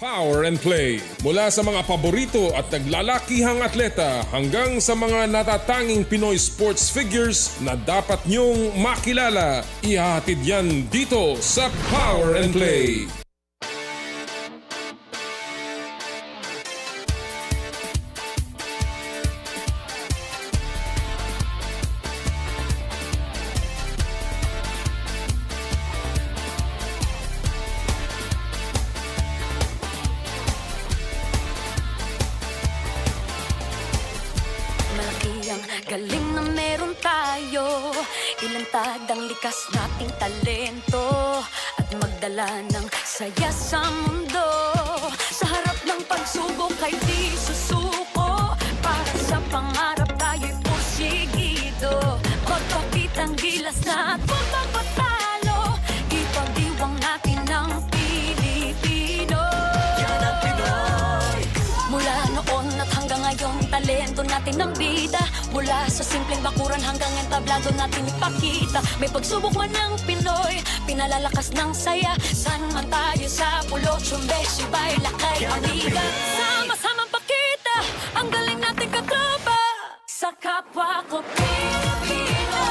Power and Play. Mula sa mga paborito at naglalakihang atleta hanggang sa mga natatanging Pinoy sports figures na dapat niyong makilala. Ihahatid yan dito sa Power and Play. Galing na meron tayo, ilantad ang likas nating talento at magdala ng saya sa mundo. Sa harap ng pagsubok ay di susuko, para sa pangarap tayo'y porsigido. Magpakitang gilas na at magpapatalo, ipagdiwang natin ng Pilipino. Yan ang Pinoy. Mula noon at hanggang ngayon, talento natin ng bida. Mula sa simpleng bakuran hanggang entablado natin ipakita. May pagsubok man ng Pinoy, pinalalakas ng saya. San man tayo sa pulo, Chumbe, Sibay, Lakay, Amiga. Sama-samang pakita ang galing natin katropa sa kapwa ko Pilipino.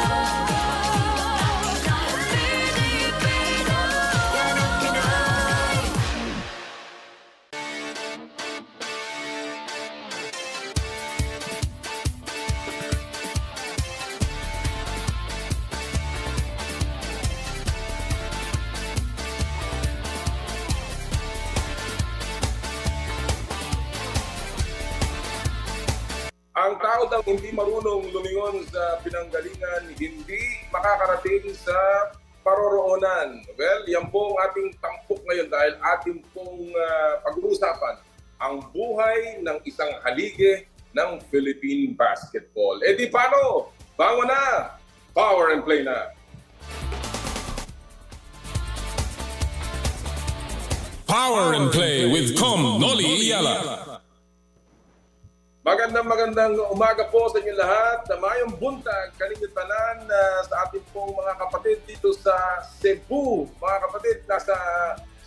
Ang tao daw hindi marunong lumingon sa pinanggalingan, hindi makakarating sa paroroonan. Well, yan po ang ating tampok ngayon dahil ating pong pag-uusapan ang buhay ng isang halige ng Philippine basketball. Eh di paano? Bango na! Power and Play na! Power and Play with Com Noli Iyala. Magandang umaga po sa inyo lahat. Mayong buntag, kaninyong tanan sa ating pong mga kapatid dito sa Cebu. Mga kapatid, nasa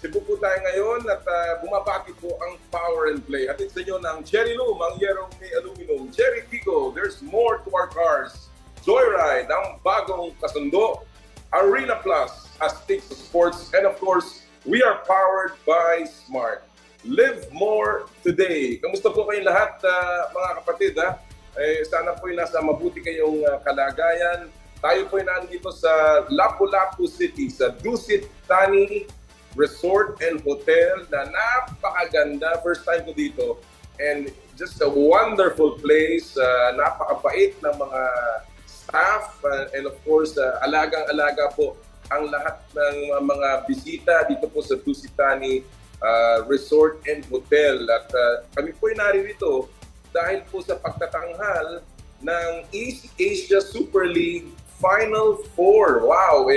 Cebu po tayo ngayon at bumabati po ang Power and Play. Hatid sa inyo ng Cherry Loom, ang yerong may aluminum. Cherry Pico, there's more to our cars. Joyride, ang bagong kasundo. Arena Plus, Astig sa Sports. And of course, we are powered by Smart. Live more today. Kamusta po kayong lahat, mga kapatid? Sana po nasa mabuti kayong kalagayan. Tayo po nandito sa Lapu-Lapu City, sa Dusit Thani Resort and Hotel na napakaganda. First time ko dito. And just a wonderful place. Napakabait ng mga staff. And of course, alagang-alaga po ang lahat ng mga bisita dito po sa Dusit Thani Resort and Hotel. At kami po ay naririto dahil po sa pagtatanghal ng East Asia Super League Final Four. Wow!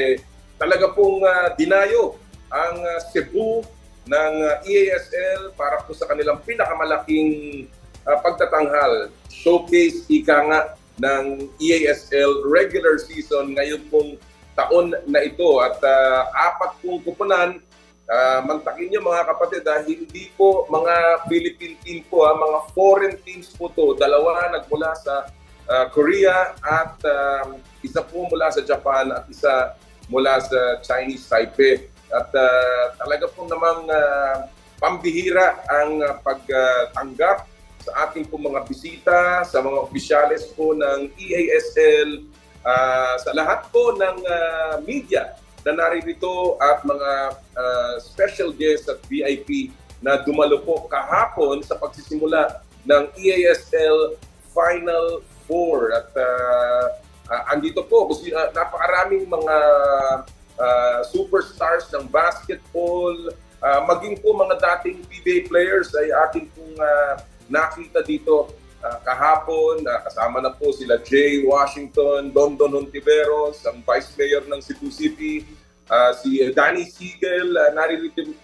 Talaga pong dinayo ang Cebu ng EASL para po sa kanilang pinakamalaking pagtatanghal. Showcase ika nga ng EASL regular season ngayon pong taon na ito. At apat pong kupunan. Mantakin nyo mga kapatid, hindi po mga Philippine team po, mga foreign teams po to. Dalawa nagmula sa Korea at isa po mula sa Japan at isa mula sa Chinese Taipei. At talaga po namang pambihira ang pagtanggap sa ating po mga bisita, sa mga opisyales po ng EASL, sa lahat po ng media na naririto at mga special guests at VIP na dumalo po kahapon sa pagsisimula ng EASL Final Four. At andito po, napakaraming mga superstars ng basketball, maging po mga dating PBA players ay ating pong nakita dito kahapon. Kasama na po sila Jay Washington, Dondon Hontiveros, ang Vice Mayor ng Cebu City, si Danny Siegel,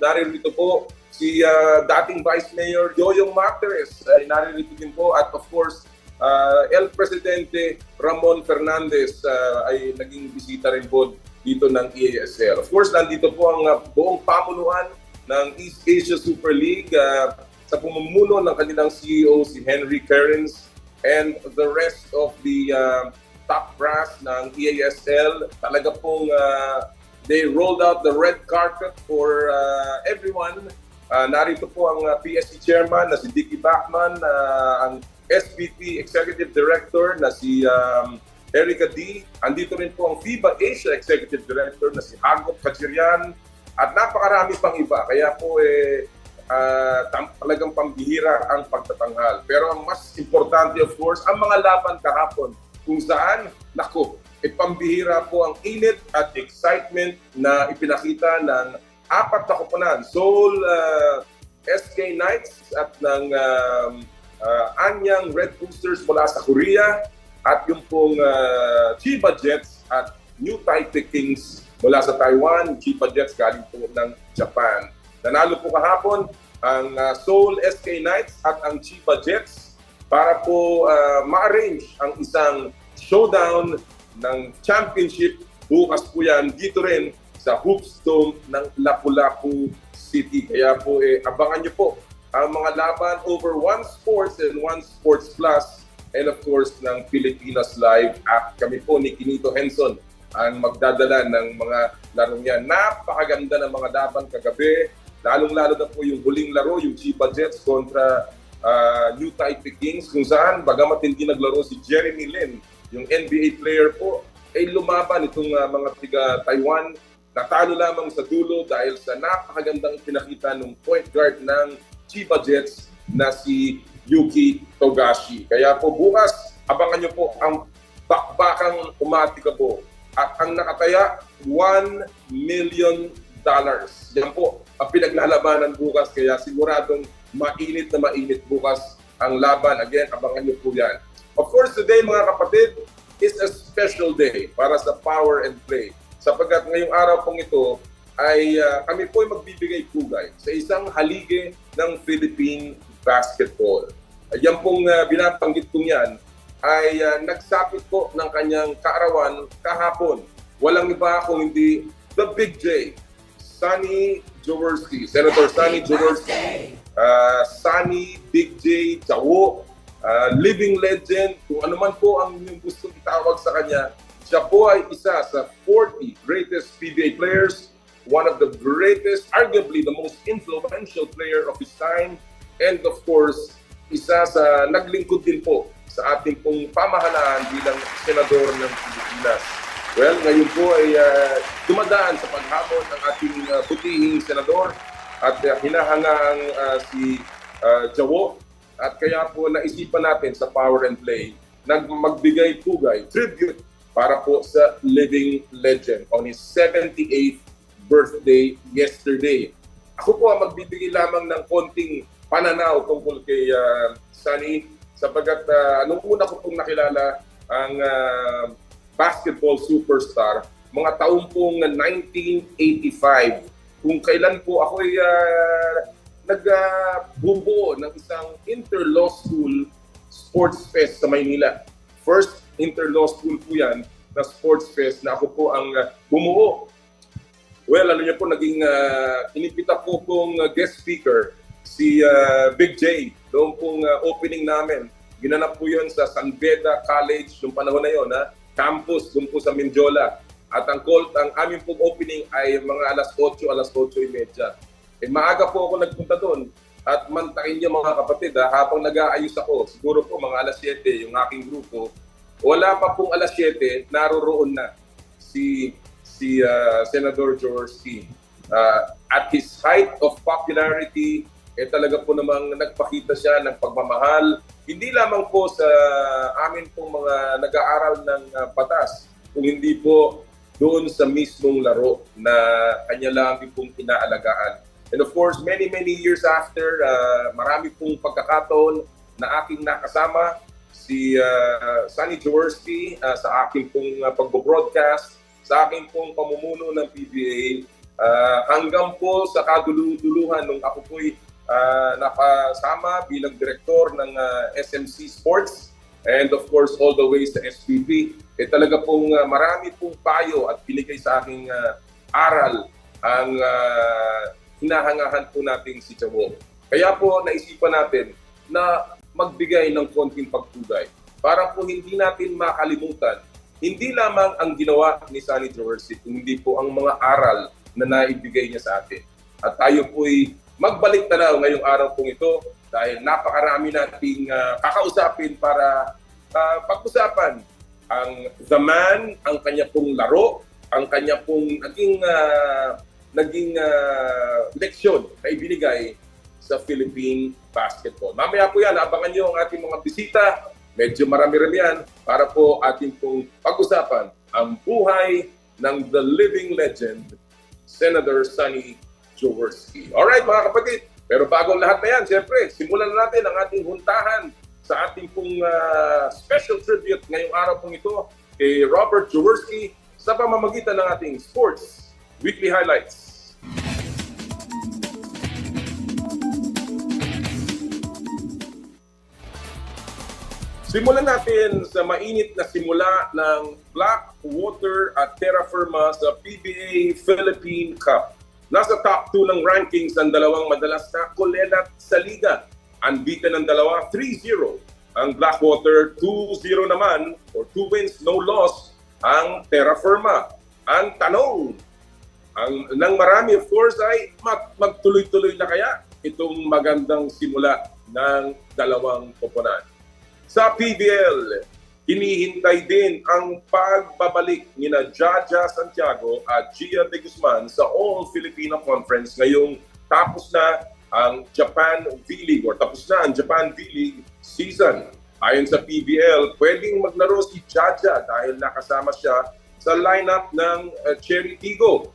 naririto po, si dating Vice Mayor Yoyong Martires, naririto din po, at of course, El Presidente Ramon Fernandez ay naging bisita rin po dito ng EASL. Of course, nandito po ang buong pamunuan ng East Asia Super League sa pamumuno ng kanilang CEO si Henry Cairns and the rest of the top brass ng EASL. Talaga pong they rolled out the red carpet for everyone. Narito po ang PSC chairman na si Dickie Bachman, ang SVP Executive Director na si Erica D. Andito rin po ang FIBA Asia Executive Director na si Hagop Kachirian at napakarami pang iba. Kaya po talagang pambihira ang pagtatanghal. Pero ang mas importante of course, ang mga laban kahapon kung saan, naku, pambihira po ang init at excitement na ipinakita ng apat na koponan. Seoul SK Knights at ng Anyang Red Boosters mula sa Korea at yung pong Chiba Jets at New Taipei Kings mula sa Taiwan. Chiba Jets galing po ng Japan. Nanalo po kahapon ang Seoul SK Knights at ang Chiba Jets para po ma-arrange ang isang showdown ng championship. Bukas po yan dito rin sa Hoops Dome ng Lapu-Lapu City. Kaya po abangan nyo po ang mga laban over One Sports and One Sports Plus and of course ng Pilipinas Live app. Kami po ni Kinito Henson ang magdadala ng mga larong yan. Napakaganda ng mga laban kagabi. Lalong-lalo na po yung huling laro, yung Chiba Jets kontra New Taipei Kings, kung saan bagamat hindi naglaro si Jeremy Lin, yung NBA player po, ay lumaban itong mga tiga-Taiwan. Natalo lamang sa dulo dahil sa napakagandang pinakita ng point guard ng Chiba Jets na si Yuki Togashi. Kaya po bukas, abangan nyo po ang bakbakang umatikabo. At ang nakataya, $1 million. Yan po ang pinaglalabanan bukas. Kaya siguradong mainit na mainit bukas ang laban. Again, abangan nyo po yan. Of course, today mga kapatid, is a special day para sa Power and Play. Sapagkat ngayong araw pong ito ay kami po ay magbibigay pugay sa isang haligi ng Philippine basketball. Yan pong binabanggit kong yan ay nagsapit po ng kanyang kaarawan kahapon. Walang iba kung hindi the Big J, Sunny Jaworski, Senator Sunny Jaworski, Sunny Big J Jawo, living legend, kung ano man po ang inyong gusto itawag sa kanya. Siya po ay isa sa 40 greatest PBA players, one of the greatest, arguably the most influential player of his time, and of course, isa sa naglingkod din po sa ating pong pamahalaan bilang senador ng Pilipinas. Well, ngayon po ay dumadaan sa paghamon ng ating butihing senador at hinahangaan si Jawo. At kaya po naisipan natin sa Power and Play na magbigay pugay, tribute para po sa living legend on his 78th birthday yesterday. Ako po ang magbibigay lamang ng konting pananaw tungkol kay Sunny sapagkat nung una ko pong nakilala ang basketball superstar, mga taong pong 1985, kung kailan po ako ay nagbubuo ng isang inter-law school sports fest sa Maynila. First inter-law school po yan na sports fest na ako po ang bumuo. Well, ano niyo po, naging inipita po pong guest speaker si Big J. Doon pong opening namin. Ginanap po yun sa San Beda College noong panahon na yun, campus doon po sa Mindiola. At ang aming pong opening ay mga alas 8:30. Maaga po ako nagpunta doon at mantakin niyo mga kapatid habang nag-aayos ako, siguro po mga alas 7 yung aking grupo, wala pa pong alas 7, naroroon na si Senator Jaworski. At his height of popularity, talaga po namang nagpakita siya ng pagmamahal, hindi lamang po sa amin pong mga nag-aaral ng batas, kung hindi po doon sa mismong laro na kanya lang pong inaalagaan. And of course, many years after, marami pong pagkakataon na aking nakasama si Sunny Jaworski sa aking pong pagbo-broadcast, sa aking pong pamumuno ng PBA, hanggang po sa kadululuhan nung ako po'y nakasama bilang direktor ng SMC Sports and of course all the way sa SPP. Talaga pong marami pong payo at binigay sa aking aral ang hinahangahan po natin si Jawo. Kaya po naisipan natin na magbigay ng konting pagpugay para po hindi natin makalimutan hindi lamang ang ginawa ni Sunny Jaworski, hindi po ang mga aral na naibigay niya sa atin. At tayo po'y magbalik tanaw ngayong araw pong ito dahil napakarami nating kakausapin para pag-usapan ang The Man, ang kanya pong laro, ang kanya pong naging leksyon na ibinigay sa Philippine basketball. Mamaya po yan, abangan nyo ang ating mga bisita. Medyo marami-rami yan para po ating pong pag-usapan ang buhay ng the living legend, Senator Sunny Jaworski. Alright mga kapatid, pero bago lahat na yan, siyempre, simulan na natin ang ating huntahan sa ating pong special tribute ngayong araw pong ito kay Robert Jaworski sa pamamagitan ng ating Sports Weekly Highlights. Simulan natin sa mainit na simula ng Blackwater at Terra Firma sa PBA Philippine Cup. Nasa top 2 ng rankings ang dalawang madalas na kolelat sa liga. Unbeaten ang dalawa, 3-0. Ang Blackwater, 2-0 naman, or 2 wins, no loss, ang Terra Firma. Ang tanong ng marami, of course, ay magtuloy-tuloy na kaya itong magandang simula ng dalawang koponan. Sa PBL, hinihintay din ang pagbabalik ni na Jaja Santiago at Gia de Guzman sa All-Filipino Conference ngayong tapos na ang Japan V-League or tapos na ang Japan V-League season. Ayon sa PBL, pwedeng maglaro si Jaja dahil nakasama siya sa lineup ng Cherry Tigo.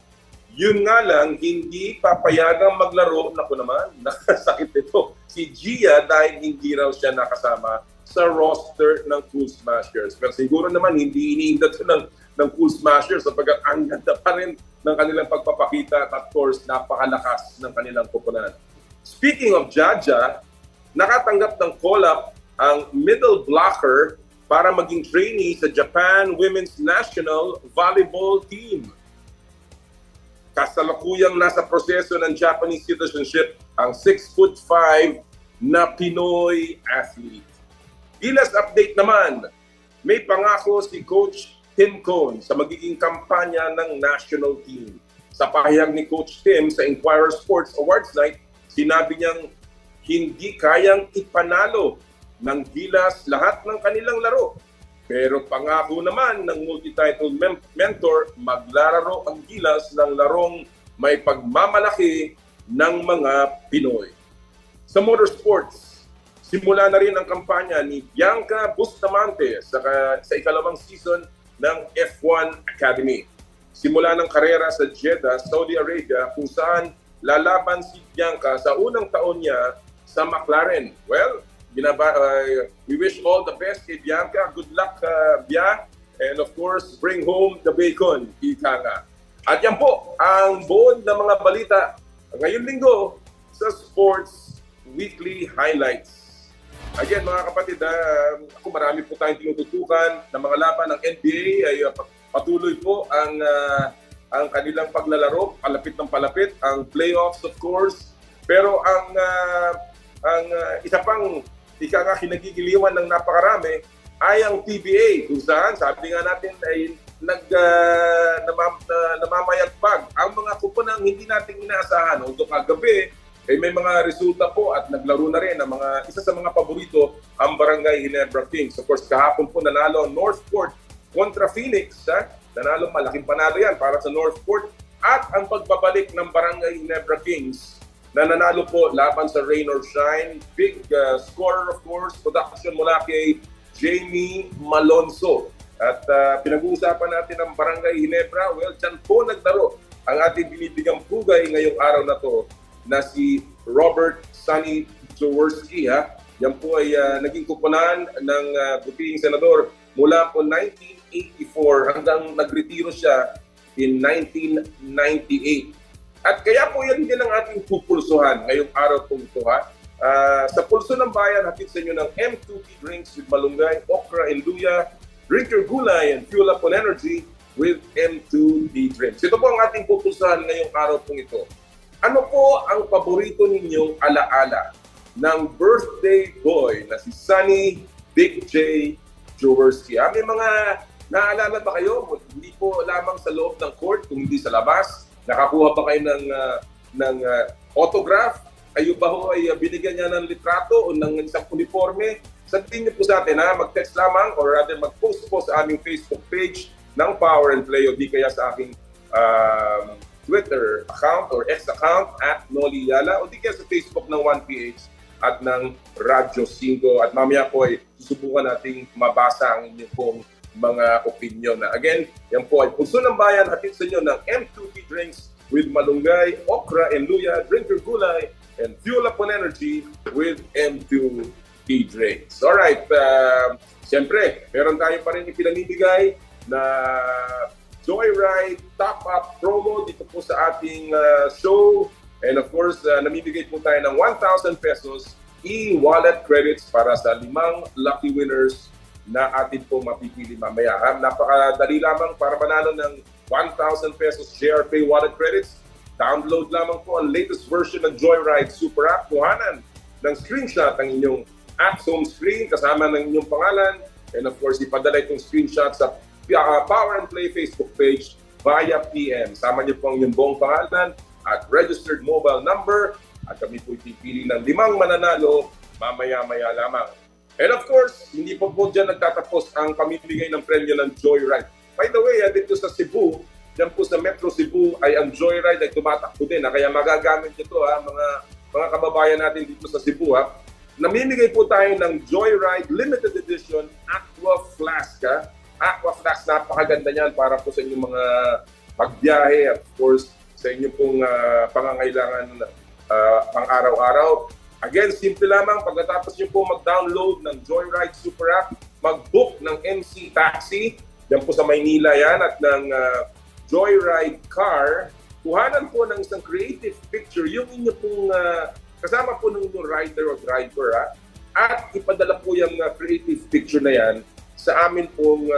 Yun nga lang, hindi papayagang maglaro, naku naman, nakasakit ito, si Gia dahil hindi raw siya nakasama sa roster ng Cool Smashers. Pero siguro naman hindi iniindat ng Cool Smashers sapagkat ang ganda pa rin ng kanilang pagpapakita at of course napakalakas ng kanilang koponan. Speaking of Jaja, nakatanggap ng call-up ang middle blocker para maging trainee sa Japan Women's National Volleyball Team. Kasalukuyang nasa proseso ng Japanese citizenship ang 6'5" na Pinoy athlete. Gilas update naman, may pangako si Coach Tim Cone sa magiging kampanya ng national team. Sa pahayag ni Coach Tim sa Inquirer Sports Awards Night, sinabi niyang hindi kayang ipanalo ng Gilas lahat ng kanilang laro. Pero pangako naman ng multi-title mentor, maglalaro ang Gilas ng larong may pagmamalaki ng mga Pinoy. Sa motorsports, simula na rin ang kampanya ni Bianca Bustamante sa ikalawang season ng F1 Academy. Simula ng karera sa Jeddah, Saudi Arabia, kung saan lalaban si Bianca sa unang taon niya sa McLaren. Well, we wish all the best kay Bianca. Good luck, Bia. And of course, bring home the bacon, ika nga. At yan po ang buod ng mga balita ngayong linggo sa Sports Weekly Highlights. Again mga kapatid, ako marami po tayong tinututukan ng mga laban ng NBA ay patuloy po ang kanilang paglalaro, palapit ng palapit, ang playoffs of course. Pero ang isa pang kinagigiliwan ng napakarami ay ang PBA kung saan sabi nga natin ay namamayagpag ang mga kuponang hindi natin inaasahan. Although kagabi, may mga resulta po at naglaro na rin ang isa sa mga paborito, ang Barangay Ginebra Kings. Of course, kahapon po nanalo ang Northport kontra Phoenix. Nanalo, malaking panalo yan para sa Northport. At ang pagbabalik ng Barangay Ginebra Kings na nanalo po laban sa Rain or Shine. Big scorer of course, production mula kay Jamie Malonzo. At pinag-uusapan natin ang Barangay Ginebra. Well, dyan po naglaro ang ating binibigang pugay ngayong araw na to na si Robert Sunny Jaworski. Yan po ay naging kuponan ng butihing senador mula po 1984 hanggang nagretiro siya in 1998. At kaya po yan din ang ating pupulsuhan ngayong araw po ito. Sa Pulso ng Bayan, hatid sa inyo ng M2T drinks with malunggay, okra, and luya. Drink your gulay and fuel up on energy with M2T drinks. Ito po ang ating pupulsuhan ngayong araw po ito. Ano po ang paborito ninyong alaala ng birthday boy na si Sunny Big J Jaworski? May mga naalala ba kayo? Hindi po lamang sa loob ng court, kung hindi sa labas. Nakakuha ba kayo ng autograph? Kayo ba ho ay binigyan niya ng litrato o ng isang uniforme? Sabihin niyo po sa atin, mag-text lamang or rather mag-post po sa aming Facebook page ng Power and Play o di kaya sa aking Twitter account or X account at Noli Yala o di kaya sa Facebook ng 1PH at ng Radyo 5. At mamaya po ay susubukan nating mabasa ang inyong pong mga opinion. Again, yan po ay Pulso ng Bayan, hatid sa inyo ng M2T Drinks with malunggay, okra, and luya, drink your gulay, and fuel up on energy with M2T Drinks. Alright, siyempre, meron tayo pa rin ipinamimigay na Joyride top-up promo dito po sa ating show. And of course, namimigay po tayo ng 1,000 pesos e-wallet credits para sa 5 lucky winners na atin po mapipili mamaya. Napakadali lamang para manalo ng 1,000 pesos JRPay wallet credits. Download lamang po ang latest version ng Joyride Super App. Kuhanan ng screenshot ng inyong app's home screen kasama ng inyong pangalan. And of course, ipadala itong screenshot sa Power and Play Facebook page via PM. Sama niyo po ang inyong buong pangalan at registered mobile number at kami po ipipili ng 5 mananalo mamaya-maya lamang. And of course, hindi po dyan nagtatapos ang pamimigay ng premyo ng Joyride. By the way, dito sa Cebu, dyan po sa Metro Cebu ay ang Joyride ay tumatakbo din. Kaya magagamit nyo mga kababayan natin dito sa Cebu. Namimigay po tayo ng Joyride Limited Edition Aqua Flask. Aqua Flask, napakaganda niyan para po sa inyong mga pagbiyahe at of course sa inyong pong pangangailangan pang araw-araw. Again, simple lamang, pagkatapos nyo po mag-download ng Joyride Super App, mag-book ng MC Taxi, yan po sa Maynila yan, at ng Joyride Car, kuhanan po ng isang creative picture, yung inyo pong kasama po ng inyong rider o driver, at ipadala po yung creative picture na yan sa amin pong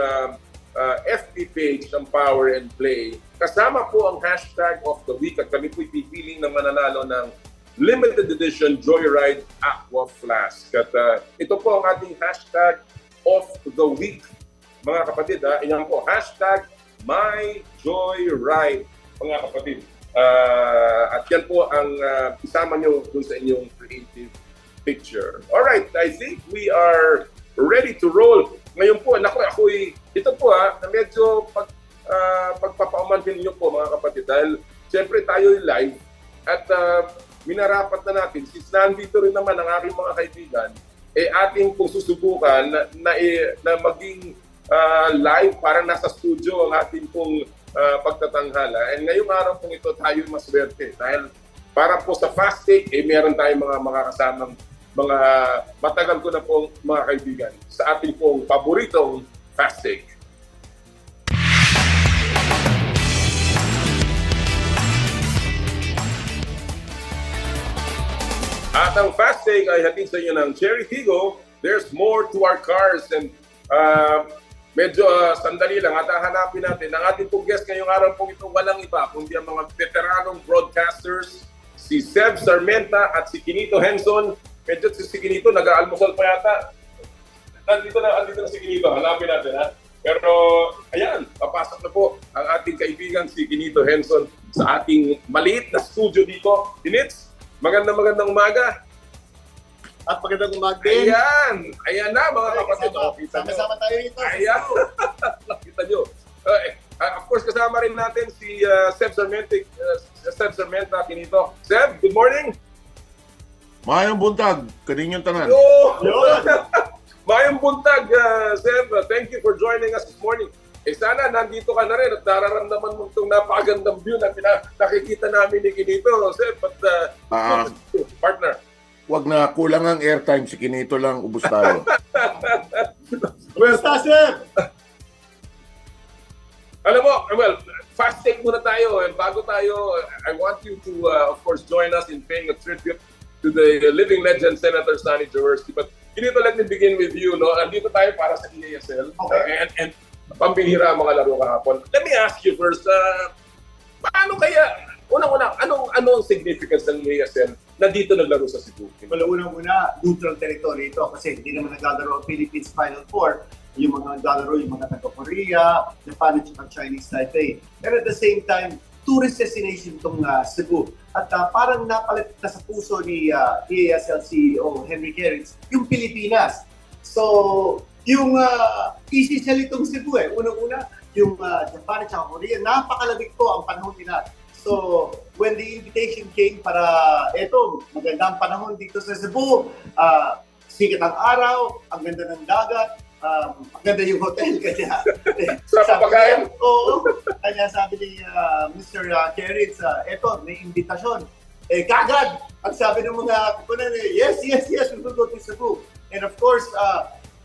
FB page ng Power and Play. Kasama po ang hashtag of the week at kami po ipipiling na mananalo ng Limited Edition Joyride Aqua Flask. At ito po ang ating hashtag of the week. Mga kapatid, iyan po, hashtag MyJoyride, mga kapatid. At yan po ang isama nyo dun sa inyong creative picture. Alright, I think we are ready to roll. Ngayon po, ito po na medyo pagpapaumanhin nyo po mga kapatid dahil siyempre tayo live at minarapat na natin, since nandito rin naman ang aking mga kaibigan, ating pong susubukan na maging live, parang nasa studio ang ating pong pagtatanghala. And ngayong araw pong ito, tayo maswerte. Dahil para po sa fast take, meron tayong mga makakasamang mga matagal ko na pong mga kaibigan sa ating pong paboritong fast take. At ang fast take ay hatid sa inyo ng Cherry Higo. There's more to our cars and medyo sandali lang at hanapin natin. Ang ating pong guest ngayong araw pong ito walang iba kundi ang mga veteranong broadcasters, si Seb Sarmenta at si Kinito Henson. Medyo si Kinito nag-aalmusal pa yata. Andito na si Kinito. Hanapin natin Pero ayan, papasok na po ang ating kaibigan si Kinito Henson sa ating maliit na studio dito. Dinits, magandang umaga. At magandang umaga din. Ayan na mga kapatid. Sama-sama tayo rito. Ayan, nakita nyo. Of course, kasama rin natin si Seb Sarmenta, Kinito. Seb, good morning. Mayong buntag, kaninyong tanan. Mayong buntag, Seb. Thank you for joining us this morning. Sana nandito ka na rin at nararamdaman mo itong napakagandang view na nakikita namin ni Kinito. Seb, but partner. Wag na kulang ang airtime, si Kinito lang, ubus tayo. Seb! Alam mo, fast take muna tayo. And bago tayo, I want you to, of course, join us in paying a tribute to the living legend, Senator Sunny Jaworski. But Kinito, let me begin with you. Andito tayo para sa EASL. Okay. And pambihira ang mga laro kahapon. Let me ask you first, paano kaya Unang-una, anong significance ng UASL na dito naglaro sa Cebu? Well, unang-una, neutral territory ito kasi hindi naman naglalaro ang Philippines Final Four. Yung mga naglalaro, yung mga taga-Korea, Japan at Chinese Taipei. Pero at the same time, tourist destination itong Cebu. At parang napalit na sa puso ni UASL CEO Henry Kerins, yung Pilipinas. So, yung easy sell itong Cebu Unang-una, yung Japan at Korea, napakalamig po ang panahon nila. So, when the invitation came para eto, magandang panahon dito sa Cebu, sikat ang araw, ang ganda ng dagat, ang ganda yung hotel, kaya kaya sabi ni Mr. Kerritz, eto, may invitasyon. Kagad, ang sabi ng mga kupunan, yes, we will go to Cebu. And of course,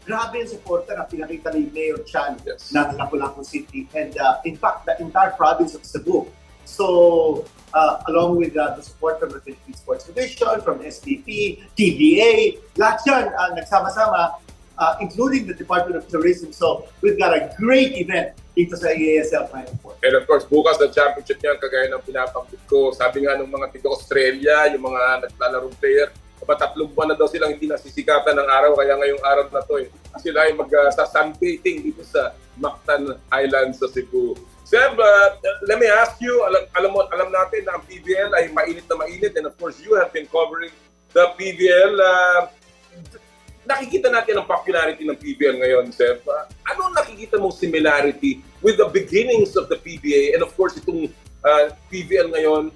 grabe yung supporter na pinakita ni Mayor Chan ng Lapu-Lapu City and in fact, the entire province of Cebu. So, along with the support from the Philippine Sports Division, from SBP, TBA, lahat yan nagsama-sama, including the Department of Tourism. So, we've got a great event dito sa EASL Final Four. And of course, bukas na championship niyan, kagaya ng pinapanggit ko. Sabi nga ng mga tiga-Australia, yung mga naglalaro player, kapag 3 buwan na daw silang hindi nasisikatan ng araw, kaya ngayong araw na to sila ay mag-sunbathing dito sa Mactan Island sa Cebu. Seb, let me ask you, alam natin na ang PBL ay mainit na mainit, and of course you have been covering the PBL. Nakikita natin ang popularity ng PBL ngayon, Seb. Ano nakikita mong similarity with the beginnings of the PBA and of course itong PBL ngayon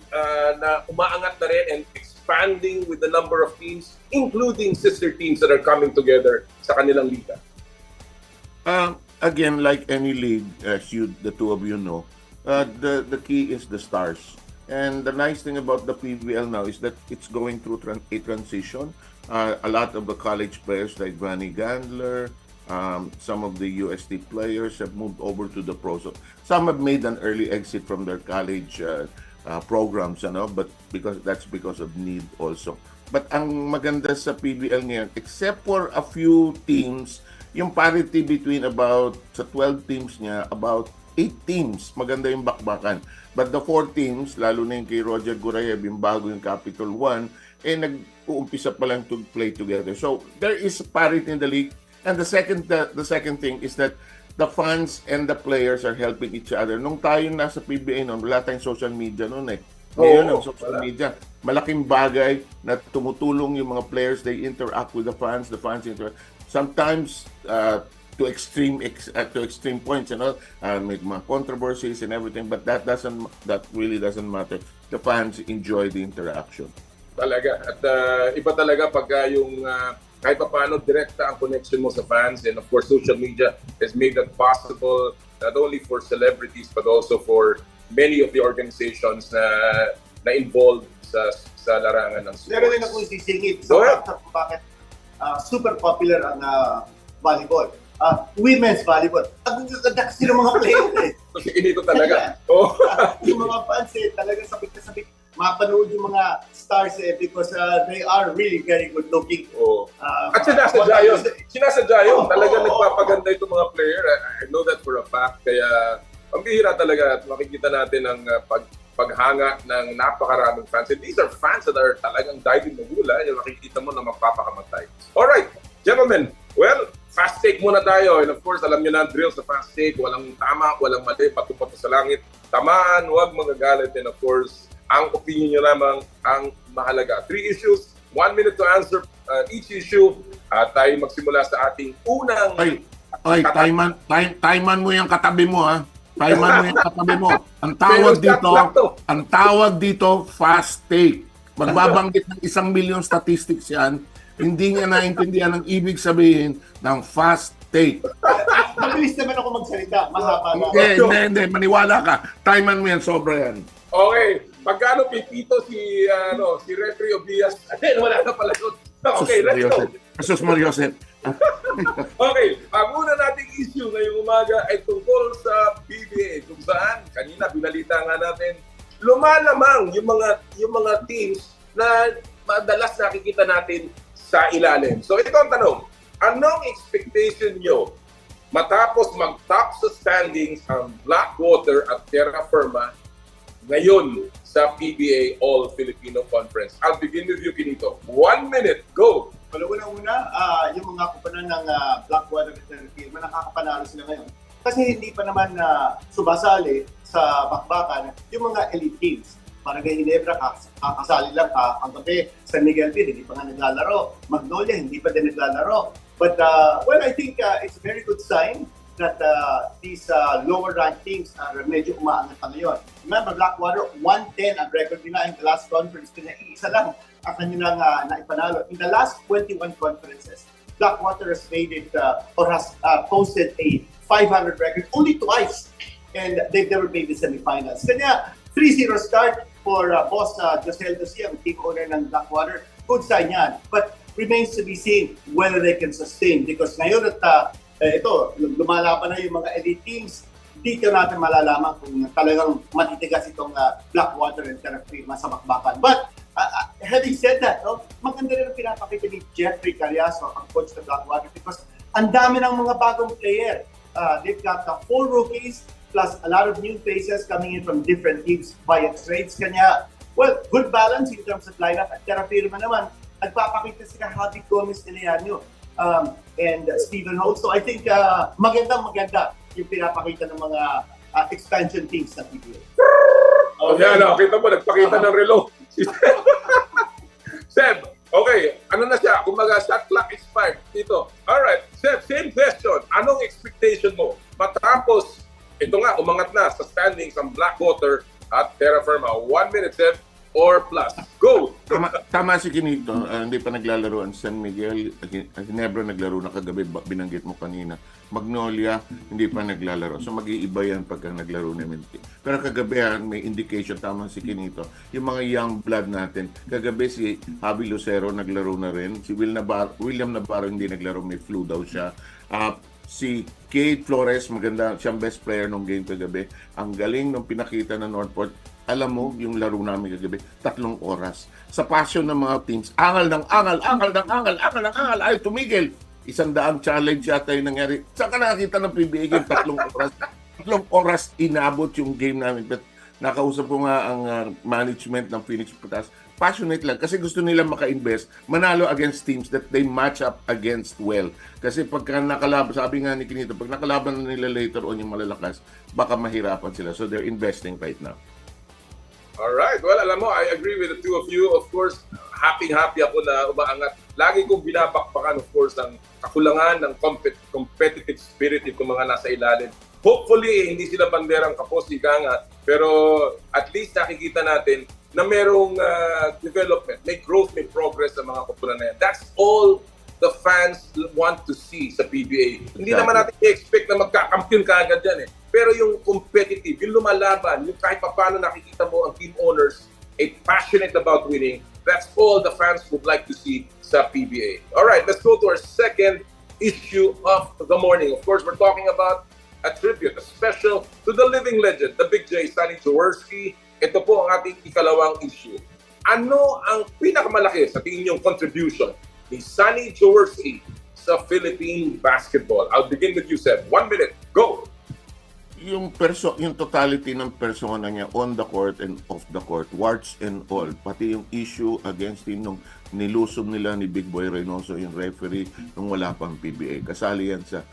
na umaangat na rin and expanding with the number of teams, including sister teams that are coming together sa kanilang liga? Again, like any league, as the two of you know, the key is the stars. And the nice thing about the PBL now is that it's going through a transition. A lot of the college players like Vanny Gandler, some of the UST players have moved over to the pros. Some have made an early exit from their college programs, but that's because of need also. But ang maganda sa PBL ngayon, except for a few teams, yung parity between sa 12 teams niya, about 8 teams, maganda yung bakbakan. But the 4 teams, lalo na yung kay Roger Gurayev, yung bago yung Capital One, nag-uumpisa pa lang to play together. So there is parity in the league. And the second thing is that the fans and the players are helping each other. Nung tayo nasa PBA noon, wala tayong social media noon Ngayon ang social media, malaking bagay na tumutulong yung mga players, they interact with the fans interact. Sometimes to extreme points, may mga controversies and everything, but that really doesn't matter. The fans enjoy the interaction. Talaga. At iba talaga pag yung kahit pa paano direkta ang connection mo sa fans, and of course social media has made that possible not only for celebrities but also for many of the organizations na involved sa larangan ng sports. Meron din akong sisingit sa bakit super popular ang volleyball. Women's volleyball. Ang ganda kasi ng mga players Kasi dito talaga. Yung mga fans talaga sabik na sabik mapanood yung mga stars because they are really very good looking. At sinasadya yun. Talaga nagpapaganda itong mga player. I know that for a fact. Kaya ang bihira talaga at makikita natin ang paghanga ng napakaraming fans. And these are fans that are talagang diving na gula. Yung makikita mo na magpapakamatay. Alright, gentlemen. Well, fast take muna tayo. And of course, alam nyo na ang drill sa fast take. Walang tama, walang mali, pato-pato sa langit. Tamaan, huwag magagalit. And of course, ang opinion nyo lamang ang mahalaga. 3 issues, 1 minute to answer each issue. At tayo magsimula sa ating unang... Timeman mo yung katabi mo, ha? Timeman mo yung katabi mo. Ang tawag dito, fast take. Magbabanggit ng 1 million statistics yan. Hindi niya naintindihan ang ibig sabihin ng fast take. Mabilis naman ako magsalita. Mahaba na. Hindi. Maniwala ka. Timeman mo yan, sobra yan. Okay. Pagkano pipito si Referee Obias? Wala na pala doon. Okay, let's go. Jesus Mariosep. Okay, ang una nating issue ngayong umaga ay tungkol sa PBA. Kung saan, kanina binalita nga natin, lumalamang yung mga teams na madalas nakikita natin sa ilalim. So ito ang tanong, anong expectation nyo matapos mag-top sa standings ang Blackwater at Terra Firma ngayon sa PBA All-Filipino Conference. I'll begin with you, Kinito. 1 minute, go! Pero una-una, yung mga kupanan ng Blackwater Veterinary Firma, nakakapanalo sila ngayon. Kasi hindi pa naman sumasali sa bakbakan yung mga elite teams. Parang kay Ginebra, kakasali lang ang gabi. San Miguel Pid, hindi pa nga naglalaro. Magnolia, hindi pa din naglalaro. But, well, I think it's a very good sign that these lower ranked teams are medyo umaangat pa ngayon. Remember, Blackwater, 110 ang record nila in the last conference. Isa lang ang kanilang naipanalo. In the last 21 conferences, Blackwater has made it or has posted a 500 record only twice. And they've never made the semifinals. Kanya, 3-0 start for boss Josel Dosia, ang team owner ng Blackwater. Good sign yan. But remains to be seen whether they can sustain. Because ngayon at ito, lumalaban na yung mga elite teams, dito natin malalaman kung talagang matitigas itong Blackwater and Terrafirma sa bakbakan. But having said that, maganda rin ang pinapakita ni Jeffrey Carriazo, ang coach ng Blackwater, because ang dami ng mga bagong player. They've got 4 rookies plus a lot of new faces coming in from different teams via trades. Kanya, well, good balance in terms of lineup. At Terrafirma naman, nagpapakita sila Javi Gomez Iliano and Stephen Holt. So I think maganda yung pinapakita ng mga expansion teams sa PBA. Yan, kita mo, nagpakita ng relo. Seb, okay, ano na siya? Kumaga, shot clock expired. Dito. Alright, Seb, same question. Anong expectation mo? Matapos, ito nga, umangat na sa standings ang Blackwater at Terrafirma. 1 minute, Seb, or plus. Go! Tama si Kinito, hindi pa naglalaro ang San Miguel, Ginebra naglaro na kagabi, binanggit mo kanina. Magnolia, hindi pa naglalaro. So mag-iiba yan pagka naglaro namin. Pero kagabi may indication, tama si Kinito, yung mga young blood natin. Kagabi si Javi Lucero naglaro na rin. Si William Navarro hindi naglaro, may flu daw siya. Si Kate Flores, maganda, siyang best player nung game kagabi. Ang galing nung pinakita ng Northport. Alam mo, yung laro namin kagabi, 3 oras. Sa passion ng mga teams, angal ng angal, ay tumigil. 100 challenge yata yung nangyari. Saan ka nakakita ng PBA game? 3 oras. 3 oras inabot yung game namin. But nakausap ko nga ang management ng Phoenix Patas. Passionate lang kasi gusto nila maka-invest, manalo against teams that they match up against well. Kasi pagka nakalaban, sabi nga ni Kinito, pag nakalaban na nila later on yung malalakas, baka mahirapan sila. So they're investing right now. Alright, well, alam mo, I agree with the two of you. Of course, happy ako na umaangat. Lagi kong binabakbakan, of course, ang kakulangan ng competitive spirit itong mga nasa ilalim. Hopefully, hindi sila banderang kapos, ika nga. Pero at least nakikita natin na merong development, may growth, may progress sa mga kupulan na yan. That's all the fans want to see sa PBA. Hindi naman natin i-expect na magkakampiyon ka agad yan eh. Pero yung competitive, yung lumalaban, yung kahit paano nakikita mo ang team owners ay passionate about winning, that's all the fans would like to see sa PBA. Alright, let's go to our second issue of the morning. Of course, we're talking about a tribute, a special to the living legend, the Big J, Sunny Jaworski. Ito po ang ating ikalawang issue. Ano ang pinakamalaki sa tingin niyong contribution ni Sunny Jaworski sa Philippine basketball? I'll begin with you, Seb. 1 minute, go! Yung totality ng persona niya on the court and off the court, warts and all, pati yung issue against him nung nilusob nila ni Big Boy Reynoso yung referee nung wala pang PBA. Kasali yan sa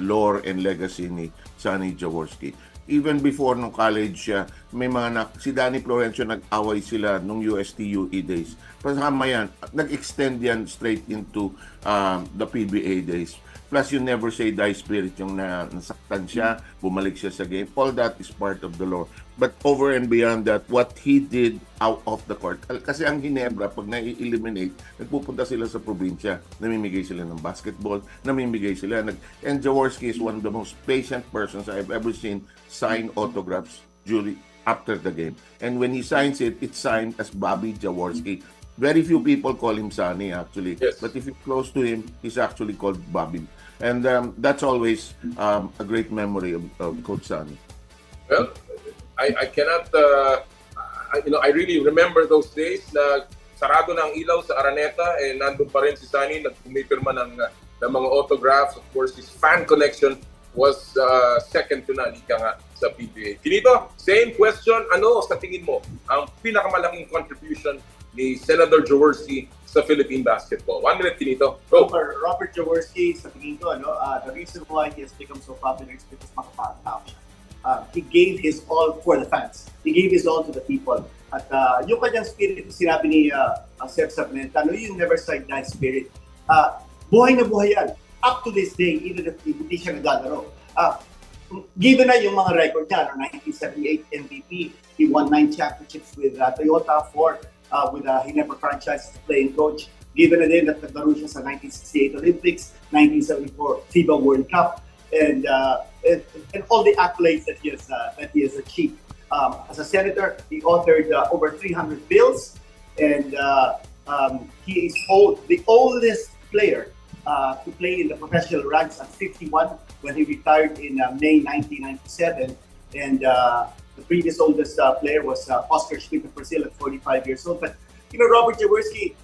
lore and legacy ni Sunny Jaworski. Even before nung college siya, may mga si Danny Florencio nag-away sila nung UST-UE days. Pasama yan, nag-extend yan straight into the PBA days. Plus yung never say die spirit, yung nasaktan siya, bumalik siya sa game. All that is part of the lore. But over and beyond that, what he did out of the court. Kasi ang Ginebra, pag na-eliminate, nagpupunta sila sa probinsya. Namimigay sila ng basketball, namimigay sila. And Jaworski is one of the most patient persons I've ever seen sign autographs after the game. And when he signs it, it's signed as Bobby Jaworski. Very few people call him Sunny actually. Yes. But if you're close to him, he's actually called Bobby. And that's always a great memory of Coach Sunny. Well, I cannot, I really remember those days na sarado ng ilaw sa Araneta and nandun pa rin si Sunny, nagpumipirma ng mga autographs. Of course, his fan connection was second to none. Ika nga. sa PBA. Kinito, same question. Ano sa tingin mo ang pinakamalaking contribution ni Senator Jaworski sa Philippine basketball? 1 minute, Kinito. Go. Robert Jaworski, sa tingin ko, the reason why he has become so popular is because makapagtao siya. He gave his all for the fans. He gave his all to the people. At yung kanyang spirit, sinabi ni Sir Sarmiento, you never sight that spirit. Buhay na buhay yan. Up to this day, even if hindi siya naglalaro. Given na yung mga record niya, 1978 MVP, he won 9 championships with Toyota, 4 with he never franchised as a playing coach. Given na din at naglaro siya sa 1968 Olympics, 1974 FIBA World Cup, and all the accolades that he has achieved. As a senator, he authored over 300 bills, and he is the oldest player to play in the professional ranks at 51 when he retired in May 1997, and the previous oldest player was Oscar Schmidt of Brazil at 45 years old. But Robert Jaworski,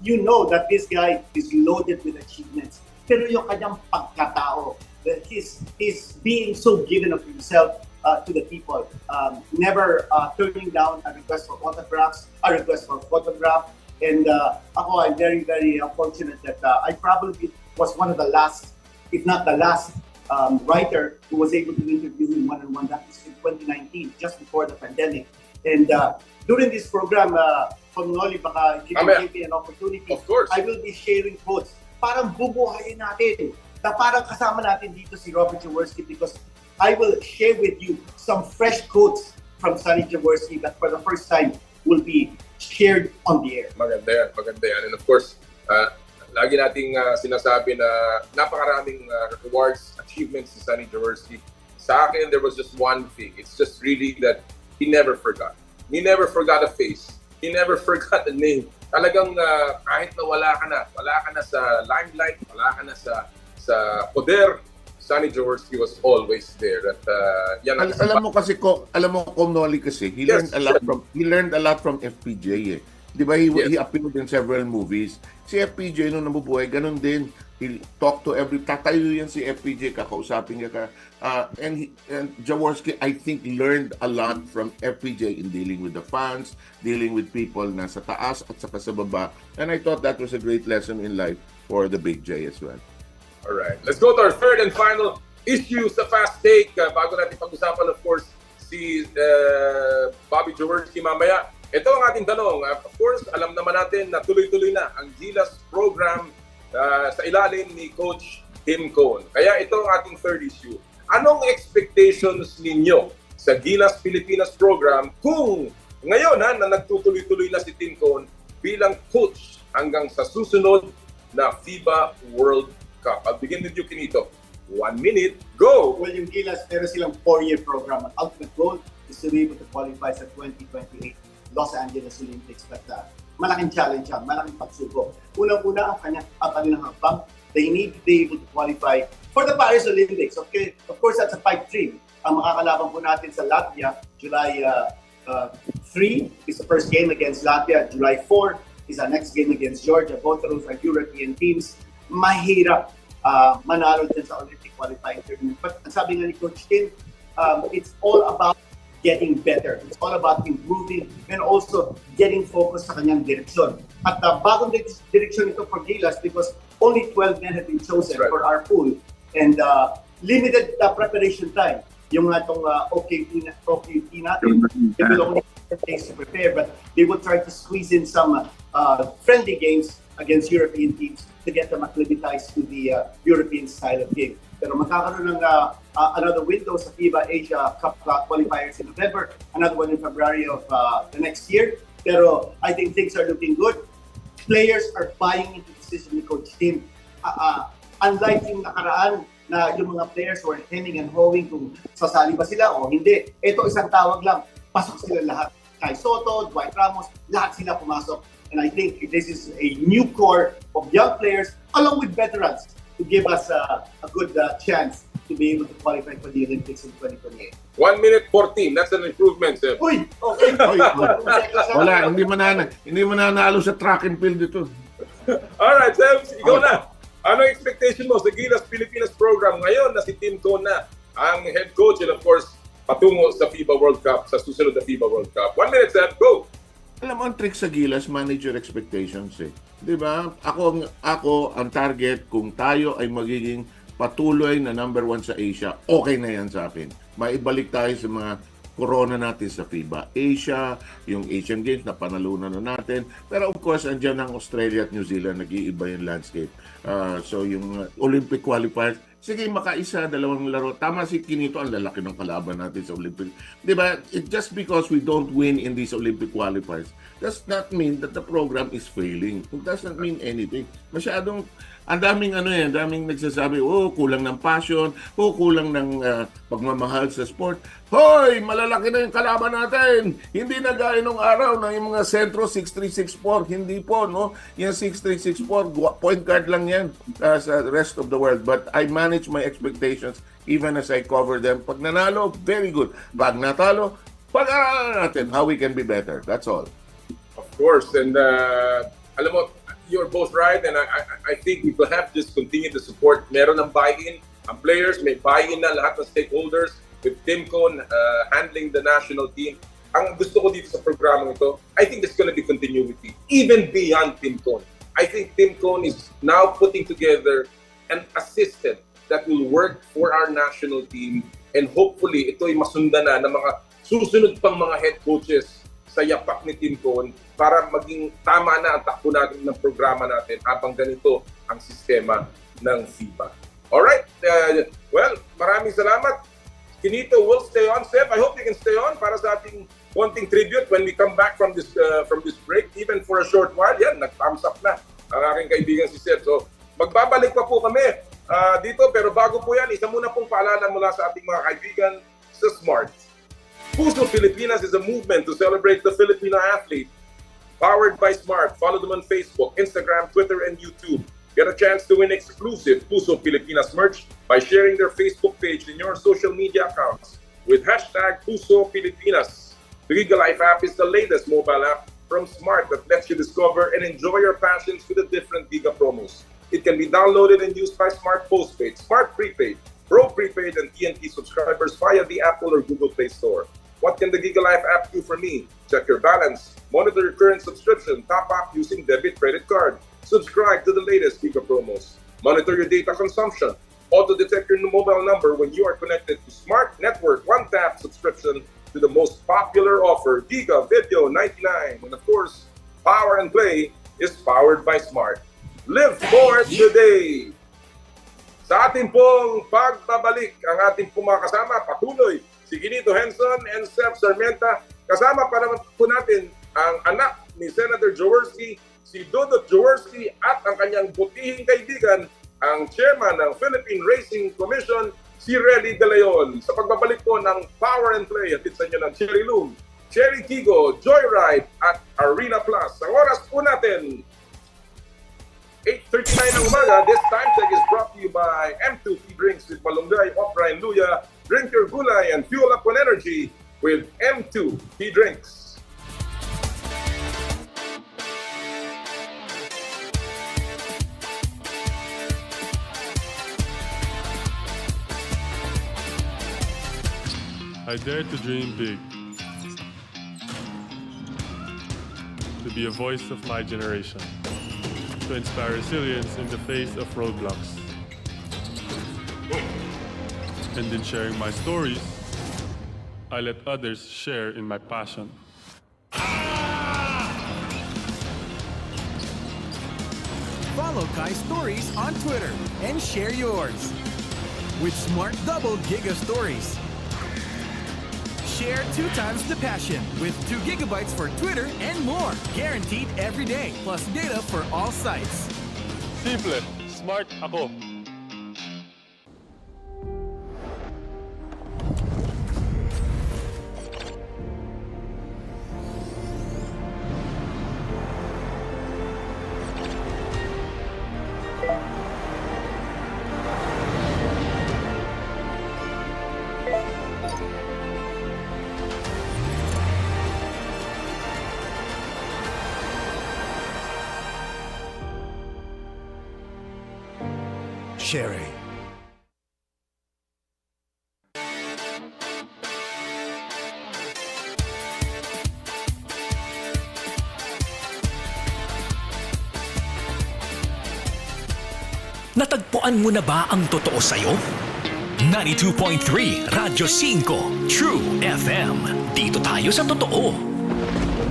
you know that this guy is loaded with achievements. Pero yung kanyang pagkatao, he's being so given of himself to the people, never turning down a request for autographs, and I'm very, very fortunate that I probably was one of the last, if not the last, writer who was able to interview him one-on-one. That was in 2019, just before the pandemic. And during this program, from Noli, baka if you give me an opportunity, of course, I will be sharing quotes. Parang bubuhayin natin. Na parang kasama natin dito si Robert Jaworski, because I will share with you some fresh quotes from Sonny Jaworski that for the first time will be shared on the air. Maganda yan. And of course, lagi nating sinasabi na napakaraming rewards, achievements ni Sonny Jaworski. Sa akin, there was just one thing. It's just really that he never forgot. He never forgot a face. He never forgot a name. Talagang kahit na wala ka na sa limelight, wala ka na sa poder, Sonny Jaworski was always there. At yan ang alam mo Noli kasi he learned a lot from FPJ eh. 'Di ba he appeared in several movies. Si FPJ nung nabubuhay ganun din. He talked to tatayo yan si FPJ, kakausapin niya ka. And Jaworski, I think, learned a lot from FPJ in dealing with the fans, dealing with people na sa taas at saka sa baba. And I thought that was a great lesson in life for the Big J as well. Alright, let's go to our third and final issue sa Fast Take. Bago natin pag-usapan, of course, si Bobby Jaworski mamaya. Ito ang ating tanong. Of course, alam naman natin na tuloy-tuloy na ang Gilas program sa ilalim ni Coach Tim Cone. Kaya ito ang ating third issue. Anong expectations ninyo sa Gilas Pilipinas program kung ngayon na nagtutuloy-tuloy na si Tim Cone bilang coach hanggang sa susunod na FIBA World Cup? I'll begin with you, Kinito. 1 minute, go! Well, yung Gilas, meron silang 4-year program. Ang ultimate goal is to be able to qualify sa 2028 Los Angeles Olympics. But malaking challenge yan, malaking pagsubok. Unang-una ang kanilang hakbang, they need to be able to qualify for the Paris Olympics. Okay, of course, that's a pipe dream. Ang makakalaban po natin sa Latvia, July 3 is the first game against Latvia. July 4 is our next game against Georgia. Both of those are European teams. Mahirap manalo din sa Olympic qualifying tournament. But ang sabi nga ni Coach Tim, it's all about getting better. It's all about improving and also getting focused sa kanyang direksyon. At bagong direksyon ito for Gilas because only 12 men have been chosen for our pool and limited preparation time. Yung itong OKT natin, they will only have days to prepare, but they will try to squeeze in some friendly games against European teams to get them acclimatized to the European style of game. Pero magkakaroon ng another window sa FIBA Asia Cup qualifiers in November, another one in February of the next year. Pero I think things are looking good. Players are buying into the system ni Coach Tim. Unlike yung nakaraan na yung mga players were hemming and hawing kung sasali ba sila o hindi. Ito isang tawag lang, pasok sila lahat. Kai Soto, Dwight Ramos, lahat sila pumasok. And I think this is a new core of young players along with veterans to give us a good chance to be able to qualify for the Olympics in 2028. 1 minute 14, that's an improvement, sir. Uy! Okay. Wala, hindi mo nanalo sa track and field dito. Alright, Sebs, ikaw na. Ano expectation mo sa Gilas Pilipinas program ngayon na si Tim Cone na ang head coach and of course patungo sa FIBA World Cup, sa susunod na FIBA World Cup. 1 minute, Seb, go! Alam mo, ang trick sa Gilas, manage your expectations eh. Di ba? Ako, ang target, kung tayo ay magiging patuloy na number 1 sa Asia, okay na yan sa akin. Maibalik tayo sa mga corona natin sa FIBA Asia, yung Asian Games na panalunan na natin. Pero of course, andyan ang Australia at New Zealand, nag-iiba yung landscape. So yung Olympic qualifiers, sige, makaisa, 2 laro. Tama si Kinito, ang lalaki ng kalaban natin sa Olympic. Di ba? Just because we don't win in these Olympic qualifiers does not mean that the program is failing. It doesn't mean anything. Masyadong, ang daming nagsasabi, kulang ng passion, kulang ng pagmamahal sa sport. Hoy, malalaki na yung kalaban natin. Hindi na gaya nung araw na yung mga sentro 6-3-6-4. Hindi po, no? Yung 6-3-6-4, point guard lang yan sa rest of the world. But I manage my expectations even as I cover them. Pag nanalo, very good. Pag natalo, pag-aralan natin how we can be better. That's all. Of course, and alam mo, you're both right, and I think we will have to just continue to support. Meron ng buy-in, ang players, may buy-in na lahat ng stakeholders, with Tim Cone handling the national team. Ang gusto ko dito sa programang ito, I think there's going to be continuity, even beyond Tim Cone. I think Tim Cone is now putting together an assistant that will work for our national team, and hopefully ito ay masundan na ng mga susunod pang mga head coaches sa yapak ni Tim Cone para maging tama na ang takbo natin ng programa natin habang ganito ang sistema ng FIBA. Alright, well, maraming salamat. Kinito will stay on. Seb, I hope you can stay on para sa ating konting tribute when we come back from this break, even for a short while. Yan, nag-thumbs up na ang aking kaibigan si Seb. So, magbabalik pa po kami dito, pero bago po yan, isa muna pong paalala mula sa ating mga kaibigan sa Smart. Puso Pilipinas is a movement to celebrate the Filipino athlete. Powered by Smart. Follow them on Facebook, Instagram, Twitter, and YouTube. Get a chance to win exclusive Puso Pilipinas merch by sharing their Facebook page in your social media accounts with hashtag Puso Pilipinas. The Giga Life app is the latest mobile app from Smart that lets you discover and enjoy your passions with the different Giga promos. It can be downloaded and used by Smart Postpaid, Smart Prepaid, Pro Prepaid, and TNT subscribers via the Apple or Google Play Store. What can the Giga Life app do for me? Check your balance, monitor your current subscription, top up using debit credit card, subscribe to the latest Giga promos, monitor your data consumption, auto-detect your mobile number when you are connected to Smart Network one-tap subscription to the most popular offer, Giga Video 99. And of course, Power and Play is powered by Smart. Live more today! Sa ating pong pagbabalik, ang ating pong mga kasama, patuloy, si Ginito Henson and Sep Sarmienta. Kasama pa naman po natin ang anak ni Senator Jaworski, si Dudut Jaworski, at ang kanyang butihing kaibigan, ang chairman ng Philippine Racing Commission, si Relly De Leon. Sa pagbabalik po ng Power and Play, hatid sa inyo ng Cherry Loom, Cherry Tigo, Joyride, at Arena Plus. Ang oras po natin, 8:39 ng umaga. This time check is brought to you by M2 Tea Drinks with Malunggay, Opera, and Luya. Drink your gulay and fuel up on energy with M2 Tea Drinks. I dare to dream big, to be a voice of my generation, to inspire resilience in the face of roadblocks. And in sharing my stories, I let others share in my passion. Follow Kai's stories on Twitter and share yours. With Smart Double Giga Stories. Share 2 times the passion with 2 gigabytes for Twitter and more. Guaranteed every day, plus data for all sites. Simple, smart ako. Sherry. Natagpuan mo na ba ang totoo sa'yo? 92.3 Radyo 5 True FM. Dito tayo sa totoo.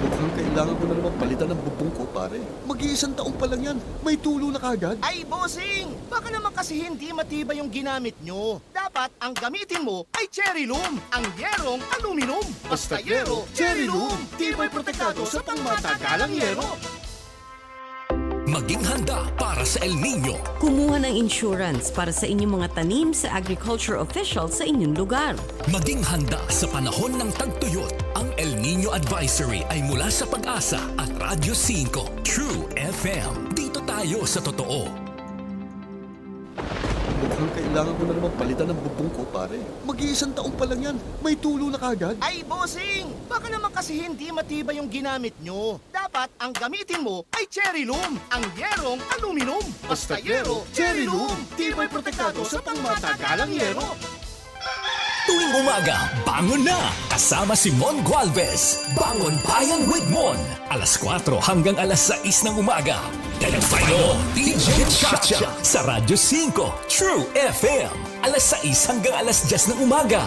Mukhang kailangan ko na naman palitan ng bubong ko, pare. Mag-iisang taong pa lang yan. May tulo na kagad. Ay, bossing! Baka naman kasi hindi matibay yung ginamit nyo. Dapat ang gamitin mo ay cherry loom, ang yerong aluminum. Basta yero, cherry loom. Tibay protektado sa pangmatagalang yero. Maging handa para sa El Nino. Kumuha ng insurance para sa inyong mga tanim sa agriculture official sa inyong lugar. Maging handa sa panahon ng tagtuyot. Ang El Nino Advisory ay mula sa Pag-asa at Radyo 5 True FM. Dito tayo sa totoo. Mukhang kailangan ko na naman palitan ng bubong ko, pare. Mag-iisang taong pa lang yan. May tulo na kagad. Ay, bossing! Baka naman kasi hindi matibay yung ginamit nyo. Dapat ang gamitin mo ay cherry loom, ang yerong aluminum. Basta yero, cherry loom. Tibay protektado sa pangmatagalang yero. Tuwing umaga, bangon na! Kasama si Mon Gualvez. Bangon Bayan with Mon. Alas 4 hanggang alas 6 ng umaga. Telefono, DJ Chacha sa Radyo 5 True FM. Alas 6 hanggang alas 10 ng umaga.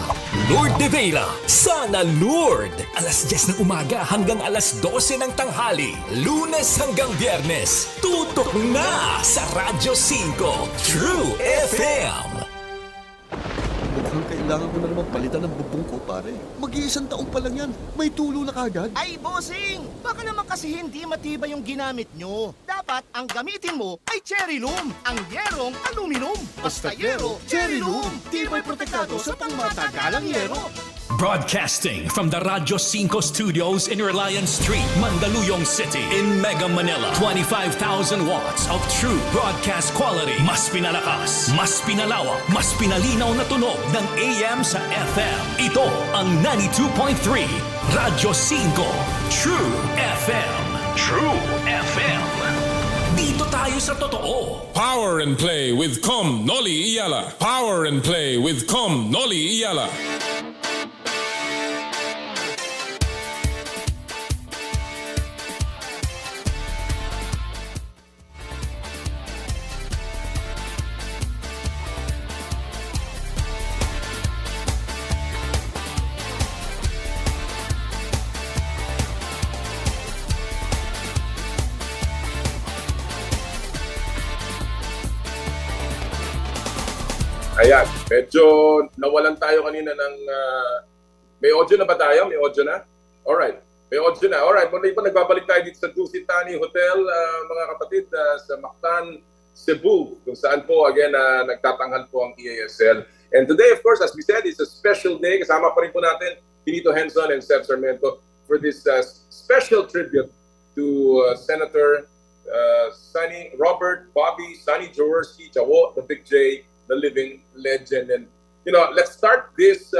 Lord De Vera, Sana Lord. Alas 10 ng umaga hanggang alas 12 ng tanghali. Lunes hanggang Biyernes. Tutok na sa Radyo 5 True FM. Mukhang kailangan ko na naman palitan ng bubong ko, pare. Mag-iisang taong pa lang yan. May tulo na kagad. Ay, bossing! Baka naman kasi hindi matibay yung ginamit nyo. Dapat ang gamitin mo ay cherry loom, ang yerong aluminum. Basta yero, cherry loom. Tibay protektado sa pangmatagalang yero. Broadcasting from the Radyo 5 studios in Reliance Street, Mandaluyong City, in Mega Manila. 25,000 watts of true broadcast quality. Mas pinalakas, mas pinalawak, mas pinalinaw na tunog ng AM sa FM. Ito ang 92.3 Radyo 5 True FM. True FM. Dito tayo sa totoo. Power and Play with Com Noli Iyala. Power and Play with Com Noli Iyala. Ayan, medyo nawalan tayo kanina ng... may audio na ba tayo? May audio na? Alright, may audio na. Alright, muli pa nagbabalik tayo dito sa Dusitani Hotel, mga kapatid, sa Mactan, Cebu, kung saan po, again, nagtatanghal po ang EASL. And today, of course, as we said, it's a special day. Kasama pa rin po natin Benito Henson and Seb Sarmiento for this special tribute to Senator Sonny, Robert, Bobby, Sonny Jaworski, Jawo, the Big J, the living legend. And you know, let's start this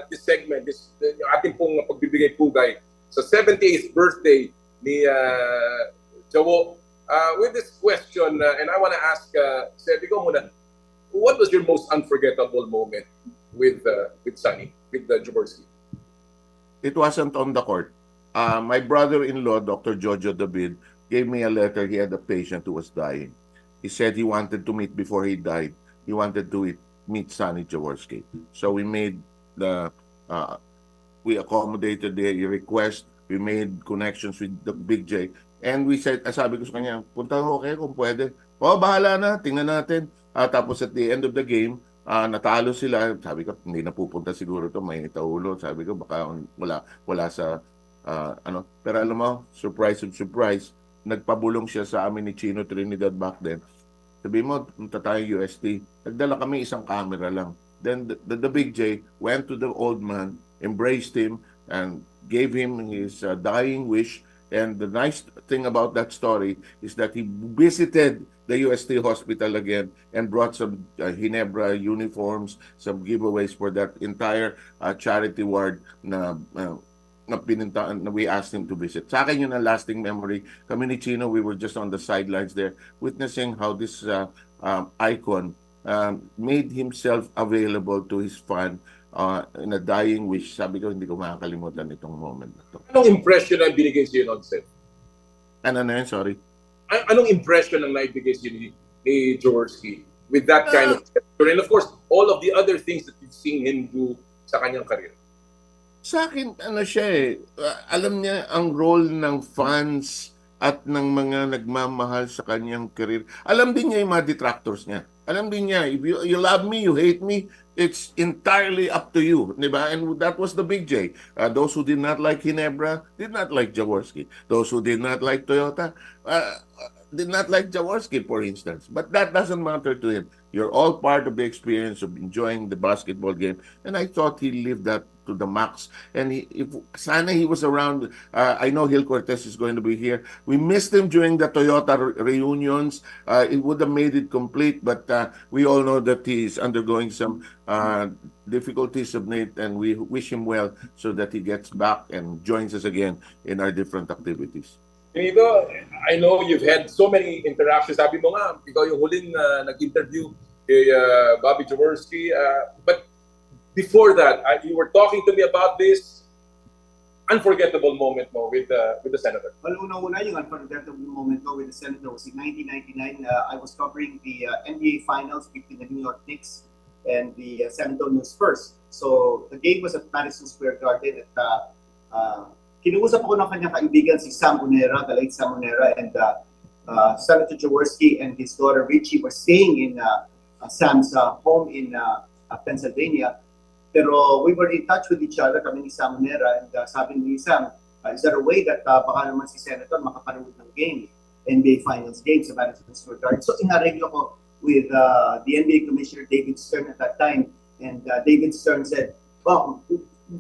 this segment, this ating pong pagbibigay pugay sa 78th birthday ni Jawo with this question, and I want to ask Seb, ikaw muna, what was your most unforgettable moment with Sonny, with Jaworski? It wasn't on the court. My brother-in-law, Dr. Jojo David, gave me a letter. He had a patient who was dying. He said he wanted to meet before he died. He wanted to meet Sonny Jaworski. So we made we accommodated the request. We made connections with the Big J. And we said, sabi ko sa kanya, punta ko kayo kung pwede. Bahala na, tingnan natin. Tapos at the end of the game, natalo sila. Sabi ko, hindi na pupunta siguro to, may itaulo. Sabi ko, baka wala sa, Pero alam mo, surprise, nagpabulong siya sa amin ni Chino Trinidad back then. Sabi mo, punta tayo UST. Nagdala kami isang camera lang. Then the Big J went to the old man, embraced him, and gave him his dying wish. And the nice thing about that story is that he visited the UST hospital again and brought some Ginebra uniforms, some giveaways for that entire charity ward na pinintaan, na we asked him to visit. Sa akin yun ang lasting memory. Kami ni Chino, we were just on the sidelines there witnessing how this icon made himself available to his fan in a dying wish. Sabi ko, hindi ko makakalimutan itong moment na to. Anong impression ang binigay sa'yo noon, Seth? Ano na yun? Sorry? Anong impression ang naibigay sa'yo ni Jaworski with that kind of gesture. And of course, all of the other things that you've seen him do sa kanyang career. Sa akin, ano siya alam niya ang role ng fans at ng mga nagmamahal sa kanyang career. Alam din niya yung mga detractors niya. Alam din niya, if you love me, you hate me, it's entirely up to you. Diba? And that was the big J. Those who did not like Ginebra did not like Jaworski. Those who did not like Toyota did not like Jaworski, for instance. But that doesn't matter to him. You're all part of the experience of enjoying the basketball game. And I thought he lived that to the max. And if sana he was around, I know Gil Cortez is going to be here. We missed him during the Toyota reunions. It would have made it complete, but we all know that he's undergoing some difficulties of late, and we wish him well so that he gets back and joins us again in our different activities. Ito, I know you've had so many interactions. Sabi mo nga, ikaw yung huling nag-interview kay Bobby Jaworski. But before that, you were talking to me about this unforgettable moment mo with the Senator. Well, una-una, yung unforgettable moment ko with the Senator was in 1999. I was covering the NBA Finals between the New York Knicks and the San Antonio Spurs. So the game was at Madison Square Garden at kinuusap ko ng kanyang kaibigan si Sam Unera, the late Sam Unera, and Senator Jaworski and his daughter Richie were staying in Sam's home in Pennsylvania. Pero we were in touch with each other, kami ni Sam Unera, and sabi ni Sam, is there a way that baka naman si Senator makapanood ng game, NBA Finals game sa Madison Square Garden? So inareglo ko with the NBA Commissioner David Stern at that time, and David Stern said, well,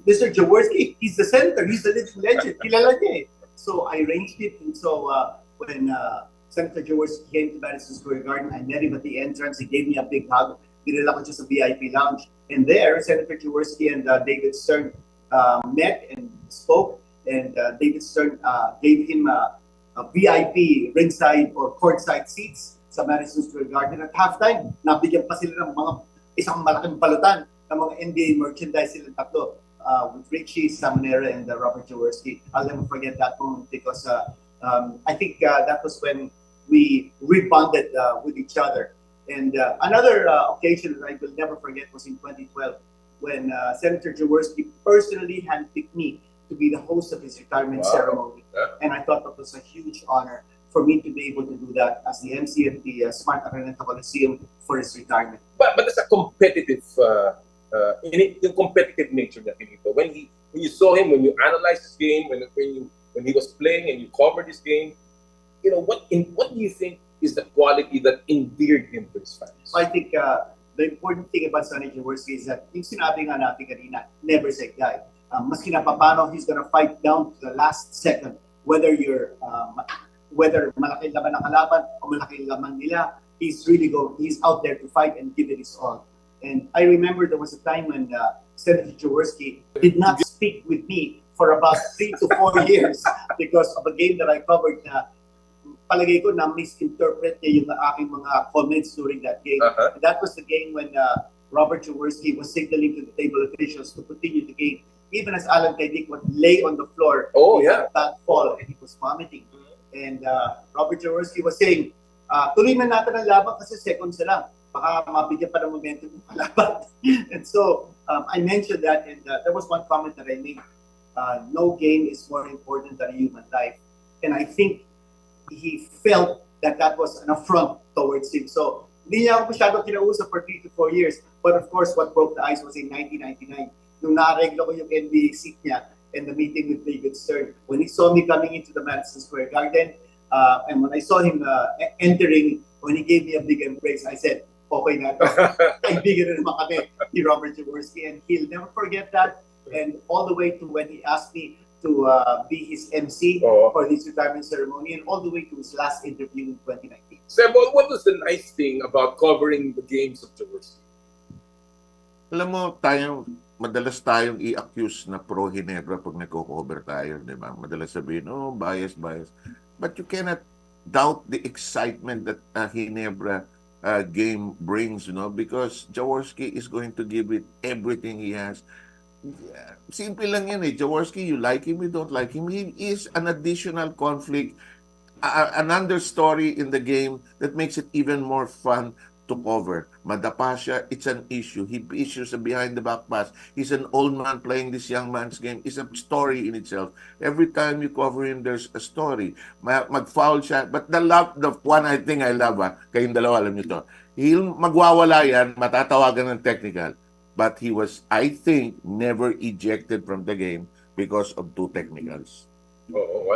Mr. Jaworski, he's the senator, he's the living legend, kilala niya eh. So I arranged it, and so when Senator Jaworski came to Madison Square Garden, I met him at the entrance, he gave me a big hug, dinala ko siya sa VIP lounge, and there, Senator Jaworski and David Stern met and spoke, and David Stern gave him a VIP ringside or courtside seats sa Madison Square Garden. At halftime, nabigyan pa sila ng mga isang malaking balutan ng mga NBA merchandise silang tatlo. With Richie, Samonera, and Robert Jaworski. I'll never forget that moment because I think that was when we rebonded with each other. And another occasion that I will never forget was in 2012 when Senator Jaworski personally handpicked me to be the host of his retirement ceremony. And I thought that was a huge honor for me to be able to do that as the MC at the Smart Araneta Coliseum for his retirement. But it's a competitive yung competitive nature niya dito. When you saw him, when you analyzed his game, when he was playing and you covered his game, you know what do you think is the quality that endeared him to his fans? I think the important thing about Sonny Jaworski is that yung sinabi nga natin kanina, never say die. Maski na paano he's gonna fight down to the last second, whether whether malaking laban ng kalaban o malaking laban nila, he's out there to fight and give it his all. And I remember there was a time when Senator Jaworski did not speak with me for about 3 to 4 years because of a game that I covered na palagay ko na misinterpret niya yung aking mga comments during that game. And that was the game when Robert Jaworski was signaling to the table officials to continue the game. Even as Alan Kaidik would lay on the floor with a bad fall and he was vomiting. And Robert Jaworski was saying, tuloy na natin ang laban kasi seconds na lang. Baka mabigyan pa ng momentum ng kalaban. And so, I mentioned that, and there was one comment that I made, no game is more important than a human life. And I think he felt that was an affront towards him. So, hindi niya ako masyadong kinausap for 3 to 4 years. But of course, what broke the ice was in 1999, nung naareglo ko yung NBA seat niya and the meeting with David Stern. When he saw me coming into the Madison Square Garden, and when I saw him entering, when he gave me a big embrace, I said, okay na ito. Kaibigan na naman kami ni Robert Jaworski, and he'll never forget that. And all the way to when he asked me to be his MC for his retirement ceremony, and all the way to his last interview in 2019. Sebo, what was the nice thing about covering the games of Jaworski? Alam mo, madalas tayong i-accuse na pro-Ginebra pag nagko-cover tayo, di ba? Madalas sabihin, bias. But you cannot doubt the excitement that Ginebra game brings, because Jaworski is going to give it everything he has. Simple lang yan eh. Jaworski, you like him, you don't like him. He is an additional conflict, an understory in the game that makes it even more fun to cover. Madapa siya, it's an issue. He issues a behind the back pass. He's an old man playing this young man's game. It's a story in itself. Every time you cover him, there's a story. Mag-foul siya. But the one I think I love, kayong dalawa, alam niyo to. He'll magwawala yan, matatawagan ng technical. But he was, I think, never ejected from the game because of 2 technicals. Oo,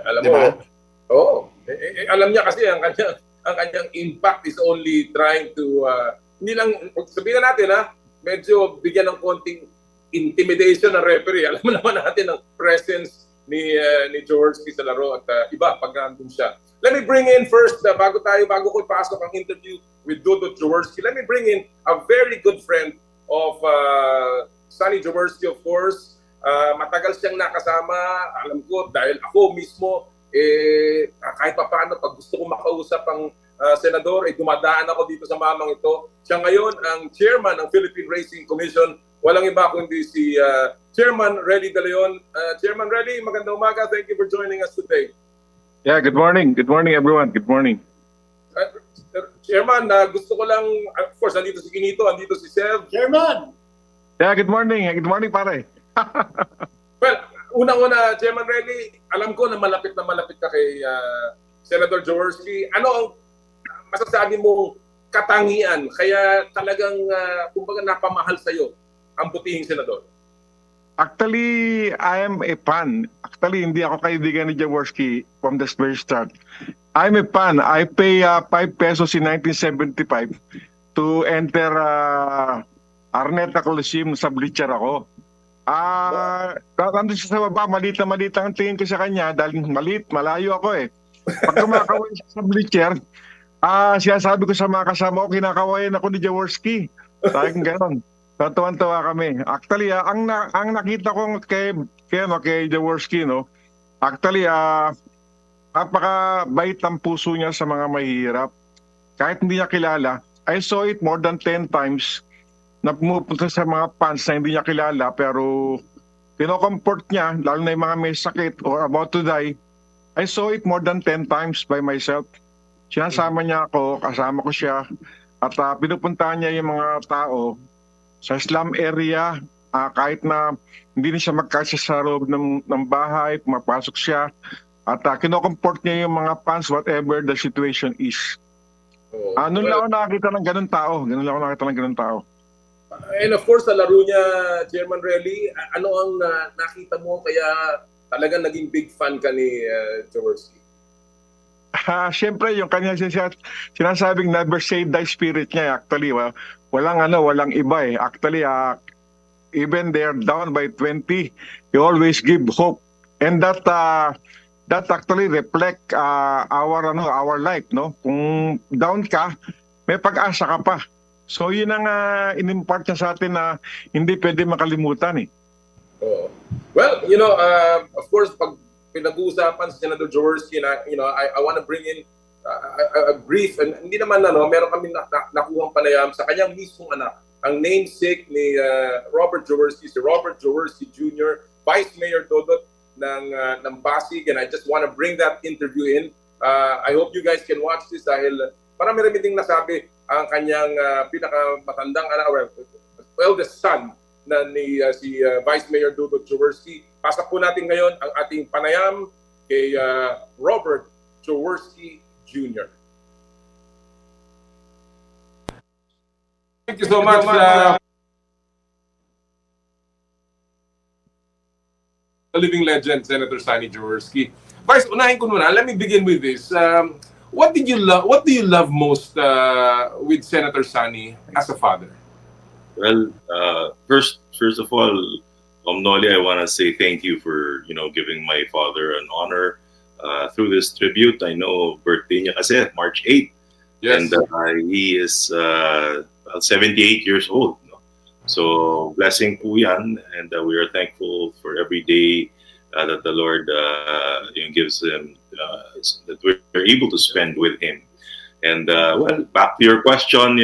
alam Diba? mo, alam niya kasi ang kanyang impact is only trying to, hindi lang, sabihin na natin medyo bigyan ng konting intimidation ng referee. Alam mo naman natin ang presence ni Jaworski sa laro at iba pag nandun siya. Let me bring in first, bago ko ipasok ang interview with Dudut Jaworski, let me bring in a very good friend of Sonny Jaworski, of course. Matagal siyang nakasama, alam ko, dahil ako mismo, kahit pa paano, pag gusto ko makausap ang senador, dumadaan ako dito sa mamang ito. Siya ngayon ang chairman ng Philippine Racing Commission. Walang iba kundi si Chairman Relly De Leon. Chairman Relly, magandang umaga. Thank you for joining us today. Yeah, good morning. Good morning, everyone. Good morning. Chairman, gusto ko lang, of course, nandito si Kinito, nandito si Sev. Chairman! Yeah, good morning. Good morning, pare. Well, unang-una, Chairman Relly, alam ko na malapit ka kay Senator Jaworski. Ano ang masasabi mong katangian kaya talagang kumbaga napamahal sa'yo ang butihing senador? Actually, I am a fan. Actually, hindi ako kaibigan ni Jaworski from the very start. I'm a fan. I pay 5 pesos in 1975 to enter Arneta Coliseum sa bleacher ako. Nandun siya sa baba, maliit ang tingin ko sa kanya dahil malayo ako eh. Pag kumakaway siya sa bleacher, sinasabi ko sa mga kasama ko, kinakawayan ako ni Jaworski. Sabi gano'n. Tuwan-tuwa kami. Actually, ang nakita ko kay Jaworski, no? Actually, napakabait ang puso niya sa mga mahihirap. Kahit hindi niya kilala, I saw it more than 10 times na pumupunta sa mga fans na hindi niya kilala pero kino-comfort niya, lalo na yung mga may sakit or about to die. I saw it more than 10 times by myself. Sinasama niya ako, kasama ko siya, at pinupuntahan niya yung mga tao sa slum area, kahit na hindi na siya magkasya sa loob ng bahay, pumapasok siya, at kino-comfort niya yung mga fans whatever the situation is. Noon lang ako nakakita ng ganun tao. And of course, sa laro niya, Chairman Relly, ano ang nakita mo kaya talagang naging big fan ka ni Jaworski? Siyempre, yung kanya sinasabing never say die spirit niya, actually, walang iba eh. Actually, even they're down by 20, he always give hope. And that actually reflect our life, no? Kung down ka, may pag-asa ka pa. So yun ang in-impart niya sa atin na hindi pwede makalimutan eh. Well, of course, pag pinag-uusapan si Senator Jaworski na, I want to bring in a brief, and hindi naman meron kami nakuhang panayam sa kanyang mismong anak, ang namesake ni Robert Jaworski, si Robert Jaworski Jr., Vice Mayor Dodot ng Pasig, and I just want to bring that interview in. I hope you guys can watch this dahil marami-rami ding nasabi ang kanyang pinakamatandang anak, eldest son na si Vice Mayor Dudut Jaworski. Pasak po natin ngayon ang ating panayam kay Robert Jaworski Jr. Thank you so much. Living legend, Senator Sonny Jaworski. Vice, unahin ko muna. Let me begin with this. What do you love most with Senator Sonny as a father? Well, first of all, Noli, I want to say thank you for giving my father an honor through this tribute. I know birthday niya kasi March 8th, yes. And he is 78 years old. No? So blessing po yan, and we are thankful for every day that the Lord gives him, that we're able to spend with him. And well, back to your question,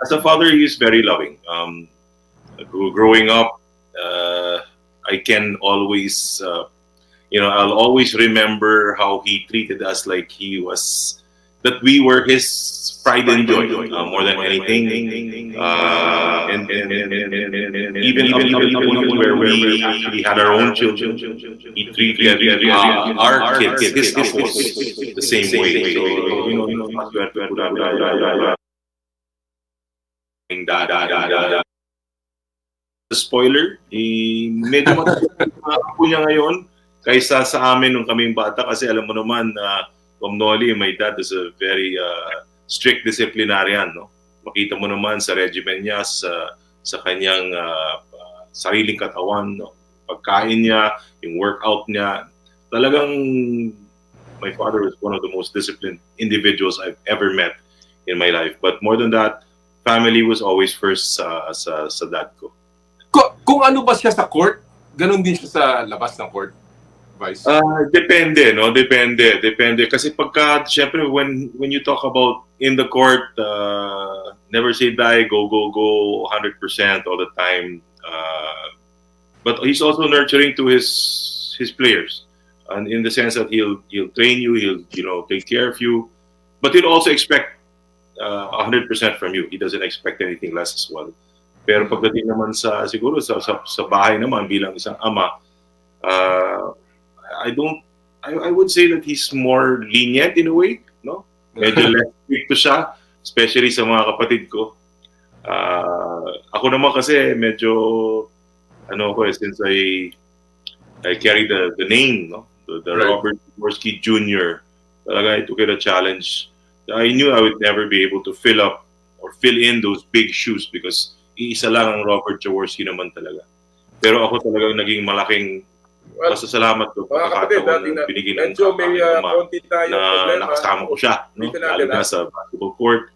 as a father, he is very loving. Growing up, I can always, I'll always remember how he treated us like he was that we were his pride and joy more than anything. And even up to the point where we actually had our own children, he treated our kids, his apples, the same way. So, you know, spoiler, medyo matapos niya ngayon kaysa sa amin nung kaming bata kasi alam mo naman na Noli, my dad is a very strict disciplinarian, no? Makita mo naman sa regimen niya, sa kanyang sariling katawan, no? Pagkain niya, yung workout niya. Talagang my father is one of the most disciplined individuals I've ever met in my life. But more than that, family was always first sa dad ko. Kung ano ba siya sa court, ganun din siya sa labas ng court? Vice? Depende, no? Depende. Kasi pagka, syempre, when you talk about in the court, never say die, go 100% all the time. But he's also nurturing to his players, and in the sense that he'll train you, he'll take care of you, but he'll also expect 100% from you. He doesn't expect anything less as well. Pero pagdating naman siguro sa bahay naman bilang isang ama, I would say that he's more lenient in a way, no? Medyo less strict siya, especially sa mga kapatid ko. Ako naman kasi medyo since I carry the name, no? The right. Robert Jaworski Jr. Talaga I took it a challenge. I knew I would never be able to fill in those big shoes because iisa lang ang Robert Jaworski naman talaga. Pero ako talagang naging malaking pasasalamat ko pagkakataon na binigyan ng na nakasama ko siya, no? Lalo na sa basketball court.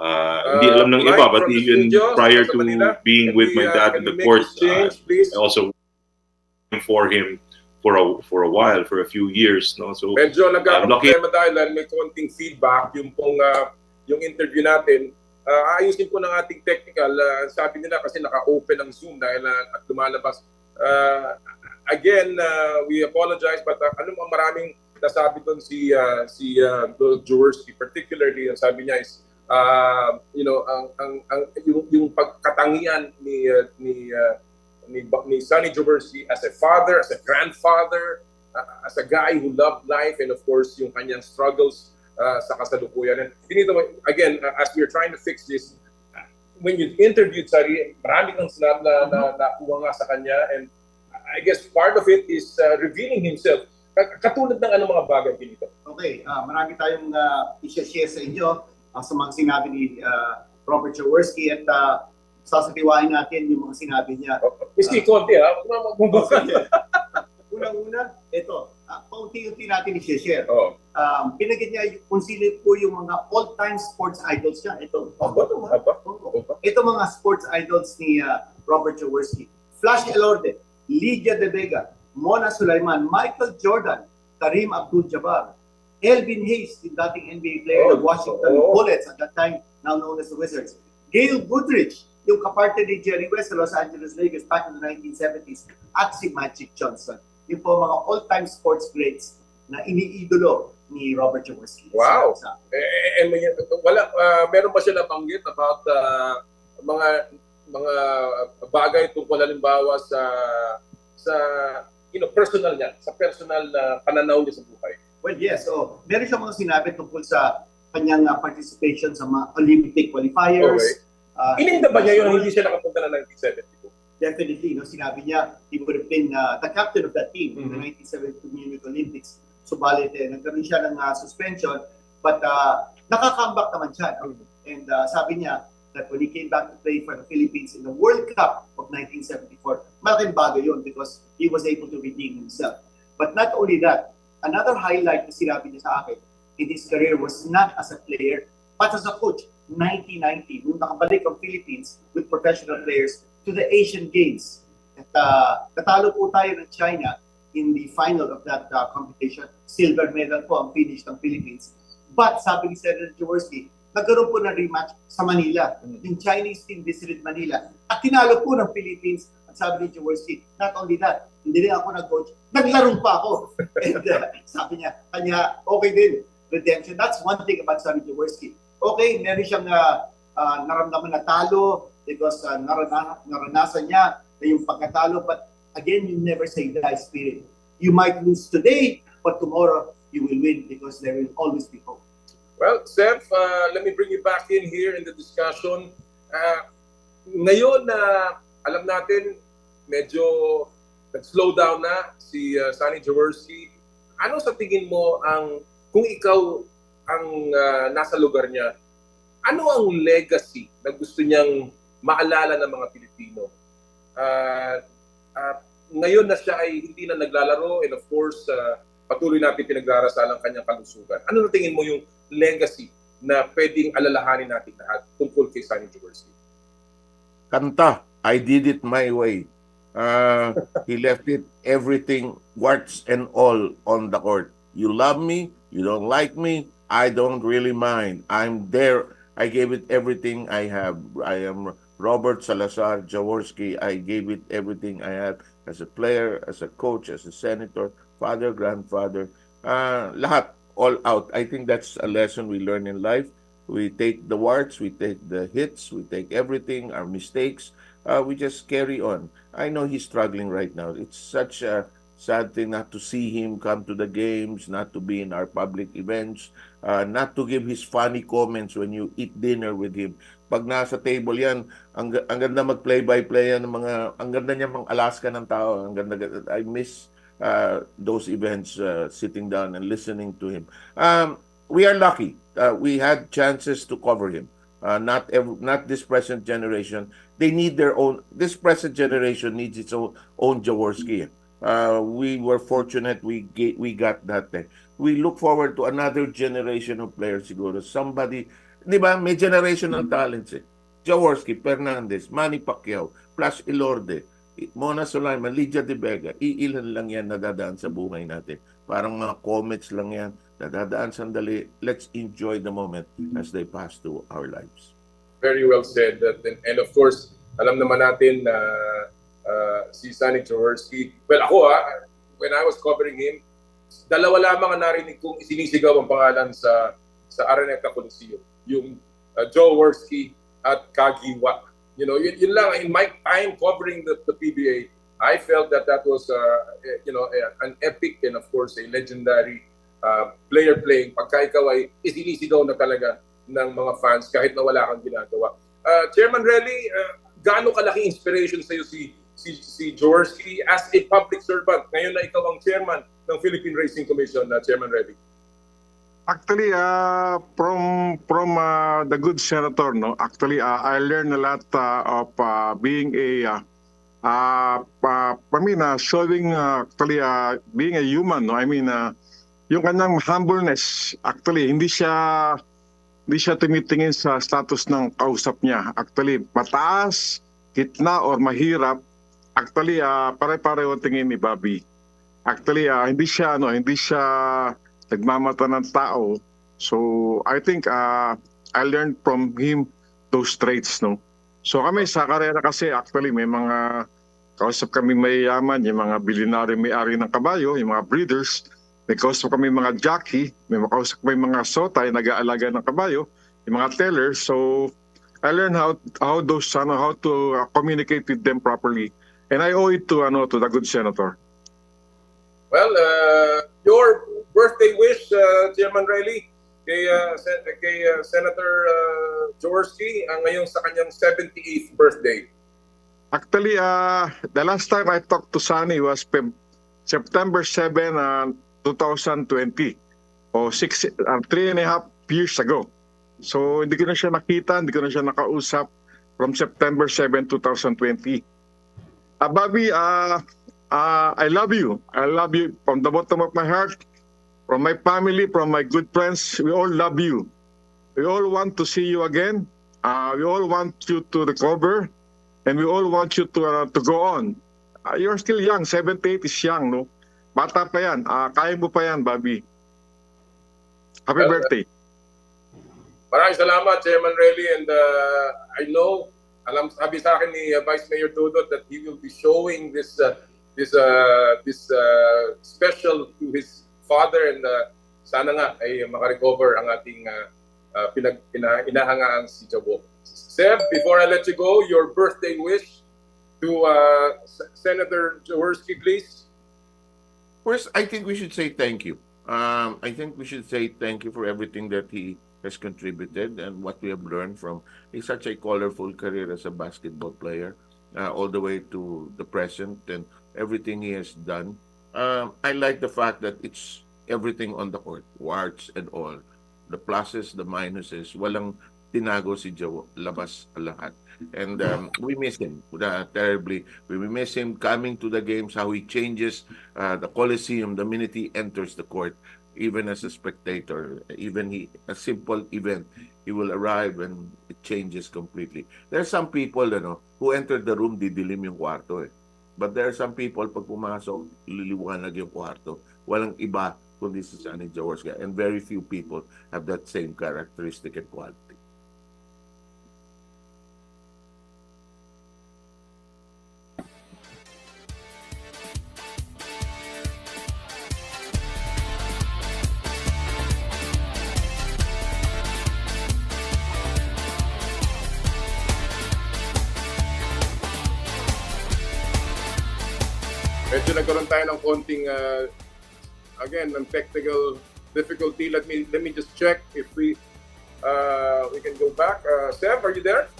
Hindi alam ng iba, but even prior to being with my dad in the court, I also for him for a while, for a few years, no? So medyo nagkakaroon dahil may konting feedback yung interview natin. Ayusin ko ng ating technical. Sabi nila kasi naka-open ang Zoom dahil at lumalabas. Again, we apologize, but maraming nasabi doon si Jaworski, particularly ang sabi niya is yung pagkatangian ni Sonny Jaworski as a father, as a grandfather, as a guy who loved life, and of course yung kanyang struggles sa kasalukuyan. And again, as we're trying to fix this, when you interviewed Sari, marami kang sinabi na nakuha nga sa kanya, and I guess part of it is revealing himself. Katulad ng mga bagay dito. Okay, marami tayong i-share sa inyo sa mga sinabi ni Robert Jaworski at sasabiwain natin yung mga sinabi niya. Miski konti Unang-una, ito, paunti-unti natin i-share. Pinagin niya kung sino po yung mga all-time sports idols niya. Ito mga sports idols ni Robert Jaworski. Flash Elorde, Lydia De Vega, Mona Sulaiman, Michael Jordan, Kareem Abdul-Jabbar, Elvin Hayes, yung dating NBA player ng Washington Bullets at that time, now known as the Wizards. Gail Goodrich, yung kaparte ni Jerry West sa Los Angeles Lakers back in the 1970s, at si Magic Johnson. Yung po mga all-time sports greats na iniidolo ni Robert Jaworski. Wow! And meron ba siya nabanggit about mga bagay tungkol halimbawa sa personal niya, sa personal pananaw niya sa buhay? Well, yes. So, meron siya mga sinabi tungkol sa kanyang participation sa mga Olympic qualifiers. Okay. Ininda ba niya yun hindi siya nakapunta na 1972? Definitely. No? Sinabi niya, he would have been the captain of that team in the 1972 Munich Olympics. Subalit, nagkaroon siya ng suspension, but nakaka-comeback naman siya. No? And sabi niya that when he came back to play for the Philippines in the World Cup of 1974, malaking bagay yun because he was able to redeem himself. But not only that, another highlight na sinabi niya sa akin in his career was not as a player, but as a coach. 1990, nung nakabalik ang Philippines with professional players to the Asian Games. At natalo po tayo ng China in the final of that competition. Silver medal po ang finish ng Philippines. But sabi ni Senator Jaworski, nagkaroon po ng rematch sa Manila. Yung Chinese team visited Manila. At tinalo po ng Philippines. At sabi ni Jaworski, not only that, hindi rin ako nag-coach, naglaro pa ako. And sabi niya, kanya okay din. redemption. That's one thing about Sonny Jaworski. Okay, meron siyang naramdaman na talo because naranasan niya na yung pagkatalo, but again, you never say die spirit. You might lose today, but tomorrow you will win because there will always be hope. Well, Seth, let me bring you back in here in the discussion. Ngayon na alam natin, medyo nag-slow down na si Sonny Jaworski. Ano sa tingin mo kung ikaw ang nasa lugar niya, ano ang legacy na gusto niyang maalala ng mga Pilipino? Ngayon na siya ay hindi na naglalaro, and of course, patuloy natin pinagdarasal ang kanyang kalusugan. Ano na tingin mo yung legacy na pwedeng alalahanin natin lahat tungkol kay Sonny Jaworski? Kanta, I did it my way. He left it everything, warts and all, on the court. You love me, you don't like me, I don't really mind. I'm there. I gave it everything I have. I am Robert Salazar Jaworski. I gave it everything I have as a player, as a coach, as a senator, father, grandfather. Lahat, all out. I think that's a lesson we learn in life. We take the warts, we take the hits, we take everything, our mistakes. We just carry on. I know he's struggling right now. It's such a sad thing not to see him come to the games, not to be in our public events, not to give his funny comments when you eat dinner with him. Pag nasa table yan, ang ganda mag-play-by-play yan, ang ganda niya mang Alaska ng tao. Ang ganda, I miss those events, sitting down and listening to him. We are lucky. We had chances to cover him. Not this present generation. They need their own. This present generation needs its own Jaworski. We were fortunate we got that thing. We look forward to another generation of players siguro. Somebody, di ba, may generational talents eh. Jaworski, Fernandez, Manny Pacquiao, plus Ilorde, Mona Sulaiman, Lydia De Vega, iilan lang yan nadadaan sa buhay natin. Parang mga comets lang yan, nadadaan sandali. Let's enjoy the moment as they pass through our lives. Very well said. And of course, alam naman natin na si Sonny Jaworski, well ako when I was covering him, dalawa lamang ang narinig kong isinisigaw ang pangalan sa Araneta Coliseum. Yung Jaworski at Kagiwa. You know, yun lang. In my time covering the PBA, I felt that was an epic and of course a legendary player playing. Pagka ikaw ay isinisigaw na talaga ng mga fans kahit na wala kang ginagawa. Chairman Relly, gaano kalaki inspiration sa iyo si Jaworski as a public servant ngayon na ikaw ang chairman ng Philippine Racing Commission, Chairman Relly? Actually, from the good senator, no. Actually, I learned a lot of being showing being a human, no. I mean, yung kanyang humbleness. Actually, hindi siya tumitingin sa status ng kausap niya. Actually, mataas, gitna, or mahirap. Actually, pare-pareho tingin ni Bobby. Actually, hindi siya nagmamata ng tao. So, I think I learned from him those traits, no. So, kami sa karera kasi actually may mga kausap kami mayayaman, yung mga bilinary may-ari ng kabayo, yung mga breeders. May kausap kami mga jockey, may kausap kami mga sotay, nag-aalaga ng kabayo, yung mga tellers. So, I learned how to communicate with them properly. And I owe it to the good senator. Well, your birthday wish, Chairman Riley, kay Senator Jaworski ngayong sa kanyang 78th birthday. Actually, the last time I talked to Sonny was September 7, 2020, o 3.5 years ago. So hindi ko na siya nakita, hindi ko na siya nakausap from September 7, 2020. Bobby, I love you. I love you from the bottom of my heart, from my family, from my good friends. We all love you. We all want to see you again. We all want you to recover, and we all want you to go on. You're still young. 78 is young, no? Bata pa yan. Kaya mo pa yan, Bobby. Happy birthday. Maraming salamat, Chairman Relly, and I know, sabi sa akin ni Vice Mayor Dodot that he will be showing this special to his father and sana nga ay makarecover ang ating inahangaan si Jabo. Seb, before I let you go, your birthday wish to Senator Jaworski, please. First, I think we should say thank you. I think we should say thank you for everything that he has contributed and what we have learned from such a colorful career as a basketball player, all the way to the present and everything he has done. I like the fact that it's everything on the court, warts and all. The pluses, the minuses, walang tinago si Joe, labas lahat. And we miss him terribly. We miss him coming to the games, how he changes the Coliseum the minute he enters the court, even as a spectator. Even a simple event, he will arrive and it changes completely. There are some people who entered the room, didilim yung kwarto eh. But there are some people, pag pumasok, liliwanag yung kwarto. Walang iba kundi si Sonny Jaworski. And very few people have that same characteristic and quality. Medyo nagkaroon tayo ng konting again, ng technical difficulty. Let me just check if we can go back. Seb, are you there?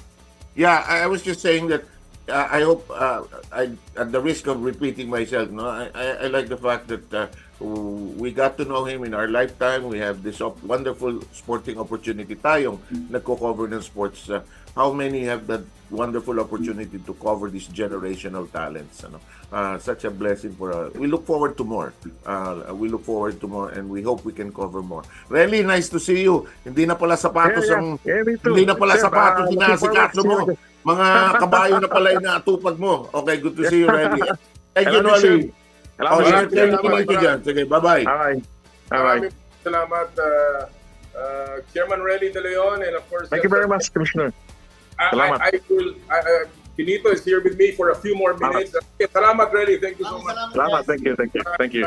Yeah, I was just saying that I hope, at the risk of repeating myself, I like the fact that we got to know him in our lifetime. We have this wonderful sporting opportunity. Tayong nagko-cover ng sports. How many have that wonderful opportunity to cover this generational talents? Such a blessing for us. We look forward to more. And we hope we can cover more. Really nice to see you. Hindi na pala sapatos hindi na pala sapatos sinasikaso mo. Mga kabayo na pala inaatupag mo. Okay, good to see you, Randy. Thank you, Noli. Sige, bye-bye. Maraming salamat, Chairman Relly De Leon, and of course... Thank you very much, Commissioner. Salamat. Finito is here with me for a few more minutes. Salamat, Relly. Thank you so much. Salamat. Thank you.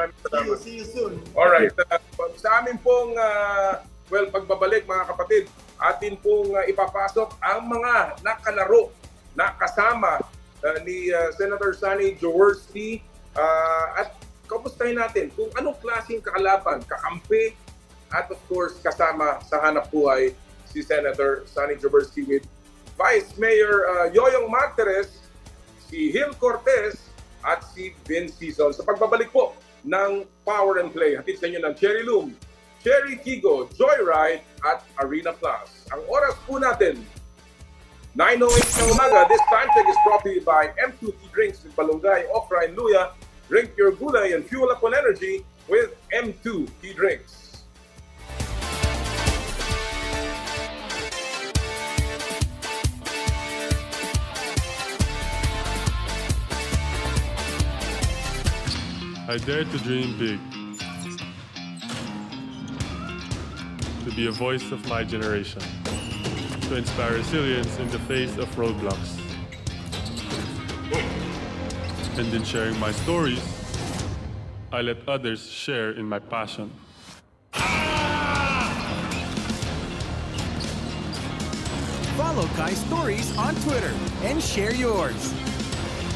See you soon. Alright. Sa amin pong, pagbabalik mga kapatid, atin pong ipapasok ang mga nakalaro na kasama ni Senator Sonny Jaworski at kamustahin natin kung anong klaseng kakalaban, kakampi, at of course kasama sa hanap buhay si Senator Sonny Jaworski with Vice Mayor Yoyong Martires, si Hil Cortez at si Vince Sison. Sa pagbabalik po ng Power and Play, hatid sa inyo ng Cherry Loom, Cherry Tigo, Joyride at Arena Plus. Ang oras po natin, 9:08 ng umaga. This time check is brought to you by M2 Tea Drinks with Balunggay, Okra, and Luya. Drink your gulay and fuel up on energy with M2 Tea Drinks. I dare to dream big, to be a voice of my generation, to inspire resilience in the face of roadblocks. And in sharing my stories, I let others share in my passion. Follow Kai Stories on Twitter and share yours.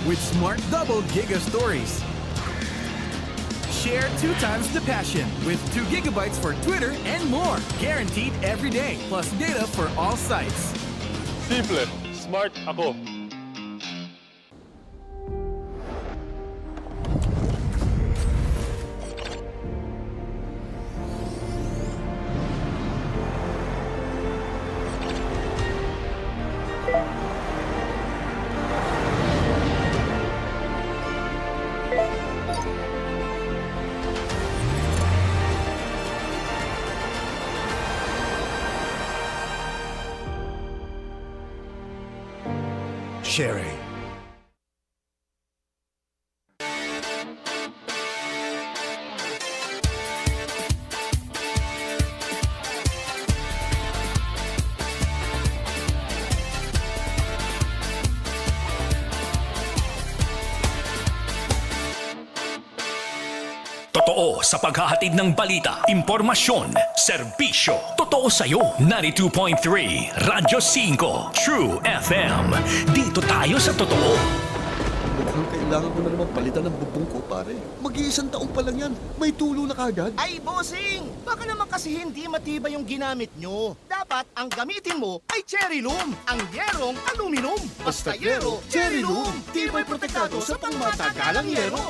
With Smart Double Giga Stories. Share 2 times the passion with 2 gigabytes for Twitter and more. Guaranteed every day, plus data for all sites. Simple, smart ako. Sherry. Totoo sa paghahatid ng balita, impormasyon, serbisyo. Totoo sa'yo. 92.3 Radyo 5 True FM. Dito tayo sa totoo. Mukhang kailangan ko na naman palitan ng bubong ko, pare. Mag-iisang taong pa lang yan. May tulo na kagad. Ay, bossing! Baka naman kasi hindi matibay yung ginamit nyo. Dapat ang gamitin mo ay cherry loom, ang yerong aluminum. Basta yero, cherry loom. Tibay protektado sa pangmatagalang yero.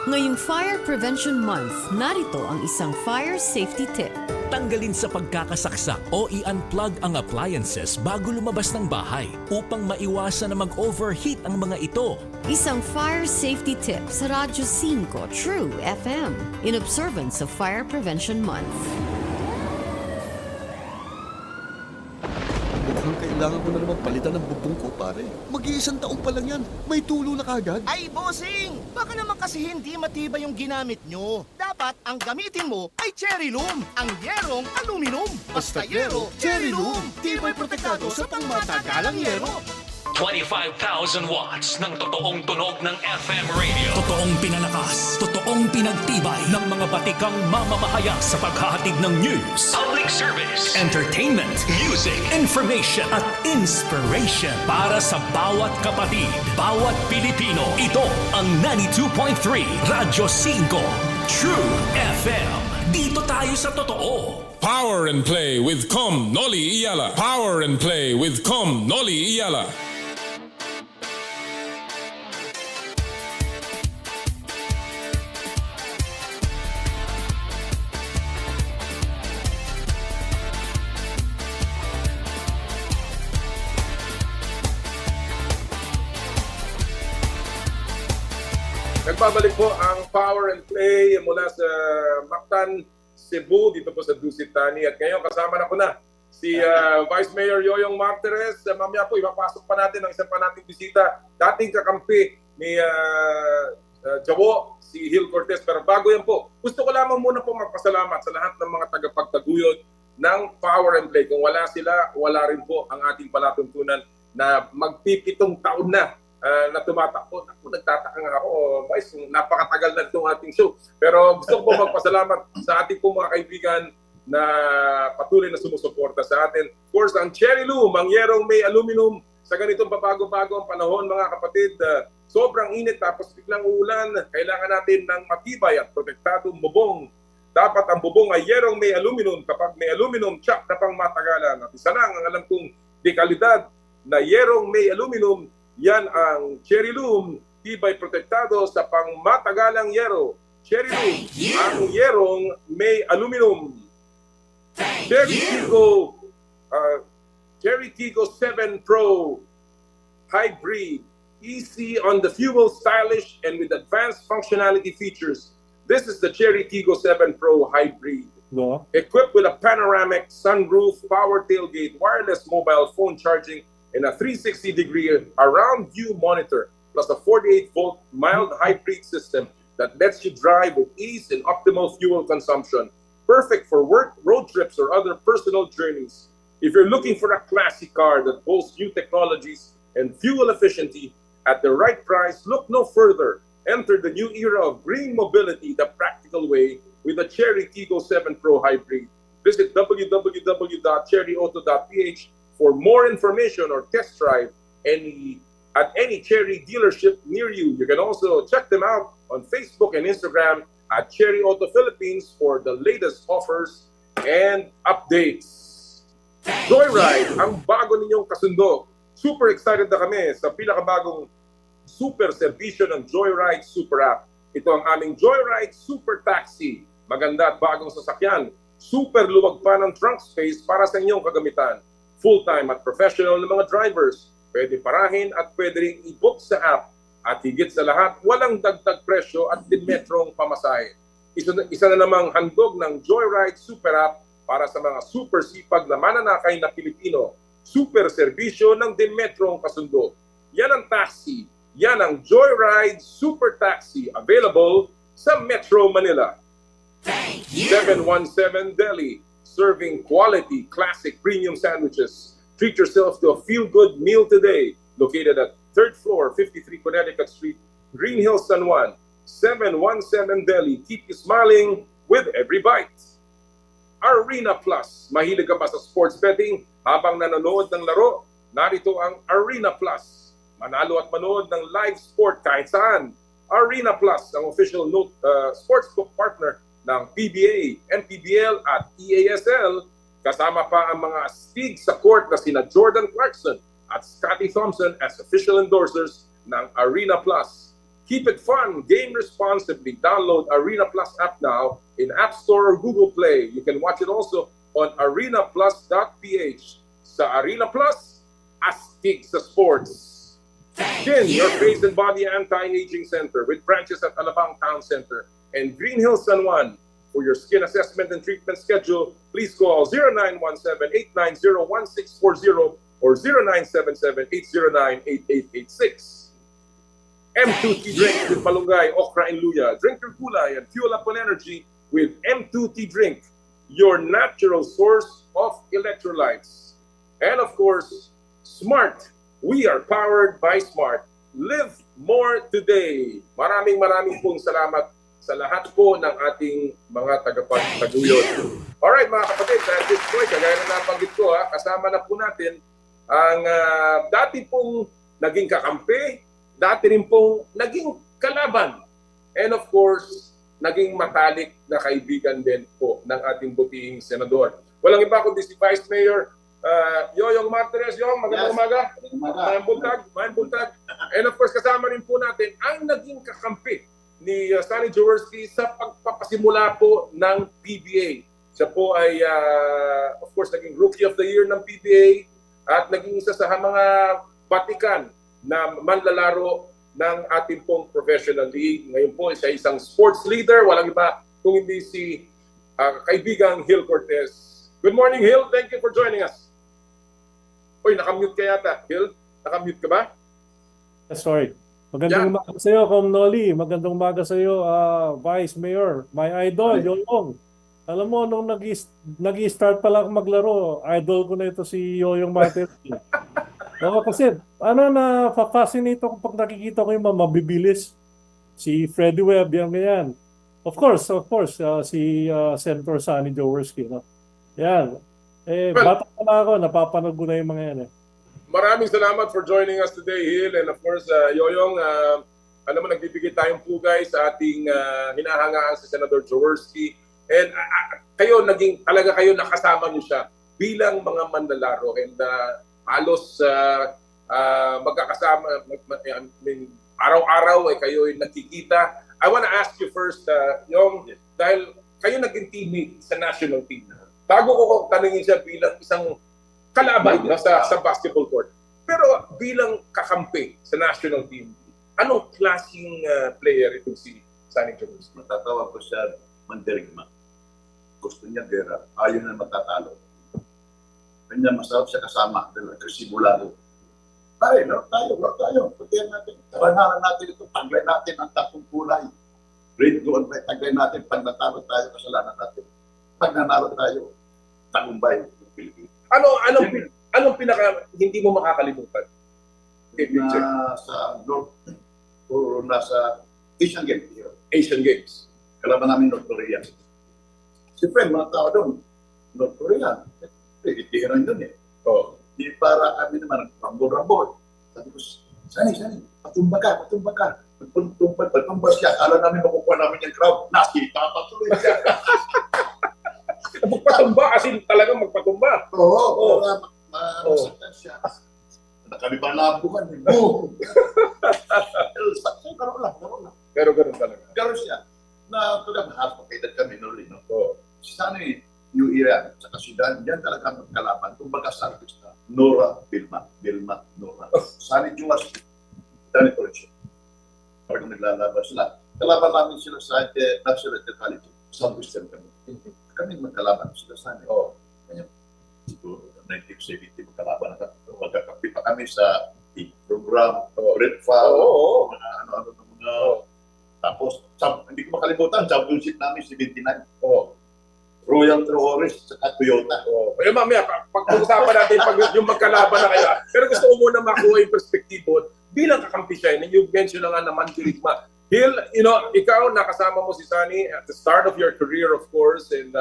Ngayong Fire Prevention Month, narito ang isang fire safety tip. Tanggalin sa pagkakasaksak o i-unplug ang appliances bago lumabas ng bahay upang maiwasan na mag-overheat ang mga ito. Isang fire safety tip sa Radyo 5 True FM in observance of Fire Prevention Month. Mukhang kailangan ko na naman palitan ng bubong ko, pare. Mag-iisang taong pa lang yan. May tulo na kagad. Ay, bossing! Baka naman kasi hindi matibay yung ginamit nyo. Dapat ang gamitin mo ay cherry loom, ang yerong aluminum. Basta yero, cherry loom. Tibay protektado sa pangmatagalang yero. 25,000 watts ng totoong tunog ng FM radio. Totoong pinalakas, totoong pinagtibay ng mga batikang mamamahayag sa paghahatid ng news, public service, entertainment, music, information at inspiration para sa bawat kapatid, bawat Pilipino. Ito ang 92.3 Radyo 5 True FM. Dito tayo sa totoo. Power and Play with Com Noli Iyala. Power and Play with Com Noli Iyala. Nagbabalik po ang Power and Play mula sa Mactan, Cebu, dito po sa Dusit Tani. At ngayon kasama na po na si Vice Mayor Yoyong Martires. Mamaya po ipapasok pa natin ang isang pa nating bisita, dating kakampi ni Jawo, si Hill Cortez. Pero bago yan po, gusto ko lamang muna po magpasalamat sa lahat ng mga tagapagtaguyod ng Power and Play. Kung wala sila, wala rin po ang ating palatuntunan na magpipitong taon na tumatakbo. Ako, nagtataka nga ako, Vice, napakatagal na itong ating show. Pero gusto ko po magpasalamat sa ating po mga kaibigan na patuloy na sumusuporta sa atin. Of course, ang cherry loom, ang yerong may aluminum, sa ganitong pabago-bago ang panahon, mga kapatid, sobrang init tapos biglang uulan, kailangan natin ng matibay at protektadong bubong. Dapat ang bubong ay yerong may aluminum. Kapag may aluminum, tsak na pang matagalan. At isa lang ang alam kong dekalidad na yerong may aluminum, yan ang cherry loom, tibay protektado sa pangmatagalang yero. Cherry loom, ang yerong may aluminum. Cherry Tigo 7 Pro Hybrid, easy on the fuel, stylish, and with advanced functionality features. This is the Cherry Tigo 7 Pro Hybrid. No. Equipped with a panoramic sunroof, power tailgate, wireless mobile phone charging, and a 360-degree around view monitor, plus a 48-volt mild hybrid system that lets you drive with ease and optimal fuel consumption. Perfect for work, road trips, or other personal journeys. If you're looking for a classic car that boasts new technologies and fuel efficiency at the right price, look no further. Enter the new era of green mobility the practical way with the Cherry Tigo 7 Pro Hybrid. Visit www.cherryauto.ph for more information or test drive at any Cherry dealership near you. You can also check them out on Facebook and Instagram at Cherry Auto Philippines for the latest offers and updates. Joyride, ang bago ninyong kasundo. Super excited na kami sa pinakabagong super serbisyo ng Joyride Super App. Ito ang aming Joyride Super Taxi. Maganda at bagong sasakyan. Super luwag pa ng trunk space para sa inyong kagamitan. Full-time at professional na mga drivers. Pwede parahin at pwede rin i-book sa app. At higit sa lahat, walang dagdag presyo at dimetrong pamasahe. Isa na namang handog ng Joyride Super App para sa mga super sipag na mananakay na Pilipino. Super serbisyo ng dimetrong kasundo. Yan ang taxi. Yan ang Joyride Super Taxi. Available sa Metro Manila. 717 Delhi. Serving quality, classic premium sandwiches. Treat yourself to a feel-good meal today. Located at 3rd floor, 53 Connecticut Street, Green Hills, San Juan. 717 Deli. Keep you smiling with every bite. Arena Plus. Mahilig ka ba sa sports betting? Habang nanonood ng laro, narito ang Arena Plus. Manalo at manood ng live sport kahit saan. Arena Plus, ang official sportsbook partner ng PBA, NPBL at EASL. Kasama pa ang mga astig sa court na sina Jordan Clarkson at Scotty Thompson as official endorsers ng Arena Plus. Keep it fun, game responsibly. Download Arena Plus app now in App Store or Google Play. You can watch it also on arenaplus.ph. Sa Arena Plus, astig sa sports. Skin, your face and body anti-aging center with branches at Alabang Town Center and Green Hills San Juan. For your skin assessment and treatment schedule, please call 0917-890-1640 or 0977-809-8886. M2T Drink with Malunggay, Okra, and Luya. Drink your gulay and fuel up on energy with M2T Drink, your natural source of electrolytes. And of course, Smart. We are powered by Smart. Live more today. Maraming pong salamat sa lahat po ng ating mga tagapagtaguyod. Alright mga kapatid, at this point, kagaya na nabanggit ko, kasama na po natin ang dati pong naging kakampi, dati rin pong naging kalaban. And of course, naging matalik na kaibigan din po ng ating butihing senador. Walang iba kundi si Vice Mayor Yoyong Martires. Yoyong, magandang umaga. Mayang buntag. And of course, kasama rin po natin ang naging kakampi ni Sonny Jaworski sa pagpapasimula po ng PBA. Siya po ay, of course, naging Rookie of the Year ng PBA at naging isa sa mga batikan na manlalaro ng ating pong professional league. Ngayon po, siya isang sports leader. Walang iba kung hindi si kaibigang Hill Cortez. Good morning, Hill. Thank you for joining us. Uy, nakamute ka yata. Hill, nakamute ka ba? That's right. Magandang umaga sa iyo, Kong Noli. Magandang umaga sa iyo, Vice Mayor. My idol, Yoyong. Alam mo, nung nag-start pa lang maglaro, idol ko na ito si Yoyong Martires. Oo, kasi na-fascinate ako pag nakikita ko yung mga mabibilis. Si Freddie Webb, yan ganyan. Of course, si Senator Sonny Jaworski. No? Yan. Bata pa na ako, napapanood ko na yung mga yan. Maraming salamat for joining us today, Hill. And of course, Yoyong, alam mo, nagbibigay tayong pugay sa ating hinahangaan si Senator Jaworski. And talaga kayo nakasama niyo siya bilang mga manlalaro. And halos magkakasama, araw-araw ay kayo ay nakikita. I want to ask you first, Yong, dahil kayo naging teammate sa national team. Bago ko tanungin siya bilang isang kalaban sa basketball court. Pero bilang kakampi sa national team, anong klaseng player itong si Sonny Jaworski? Matatawag ko siya mandirigma. Gusto niya gera, ayaw na matatalo. Kanya masarap siya kasama dahil agresibo lalo. Tayo. Pagkain natin, karangalan natin ito, taglay natin ang tapong kulay. Red gold, taglay natin, pag natalo tayo, kasalanan natin. Pag nanalo tayo, tagumpay ng Pilipinas. Anong pinaka hindi mo makakalimutan? Sa North, o nasa Asian Games. Asian Games. Kalaban namin North Korea. Siyempre, mga tao doon, North Korea, itihiran yun eh. Oh. Di para kami naman, rambol-rambol. Sabi ko, Sonny, patumba ka. Patumba siya. Alam namin, makukuha namin yung crowd. Nakita, patuloy siya. Magpatumba kasi talagang magpatumba. Oo, para masaktan siya. Kami pa nabukan. Boom! Karoon lang. Pero ganun talaga. Karoon siya. Na talagang half-pakaitan kami no. Sana New Era sa kasidahan, yan talaga magkalaban. Kung baga sa artista, Nora, Vilma, Nora. Sana Jaworski, Danny Torres. Parang naglalaban sila. Kalaban namin sila sa National Technology, Southwestern kami. Kami magkalaban sila sana. Kanya, siguro, 1970 magkalaban na kami. Magkakapi pa kami sa program, Red Foul, mga tapos, hindi ko makalimutan, championship namin, 79. Royal Trojans sa Toyota. Mamaya, pag-usapan natin yung magkalaban na kayo. Pero gusto ko muna makuha yung perspektibo. Bilang kakampi siya, you mentioned na nga naman, Dirigma, Hill, ikaw, nakasama mo si Sunny at the start of your career, of course, and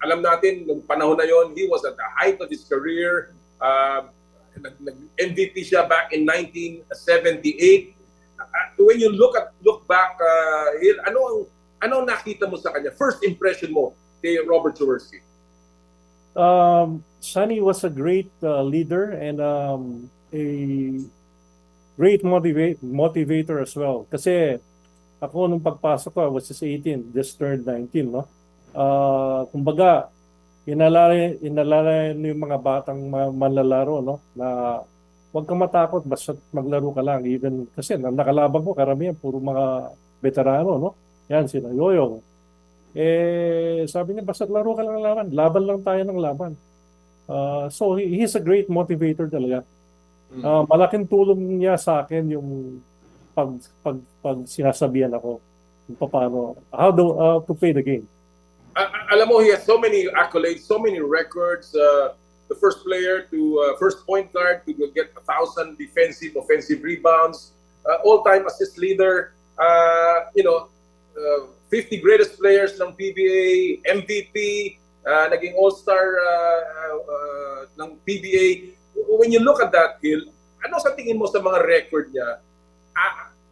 alam natin, nung panahon na yon, he was at the height of his career. Nag-MVP siya back in 1978. When you look back, Hill, ano nakita mo sa kanya? First impression mo kay Robert Jaworski? Sonny was a great leader and a great motivator as well. Kasi ako nung pagpasok ko, I was just 18, just turned 19, no? Kumbaga, inalala yung mga batang manlalaro, no? Na huwag kang matakot, basta maglaro ka lang. Even, kasi nakalaban ko, karamihan, puro mga veterano, no? Yan, sila Yoyong. Sabi niya, basta laro ka lang ng laban. Laban lang tayo ng laban. So, he's a great motivator talaga. Malaking tulong niya sa akin yung pag sinasabihan ako kung paano, how to play the game. Alam mo, he has so many accolades, so many records. The first player first point guard to get 1,000 defensive, offensive rebounds, all-time assist leader, 50 greatest players ng PBA, MVP, naging all-star ng PBA. When you look at that, Gil, ano sa tingin mo sa mga record niya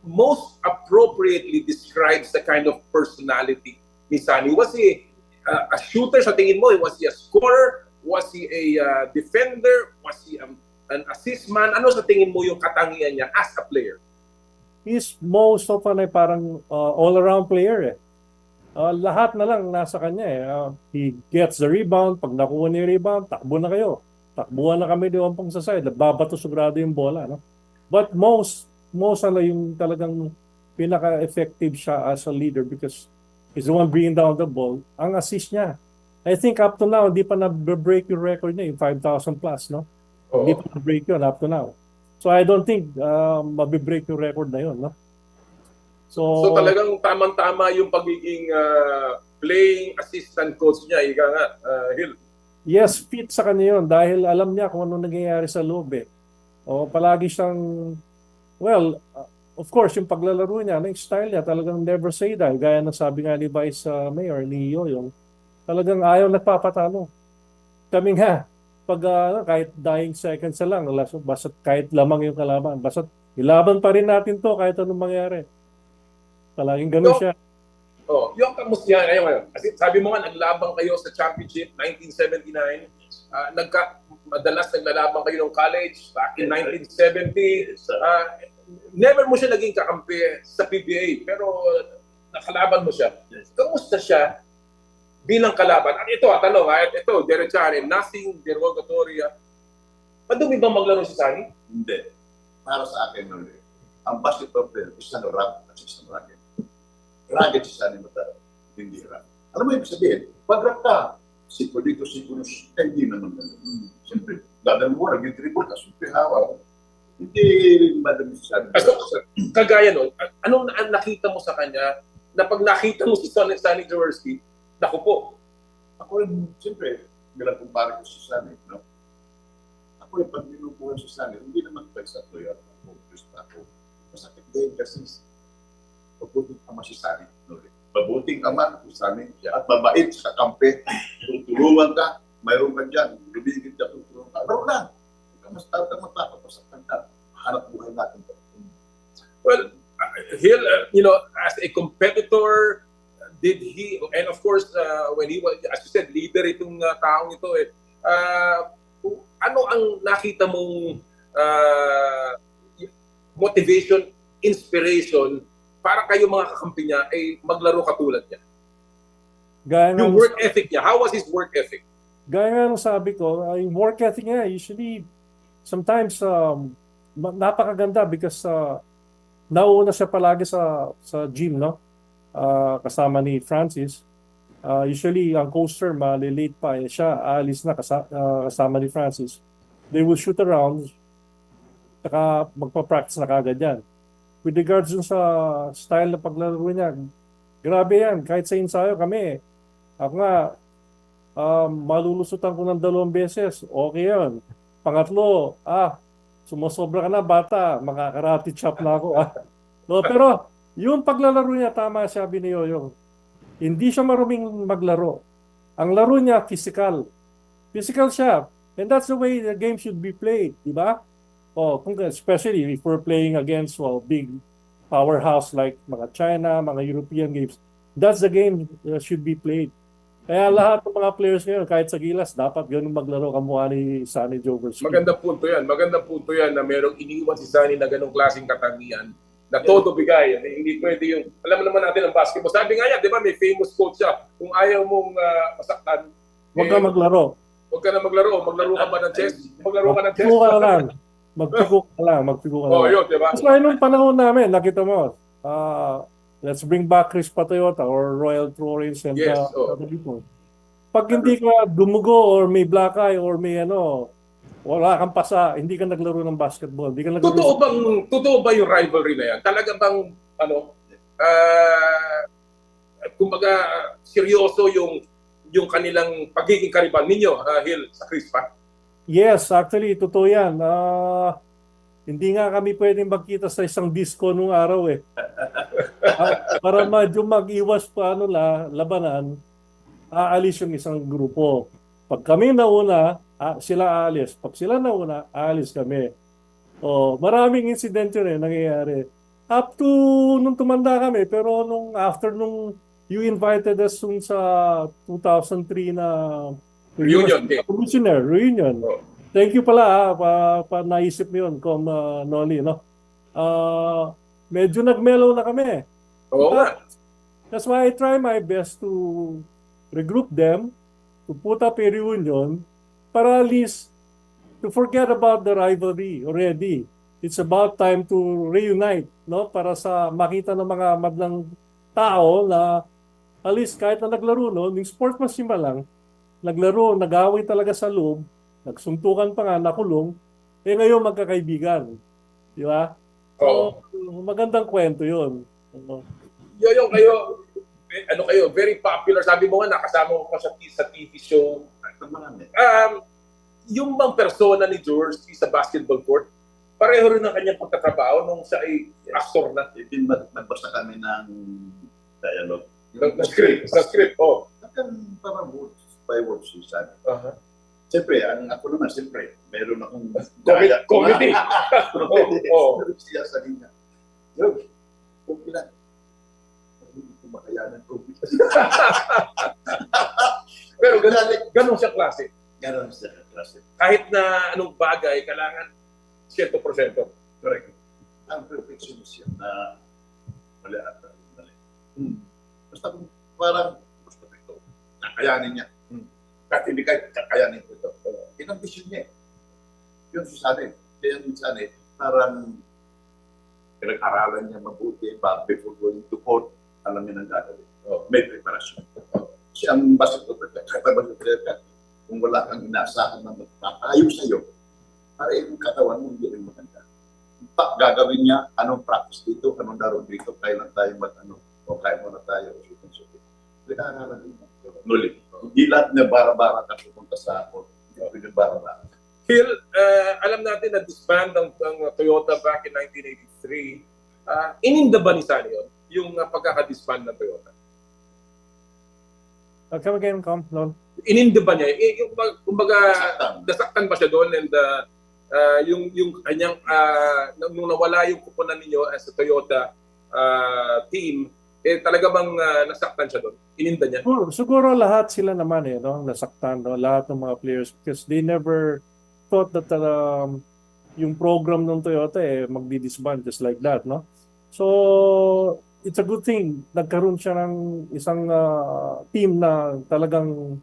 most appropriately describes the kind of personality ni Sunny? Was he a shooter sa tingin mo? Was he a scorer? Was he a defender? Was he an assist man? Ano sa tingin mo yung katangian niya as a player? He's most often ay parang all-around player eh. Lahat na lang nasa kanya eh. He gets the rebound. Pag nakuha niya yung rebound, takbo na kayo. Takbuhan na kami di Ompong sa side. Babato sigurado yung bola. No? But most yung talagang pinaka-effective siya as a leader because he's the one bringing down the ball. Ang assist niya, I think up to now, hindi pa na-break yung record niya, yung 5,000 plus, no? Hindi pa na-break yun up to now. So I don't think mabibreak yung record na yun, no? So talagang tamang-tama yung pagiging playing assistant coach niya, ika nga, Hill. Yes, fit sa kanya yun dahil alam niya kung ano nangyayari sa loob eh. Palagi siyang, of course, yung paglalaro niya, yung style niya, talagang never say die. Gaya ng sabi nga ni Vice Mayor, ni Yoyong, talagang ayaw nagpapatalo. Kami nga, pag kahit dying seconds na lang, basta kahit lamang yung kalaban, basta ilaban pa rin natin to kahit anong mangyari. Palaging ganun siya. Yung kamusta ngayon. Kasi sabi mo nga, naglabang kayo sa championship 1979. Madalas naglalaban kayo ng college back in 1970. Never mo siya naging kakampi sa PBA, pero nakalaban mo siya. Kamusta siya bilang kalaban? At ito, tanong, ito, Derechari, nothing derogatory. Madumi ba maglaro si Sunny? Hindi. Para sa akin, ang basketball player, isang rap at isang racket. Racket si Sunny Mata, hindi rap. Alam mo ibig sabihin, pag rap ka, siko dito, hindi naman gano'n. Siyempre, dadal mo, nag-dribble ka, siyempre hawa. Hindi madami si Sunny. Kagaya nun, anong nakita mo sa kanya na pag nakita mo si Sunny Jaworski, naku po. Ako rin, siyempre, bilang kumpara ko si Sunny, no? Ako rin, pag minupuhan si Sunny, hindi naman tayo sa tuyo at ako. Masakit din kasi mabuting ama si Sunny. Mabuting ama si Sunny. At mabait sa kampe. Tutulungan ka, mayroon ka dyan. Lumigit ka, tutulungan ka. Laro lang. Mas tatang mapapapasaktan ka. Hanap buhay natin. Well, Hill, as a competitor, did he, and of course, when he was, as you said, leader itong taong ito ano ang nakita mong motivation, inspiration para kayo mga kakampi niya ay maglaro katulad niya? Yung work ethic niya, how was his work ethic? Gaya nga nung sabi ko, yung work ethic niya, usually, sometimes, napakaganda because nauna siya palagi sa gym, no? Kasama ni Francis. Usually, ang coaster, malilate pa. Siya, alis na kasama ni Francis. They will shoot around, saka magpa-practice na kagad yan. With regards dun sa style na paglaro niya, grabe yan. Kahit sa ensayo kami, ako nga, malulusutan ko ng 2 beses. Okay yan. Pangatlo, sumusobra ka na bata, makakarate chop na ako. No, pero yung paglalaro niya, tama sabi ni Yoyong. Hindi siya maruming maglaro. Ang laro niya, physical. Physical siya. And that's the way the game should be played, di ba? Especially if we're playing against big powerhouse like mga China, mga European games. That's the game that should be played. Kaya lahat ng mga players ngayon, kahit sa Gilas, dapat ganun maglaro kamukha ni Sunny Jaworski. Magandang punto yan. Magandang punto yan na merong iniwan si Sunny na ganong klaseng katangian na todo bigay. Hindi pwede yung, alam naman natin ang basketball. Sabi nga yan, di ba, may famous quote siya, kung ayaw mong masaktan, Huwag ka maglaro. Huwag ka na maglaro. Maglaro ka ba ng chess? Maglaro ka ng chess? Magpiko ka lang. Magpiko ka lang. Yun, di ba? Kasi nung panahon namin, nakita mo, let's bring back Chris Patayota or Royal Florence and other people. Pag hindi ka dumugo or may black eye or may wala kang pasa, hindi ka naglaro ng basketball. Hindi ka naglaro Totoo ba yung rivalry na yan? Talaga bang, kumbaga, seryoso yung kanilang pagiging karibal ninyo, Hill, sa Chris Pat? Yes, actually, totoo yan. Hindi nga kami pwedeng magkita sa isang disco nung araw eh. Para medyo mag-iwas pa labanan, aalis yung isang grupo. Pag kami nauna, sila aalis. Pag sila nauna, aalis kami. Maraming insidente rin nangyayari. Up to nung tumanda kami, pero after you invited us sa 2003 na reunion. Reunion. Thank you pala pa naisip mo yun, Noli, no? Medyo nag-mellow na kami. Oo nga. That's why I try my best to regroup them, to put up a reunion, para at least to forget about the rivalry already. It's about time to reunite, no? Para sa makita ng mga madlang tao na at least kahit na naglaro yung sportsmanship lang, naglaro, nag-away talaga sa loob, nagsuntukan pa nga, nakulong, ngayon magkakaibigan. Di ba? So, magandang kwento yun. Yoyong, kayo, very popular. Sabi mo nga, nakasama mo pa sa TV show. Yung bang persona ni Jaworski sa basketball court, pareho rin ang kanyang pagtatrabaho nung siya ay actor na. Nagbasa kami ng dialogue. Sa script, Parang by words, sabi. Siyempre, ako naman, meron akong comedy. Siya sa linya. Okay lang. Hindi ko makayanan COVID. Pero ganun siya klase. Ganon siya klase. Kahit na anong bagay, kailangan 100%. Correct. Ang perfectionist siya na mali at mali. Basta parang mas perfecto. Nakayanin niya. Kahit hindi kakayanin ko ito. Inambisyon niya eh. Yun sa akin. Kaya yun sa akin, parang pinag-aralan niya mabuti before going to court, alam niya ng gagawin. May preparasyon. Kasi ang basketball player, kung wala kang inaasahan na magpapayos sa'yo, para yung katawan mo hindi rin maganda. Gagawin niya, anong practice dito, anong laro dito, kailan tayo o kaya muna tayo. Pinag-aralan niya. Nulit. Hindi lahat na bara-bara ka pupunta sa court. Hindi bara-bara. Phil, alam natin na disband ang Toyota back in 1983. Ininda ba ni Sunny yun? Yung pagkakadisband ng Toyota? Come again, Lon. Ininda ba niya? Kumbaga, nasaktan ba siya doon? And yung kanyang, nung nawala yung kupunan ninyo as a Toyota team, talaga bang nasaktan siya doon? Ininda niya? Siguro lahat sila naman nasaktan, lahat ng mga players because they never thought that yung program ng Toyota magdi-disband just like that, no? So, it's a good thing. Nagkaroon siya ng isang team na talagang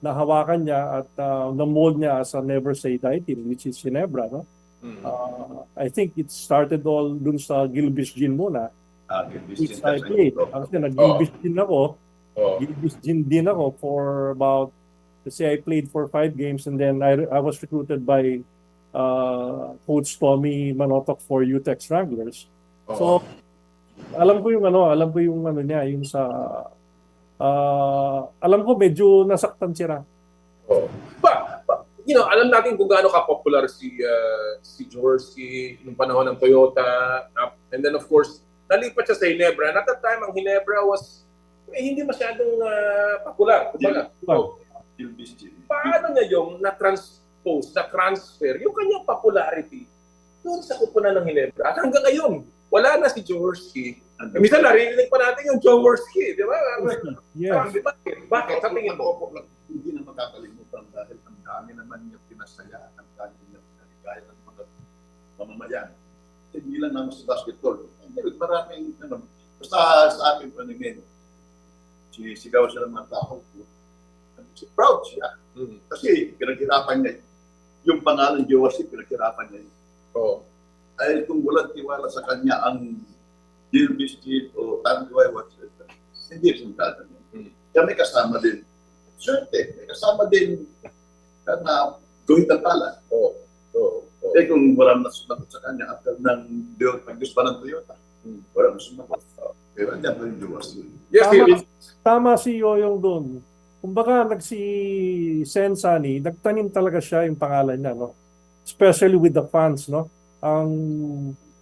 nahawakan niya at na-mold niya as a never say die team, which is Ginebra, no? I think it started all dun sa Gilbis Gin muna. Which I played. Kasi nag-Gilbis Gin ako. Gilbis Gin din ako for about, let's say I played for 5 games and then I was recruited by Coach Tommy Manotok for UTEX Wranglers. So, alam ko yung niya, yung sa alam ko medyo nasaktan siya. Alam natin kung gaano ka-popular si Jaworski nung panahon ng Toyota. And then of course, nalipat siya sa Ginebra. And at that time, ang Ginebra was hindi masyadong popular. Kumbaga, paano niya yung na-transfer yung kanyang popularity doon sa kupunan ng Ginebra? At hanggang ngayon, wala na si Jaworski. Minsan narinig pa natin yung Jaworski, di ba? Yes. Bakit? Sa tingin mo? Hindi na makakalimutan dahil ang dami naman niya pinasaya, ang dami niya pinaligaya ng mga mamamayan. Hindi lang naman sa basketball. Maraming, basta sa akin paningin, sigaw siya ng mga tao. Proud siya. Kasi pinaghirapan niya. Yung pangalan Jaworski, pinaghirapan niya. Ay kung walang tiwala sa kanya ang Gilby Street o Tanduay, hindi resultado niya. Kaya may kasama din. Swerte, may kasama din na gawin pala. Eh kung walang nasumagot sa kanya after ng pag-gusto pa ng Toyota, walang nasumagot. Pero hindi ako yung Jaworski. Tama si Yoyong doon. Kumbaga, si Sensani, nagtanim talaga siya yung pangalan niya, no? Especially with the fans, no? Ang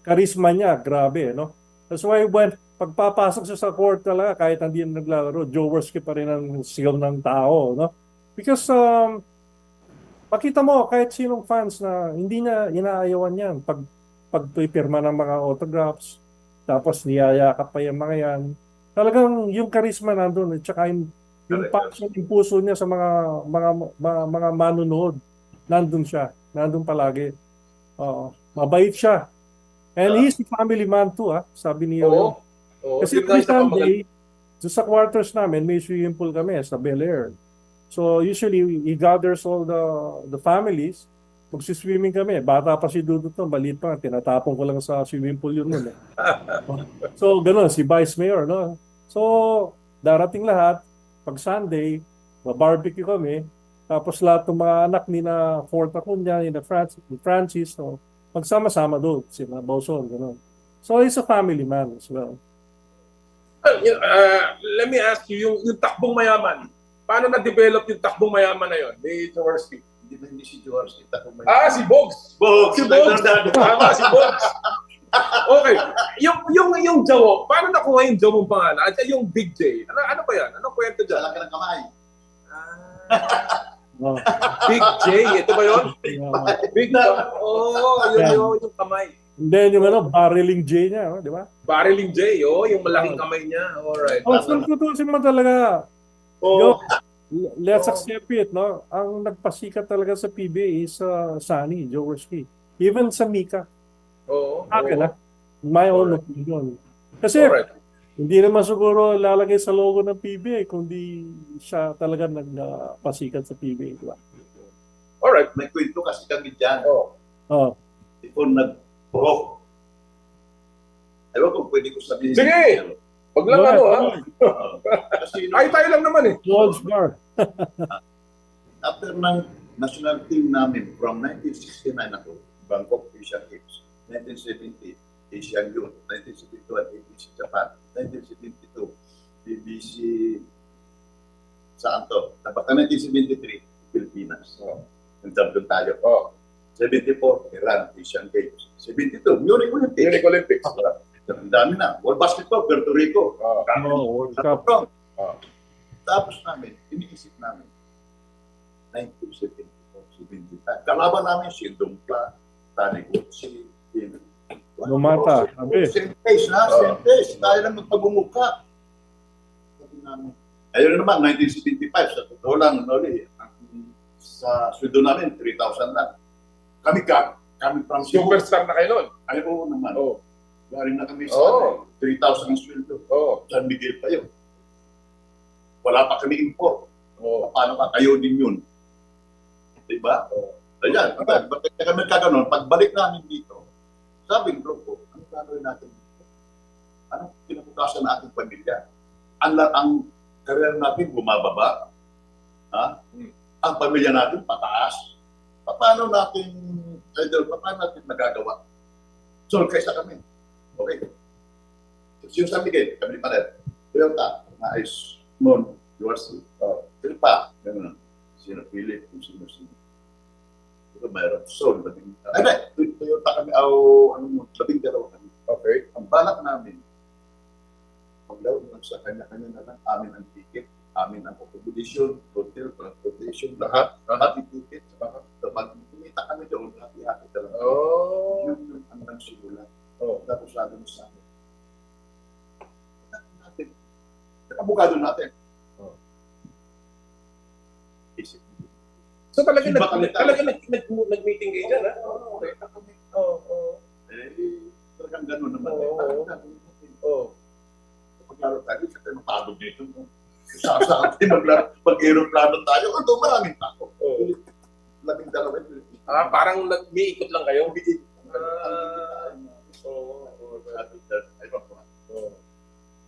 karisma niya, grabe, no? That's why pagpapasok siya sa court talaga, kahit hindi na naglalaro, Jaworski pa rin ang sigaw ng tao, no? Because, makita mo, kahit sinong fans na hindi niya inaayawan yan, pagpipirma ng mga autographs, tapos niyayakap pa yung mga yan, talagang yung karisma nandun, at saka yung passion, yung puso niya sa mga manunood, nandun siya, nandun palagi. Mabait siya. And he's a family man too, sabi niya. Kasi every Sunday, sa quarters namin, may swimming pool kami sa Bel Air. So usually, he gathers all the families, magsiswimming kami. Bata pa si Dudut no, maliit pa, tinatapon ko lang sa swimming pool yun nun. So gano'n, si Vice Mayor, no? So, darating lahat, pag Sunday, barbecue kami, tapos lahat ng mga anak ni na Fort Acuna, ni na Francis, so, magsama-sama doon, sila Bauson, gano'n. So, he's a family man as well. Let me ask you, yung takbong mayaman, paano na-develop yung takbong mayaman na yun ni Jaworski? Hindi si Jaworski, takbong mayaman. Si Bogs! Si Bogs! Tama, si Bogs! Okay. Yung Jawo, paano nakuha yung Jawo mong pangalan? At yung Big J, ano ba yan? Anong kwento dyan? Laki ng kamay. Big J, ito ba yun? Big J. Yun yung kamay. And then yung barreling J niya, di ba? Barreling J, yung malaking kamay niya. Alright. So tutusin mo talaga. Let's accept it, no? Ang nagpasikat talaga sa PBA is Sunny, Jaworski. Even sa Mika. Akin my own opinion. Kasi hindi naman siguro lalagay sa logo ng PBA kundi siya talaga nagpasikat sa PBA, di ba? Alright, may kwento kasi kami dyan. Before nag-pro. Ewan ko, pwede ko sabihin. Sige! Wag lang Ay, tayo lang naman eh. George Bar. After ng national team namin, from 1969 ako, Bangkok Asian Games, 1970, Asian Youth, 1971, ABC Japan, 1972, BBC, saan to? Dapat 1973, Pilipinas. Nag-champion tayo. 74, Iran, Asian Games. 72, Munich Olympics. Munich Olympics. Ang dami na. World Basketball, Puerto Rico. World Cup. Tapos namin, iniisip namin, 1974, 75. Kalaban namin si Dumpla, Tani Gutsi, Lumata. Same place, same place. Tayo lang magpagumuka. Sabi namin. Ayun naman, 1975, sa totoo lang, sa sweldo namin, 3,000 lang. Kami from Cebu. Superstar na kayo nun? Ay, oo naman. Galing na kami sa 3,000 ang sweldo. San Miguel pa yun. Wala pa kami import. Paano ka kayo din yun? Diba? Ayan, bakit kami kaganon, pagbalik namin dito, sabi ng grupo, ano gagawin natin dito? Anong pinabukasan na ating pamilya? Ang karir natin bumababa. Ang pamilya natin pataas. Paano natin nagagawa? So, kaysa kami. Okay. Yung San Miguel, kami pa rin. Toyota, naayos, Mon, Jaworski, pa, gano'n. Sino Philip, sino. Ito mayroon. So, Toyota kami, 12 kami. Okay. Ang balak namin, sa kanya-kanya na lang, amin ang ticket, amin ang accommodation, hotel, transportation, lahat, pati ticket, saka pag kumita kami doon, hati-hati talaga. Yun yung ang nagsimula. Tapos sabi mo sa amin, nakabukado natin. Isip. So talaga nag-meeting kayo dyan, ha? Okay, kami. Talagang gano'n naman. Maglaro tayo, kasi mapagod dito. Sa atin, mag-aeroplano tayo, ito maraming tao. 12. Parang nag-iikot lang kayo?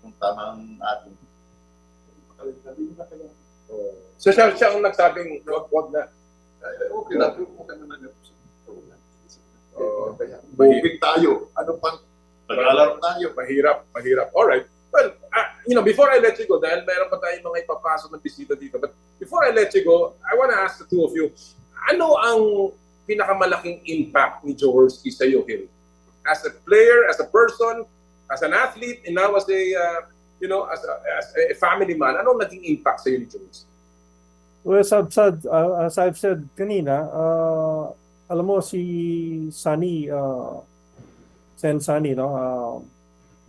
Kung tama ang ating. So siya ang nagsabing, wag na. Okay na, okay naman yun. Booking tayo. Ano pang naglalaro tayo? Mahirap. Alright. Well, before I let you go, dahil meron pa tayong mga ipapasok ng bisita dito, but before I let you go, I want to ask the two of you, ano ang pinakamalaking impact ni Jaworski sa iyo, Hill? As a player, as a person, as an athlete, and now as as a family man, anong naging impact sa iyo ni Jaworski? Well, as I've said kanina, alam mo si Sunny, Sen Sunny,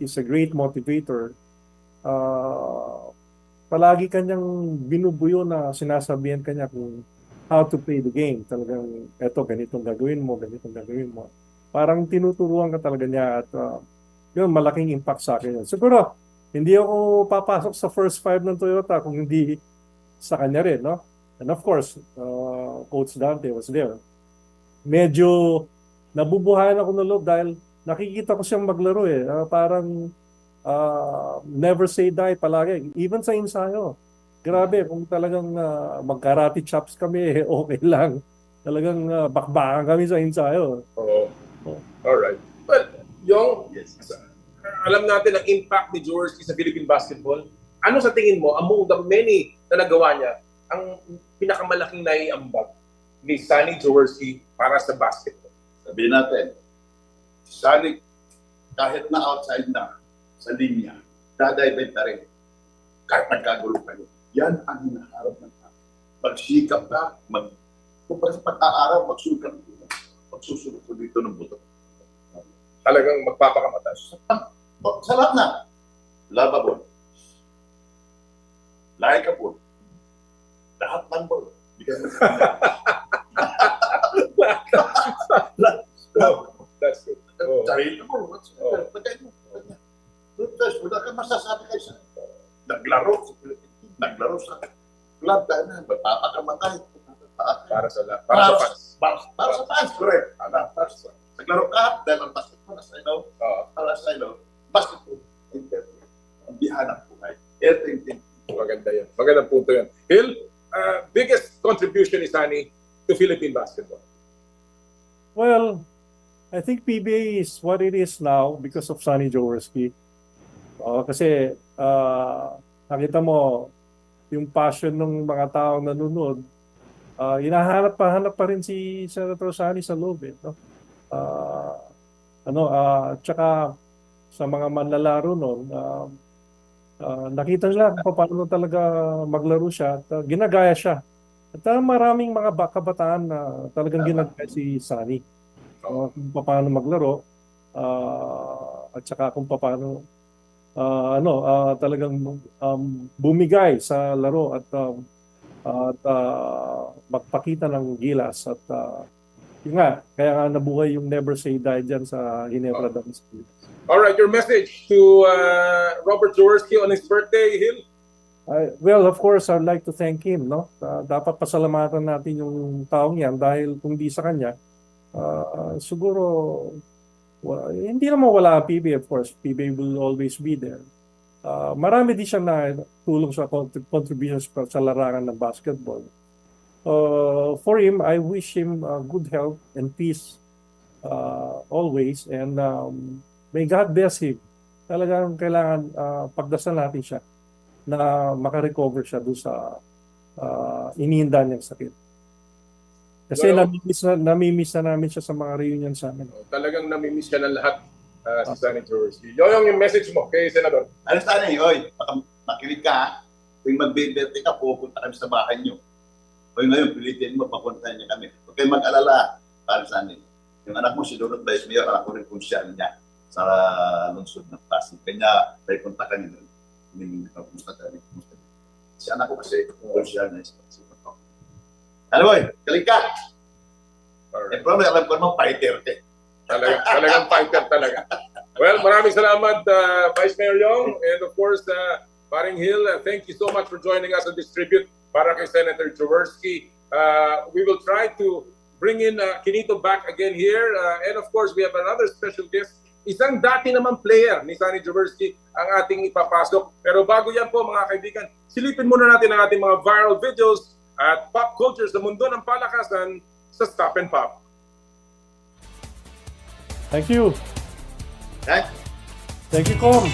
is a great motivator. Palagi kanyang binubuyo na sinasabihan kanya kung how to play the game. Talagang, eto, ganitong gagawin mo. Parang tinuturuan ka talaga niya at yun, malaking impact sa akin yun. Siguro, hindi ako papasok sa first five ng Toyota kung hindi sa kanya rin, no? And of course, Coach Dante was there. Medyo nabubuhayan ako ng loob dahil nakikita ko siyang maglaro eh. Parang never say die palagi. Even sa ensayo. Grabe, kung talagang mag-karate chops kami, okay lang. Talagang bakbakan kami sa ensayo. Alright. Well, Yong, alam natin ang impact ni Jaworski sa Philippine basketball. Ano sa tingin mo, among the many na nagawa niya, ang pinakamalaking naiambag ni Sunny Jaworski para sa basketball? Sabihin natin, Sunny, kahit na outside na, sa linya, dadive pa rin. Kahit nagkagulo kayo. Yan ang hinaharap ng tao. Magsikap ka, kung sa pag-aaraw, magsukat dito. Magsusunod dito ng buto. Talagang magpapakamatas. Sa lahat na. Lovable. Likeable. Lahat ng ball. That's good. Sarili mo. Wala ka masasabi kayo sa naglaro sa club tayo na, magpapakamatay. Para sa fans. Para sa fans, correct. Naglaro ka, dahil ang basketball para sa ilo, basketball, ang bihanap po kayo. Maganda yan. Magandang punto yan. Hill, biggest contribution ni Sunny to Philippine basketball? Well, I think PBA is what it is now because of Sunny Jaworski. Kasi nakita mo yung passion ng mga taong nanonood, hinahanap pa rin si Senator Sunny sa loob no? Tsaka sa mga manlalaro noon, nakita nila kung paano talaga maglaro siya at ginagaya siya. At maraming mga kabataan na talagang ginagaya si Sunny. Kung paano maglaro at saka kung paano talagang bumigay sa laro at magpakita ng gilas at yun nga, kaya nga nabuhay yung Never Say Die dyan sa Ginebra Dance. Alright, your message to Robert Jaworski on his birthday, Hill? Well, of course, I'd like to thank him. Dapat pasalamatan natin yung taong yan dahil kung di sa kanya, siguro hindi naman wala ang PBA, of course. PBA will always be there. Marami din siya na tulong sa contributions sa larangan ng basketball. For him, I wish him good health and peace always. And may God bless him. Talagang kailangan pagdasal natin siya na makarecover siya doon sa iniinda niyang sakit. Kasi namimiss na namin siya sa mga reunion sa amin. Talagang namimiss siya ng lahat si Sunny Jaworski. Yung message mo kay Senador. Ano Sunny, oy, makinig ka ha. Kung mag-birthday ka, pupunta kami sa bahay niyo. Oy, ngayon, pilitin mo, papuntahan niya kami. Huwag kayong mag-alala, para Sunny. Yung anak mo, si Donald Vice Mayor, anak ko rin kung siya niya sa lungsod ng Pasig. Kanya, may punta ka nila. Kumusta ka rin. Si anak ko kasi, kung siya na isa. Ano boy, galing ka. Eh, probably alam ko naman fighter ka. Talagang fighter talaga. Well, maraming salamat Vice Mayor Yong, and of course Paring Hill, thank you so much for joining us on this tribute para kay Senator Jaworski. We will try to bring in Quinito back again here, and of course we have another special guest. Isang dati naman player ni Sunny Jaworski ang ating ipapasok. Pero bago yan po mga kaibigan, silipin muna natin ang ating mga viral videos at pop culture sa mundo ng palakasan sa Stop and Pop. Thank you. Right? Thank you, Kom.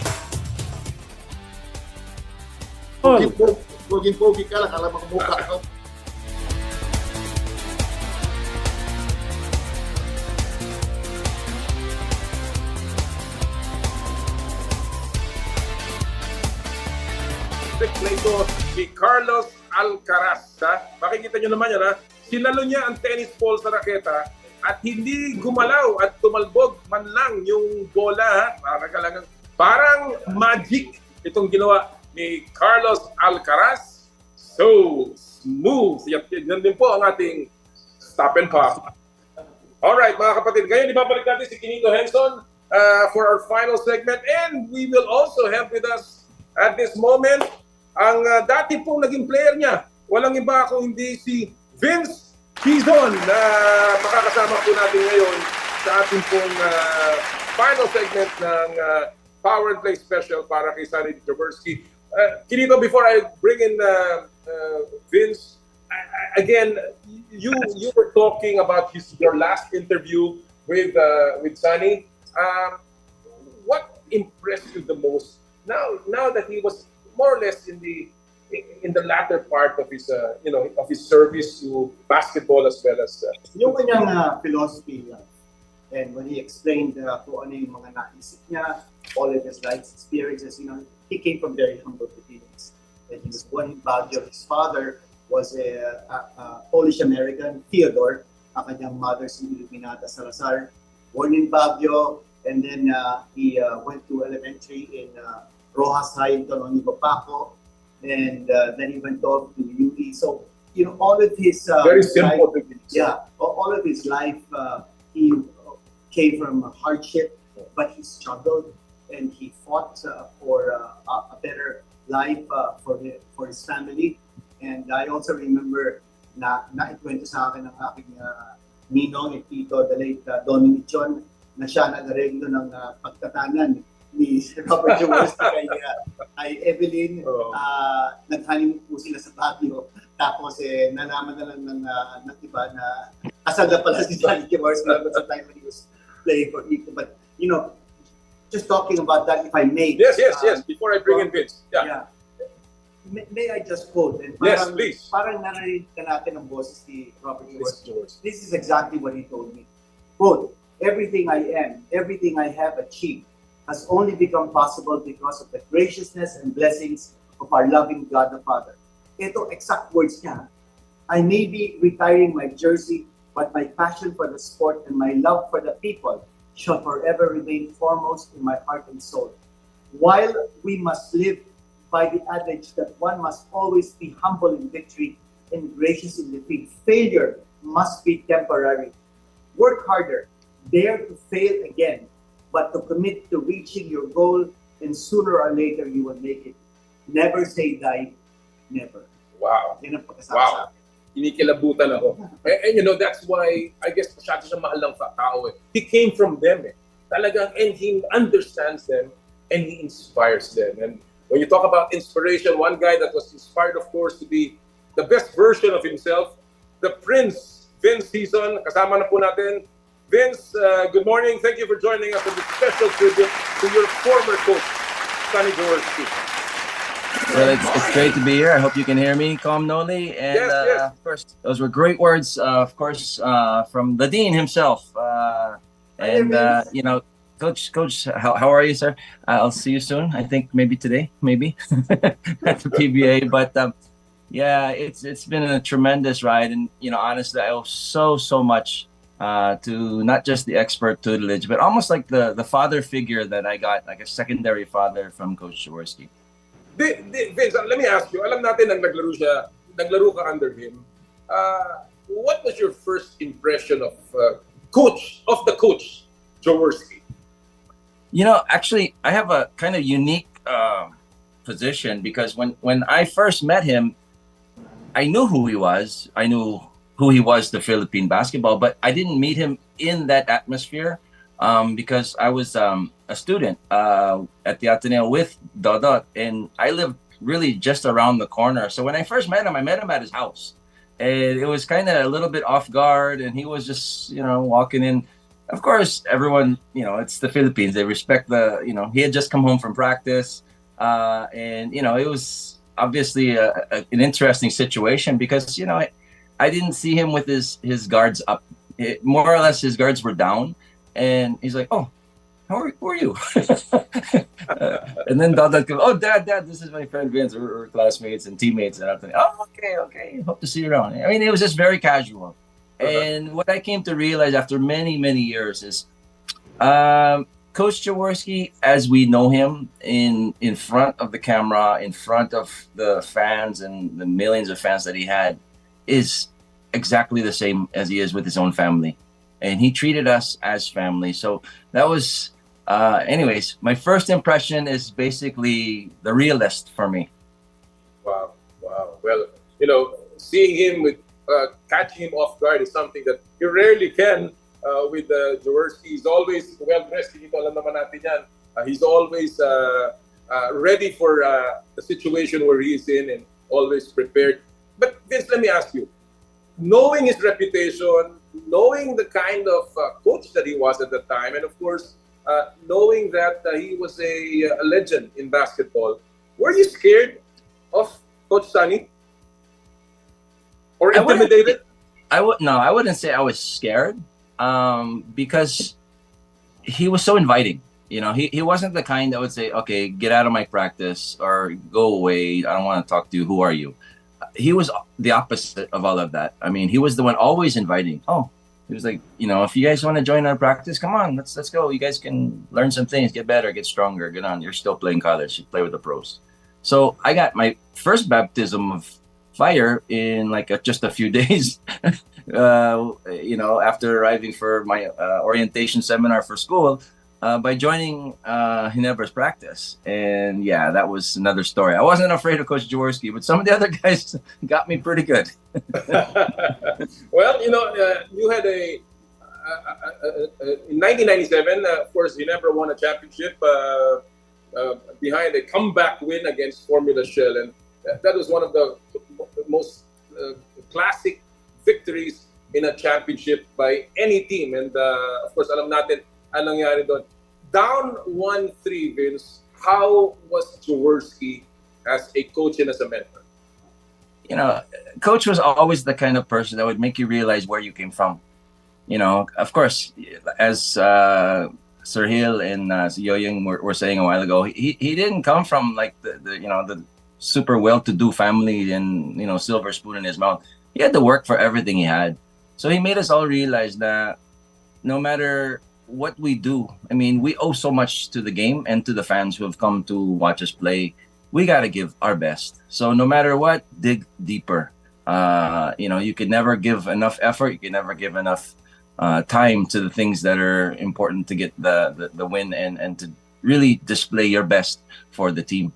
Pogi ka lang, alam mo mukha ko. Na ito si Carlos Alcaraz. Makikita nyo naman yan, sinalo niya ang tennis ball sa raketa at hindi gumalaw at tumalbog man lang yung bola. Parang magic itong ginawa ni Carlos Alcaraz. So smooth. Yan din po ang ating Stop and Pop. Alright mga kapatid, ngayon ibabalik natin si Quinito Henson for our final segment, and we will also have with us at this moment ang dati pong naging player niya. Walang iba kung hindi si Vince Quezon na makakasama po natin ngayon sa ating pong final segment ng Power and Play Special para kay Sunny Jaworski. Quinito, before I bring in Vince, again, you were talking about your last interview with Sunny. What impressed you the most now that he was more or less in the latter part of his of his service to basketball as well as yung kanyang philosophy and when he explained kung ano yung mga naisip niya, all of his life experiences, he came from very humble beginnings. And he was born in Baguio. His father was a Polish American, Theodore. Ang kanyang mother si Iluminata Salazar, born in Baguio, and then he went to elementary in Rojas High in Tononico, Paco, and then he went off to UP. So, all of his very simple life, all of his life, he came from hardship, but he struggled and he fought for a better life for his family. And I also remember na ikwento sa akin ng aking ninong at tito, the late Dominic John, na siya nag-areglo ng pagtatanan ni Robert Jaworski kay Evelyn. Nag-honeymoon po sila sa Baguio. Tapos nalaman na lang ng iba na kasal na pala si Sunny Jaworski sa time when he was playing for Eco. But, just talking about that, if I may. Yes. Before I bring in Vince. Yeah. May I just quote? And yes, please. Parang narinig ka natin ang boses ni Robert Jaworski. This is exactly what he told me. Quote, "Everything I am, everything I have achieved has only become possible because of the graciousness and blessings of our loving God the Father." Ito, exact words niya. "I may be retiring my jersey, but my passion for the sport and my love for the people shall forever remain foremost in my heart and soul. While we must live by the adage that one must always be humble in victory and gracious in defeat, failure must be temporary. Work harder, dare to fail again, but to commit to reaching your goal, and sooner or later you will make it. Never say die, never." Wow. Yan ang pagkasabi sa akin. Inikilabutan ako. And that's why, I guess, masyado siya mahal ng tao. He came from them. Talagang, and he understands them, and he inspires them. And when you talk about inspiration, one guy that was inspired, of course, to be the best version of himself, the Prince, Vince Quezon. Kasama na po natin. Vince, good morning. Thank you for joining us on this special tribute to your former coach, Sunny Jaworski. Well, it's great to be here. I hope you can hear me, Kom Noli. And yes. Of course, those were great words, of course, from the Dean himself. Coach, how are you, sir? I'll see you soon. I think maybe today, maybe at the PBA. But yeah, it's been a tremendous ride, and honestly, I owe so much to not just the expert tutelage, but almost like the father figure that I got, like a secondary father from Coach Jaworski. Vince, let me ask you. Alam natin nang naglaro ka under him. What was your first impression of the coach, Jaworski? Actually, I have a kind of unique position because when I first met him, I knew who he was. I knew who he was to Philippine basketball, but I didn't meet him in that atmosphere because I was a student at the Ateneo with Dodot, and I lived really just around the corner. So when I first met him, I met him at his house. And it was kind of a little bit off guard, and he was just, walking in. Of course, everyone, it's the Philippines. They respect he had just come home from practice. And, it was obviously an interesting situation because, I didn't see him with his guards up. More or less, his guards were down. And he's like, oh, who are you? And then Dad goes, oh, Dad, this is my friend Vince. We're classmates and teammates. And I'm thinking, oh, okay. Hope to see you around. I mean, it was just very casual. And what I came to realize after many, many years is Coach Jaworski, as we know him in front of the camera, in front of the fans and the millions of fans that he had, is exactly the same as he is with his own family. And he treated us as family. So that was, anyways, my first impression is basically the realist for me. Wow. Well, seeing him with catching him off guard is something that you rarely can with Jaworski. He's always well-dressed. Alam naman natin yan. He's always ready for the situation where he's in and always prepared. But Vince, let me ask you, knowing his reputation, knowing the kind of coach that he was at the time, and of course, knowing that he was a legend in basketball, were you scared of Coach Sunny? Or intimidated? I wouldn't say I was scared because he was so inviting. He wasn't the kind that would say, okay, get out of my practice or go away. I don't want to talk to you. Who are you? He was the opposite of all of that. I mean, he was the one always inviting. Oh, he was like, if you guys want to join our practice, come on, let's go. You guys can learn some things, get better, get stronger, get on. You're still playing college. You play with the pros. So I got my first baptism of fire in just a few days, after arriving for my orientation seminar for school. By joining Ginebra's practice. And yeah, that was another story. I wasn't afraid of Coach Jaworski, but some of the other guys got me pretty good. Well, you had in 1997, of course, Ginebra won a championship behind a comeback win against Formula Shell. And that was one of the most classic victories in a championship by any team. And of course, alam natin, anong nangyari doon. Down 1-3, Vince, how was Jaworski as a coach and as a mentor? Coach was always the kind of person that would make you realize where you came from. Of course, as Sir Hill and Yoying were saying a while ago, he didn't come from the super well-to-do family and, silver spoon in his mouth. He had to work for everything he had. So he made us all realize that no matter what we do, I mean, we owe so much to the game and to the fans who have come to watch us play. We got to give our best. So no matter what, dig deeper. You can never give enough effort. You can never give enough time to the things that are important to get the win and to really display your best for the team.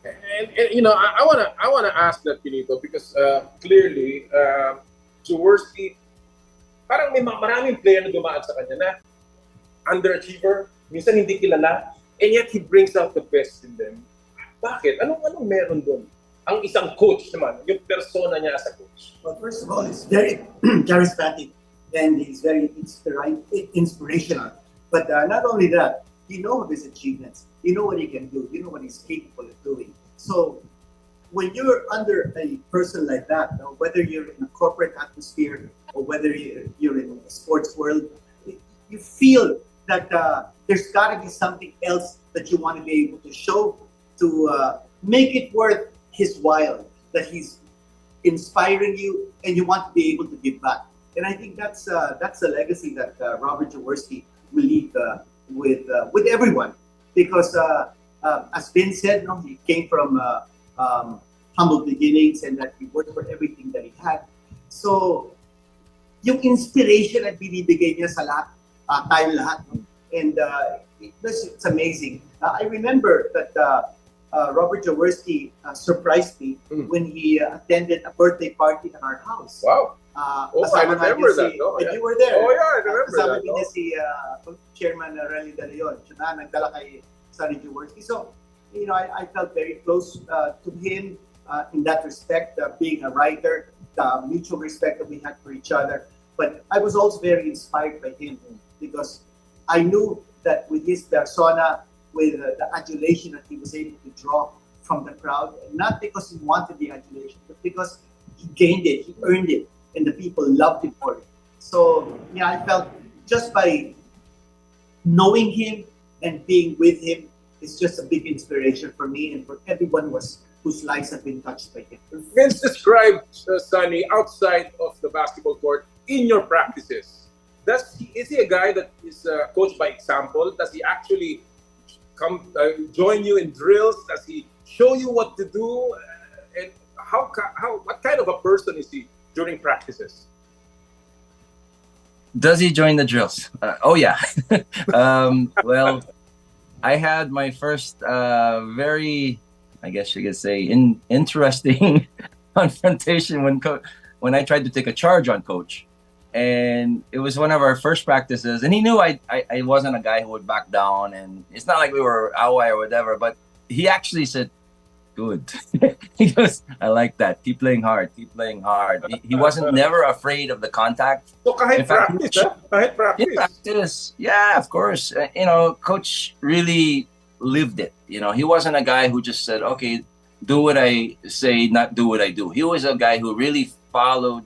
And I wanna ask that, Pinito, because clearly Jaworski, parang may maraming player na dumaan sa kanya na underachiever, minsan hindi kilala, and yet he brings out the best in them. Bakit? Anong meron doon? Ang isang coach naman, yung persona niya as a coach. Well, first of all, he's very charismatic and he's very inspirational. But not only that, you know of his achievements. You know what he can do. You know what he's capable of doing. So when you're under a person like that, whether you're in a corporate atmosphere or whether you're in a sports world, you feel that there's got to be something else that you want to be able to show to make it worth his while, that he's inspiring you and you want to be able to give back. And I think that's a legacy that Robert Jaworski will leave with everyone, because as Vin said, no, he came from humble beginnings and that he worked for everything that he had. So yung inspiration at binibigay niya sa lahat, tayo lahat, no? And it's amazing. I remember that Robert Jaworski surprised me when he attended a birthday party at our house. Wow. I remember that. No? And you were there. Oh, yeah, I remember kasama that. din niya si Chairman Rally De Leon. Siya na nagdala kay Sonny Jaworski. So, you know, I felt very close to him in that respect, being a writer, the mutual respect that we had for each other. But I was also very inspired by him because I knew that with his persona, with the adulation that he was able to draw from the crowd, and not because he wanted the adulation, but because he gained it, he earned it, and the people loved him for it. So, yeah, I felt just by knowing him and being with him is just a big inspiration for me and for everyone whose lives have been touched by him. Vince described Sonny outside of the basketball court in your practices. Is he a guy that is coached by example? Does he actually come join you in drills? Does he show you what to do? And what kind of a person is he during practices? Does he join the drills? Oh yeah. Well, I had my first very, I guess you could say, interesting confrontation when I tried to take a charge on Coach. And it was one of our first practices, and he knew I wasn't a guy who would back down, and it's not like we were away or whatever, but he actually said, good. He goes, I like that. Keep playing hard. Keep playing hard. He wasn't never afraid of the contact. So kahit practice, kahit practice. Yeah, practice. Yeah, of course. You know, Coach really lived it. You know, he wasn't a guy who just said, okay, do what I say, not do what I do. He was a guy who really followed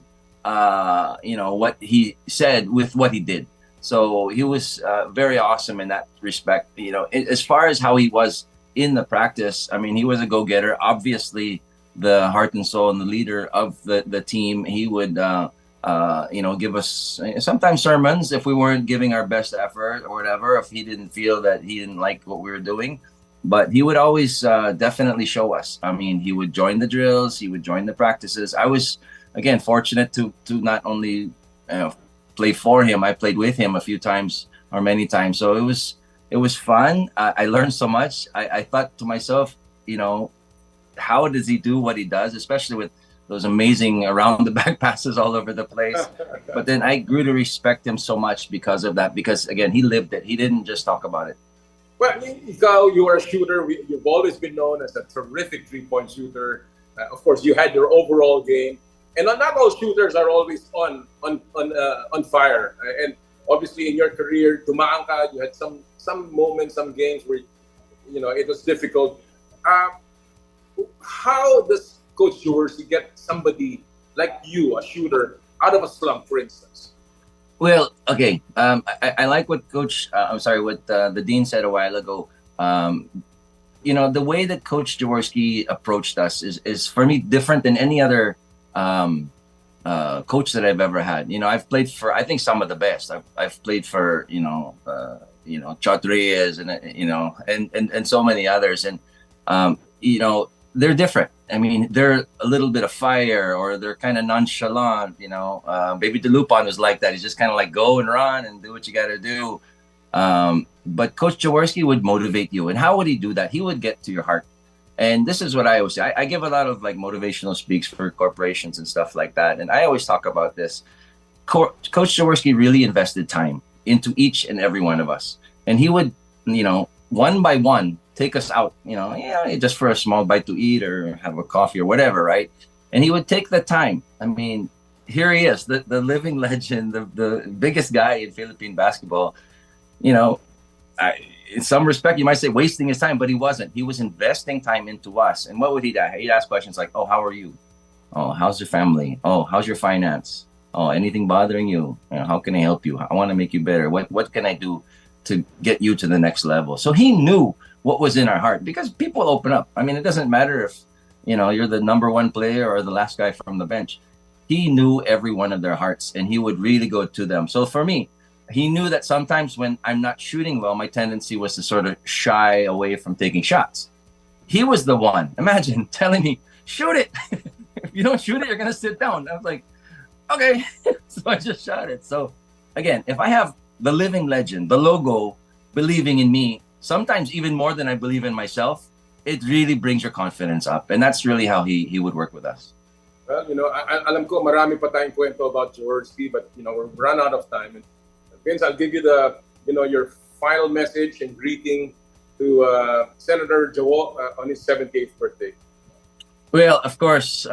you know, what he said with what he did. So he was very awesome in that respect. You know, as far as how he was in the practice, I mean, he was a go-getter. Obviously, the heart and soul and the leader of the team. He would, you know, give us sometimes sermons if we weren't giving our best effort or whatever, if he didn't feel that he didn't like what we were doing. But he would always definitely show us. I mean, he would join the drills. He would join the practices. I was, again, fortunate to not only play for him, I played with him a few times or many times. So it was fun. I learned so much. I thought to myself, you know, how does he do what he does, especially with those amazing around the back passes all over the place. But then I grew to respect him so much because of that, because again, he lived it. He didn't just talk about it. Well, ikaw, you are a shooter. You've always been known as a terrific three-point shooter. Of course, you had your overall game. And not all shooters are always on fire. And obviously, in your career, dumaan ka, you had some moments, some games where, you know, it was difficult. How does Coach Jaworski get somebody like you, a shooter, out of a slump, for instance? Well, okay. I like what what the Dean said a while ago. You know, the way that Coach Jaworski approached us is for me different than any other coach that I've ever had. You know, I've played for, I think, some of the best. I've played for, Chot Reyes and, and so many others. And, they're different. I mean, they're a little bit of fire, or they're kind of nonchalant, Baby DeLupon was like that. He's just kind of like, go and run and do what you got to do. But Coach Jaworski would motivate you. And how would he do that? He would get to your heart. And this is what I always say. I give a lot of like motivational speaks for corporations and stuff like that. And I always talk about this. Coach Jaworski really invested time into each and every one of us. And he would, one by one, take us out, just for a small bite to eat or have a coffee or whatever, right? And he would take the time. I mean, here he is, the living legend, the biggest guy in Philippine basketball. In some respect, you might say wasting his time, but he wasn't. He was investing time into us. And what would he do? He'd ask questions like, oh, how are you? Oh, how's your family? Oh, how's your finance? Oh, anything bothering you? How can I help you? I want to make you better. What can I do to get you to the next level. So he knew what was in our heart, because people open up. I mean, it doesn't matter if, you know, you're the number one player or the last guy from the bench. He knew every one of their hearts, and he would really go to them. So for me, he knew that sometimes when I'm not shooting well, my tendency was to sort of shy away from taking shots. He was the one, imagine, telling me, shoot it. If you don't shoot it, you're going to sit down. I was like, okay. So I just shot it. So again, if I have the living legend, the logo, believing in me, sometimes even more than I believe in myself, it really brings your confidence up. And that's really how he would work with us. Well, you know, alam ko marami pa tayong kwento about Jaworski, but you know, we're run out of time. And Vince, I'll give you the, you know, your final message and greeting to Senator Jawo on his 78th birthday. Well, of course,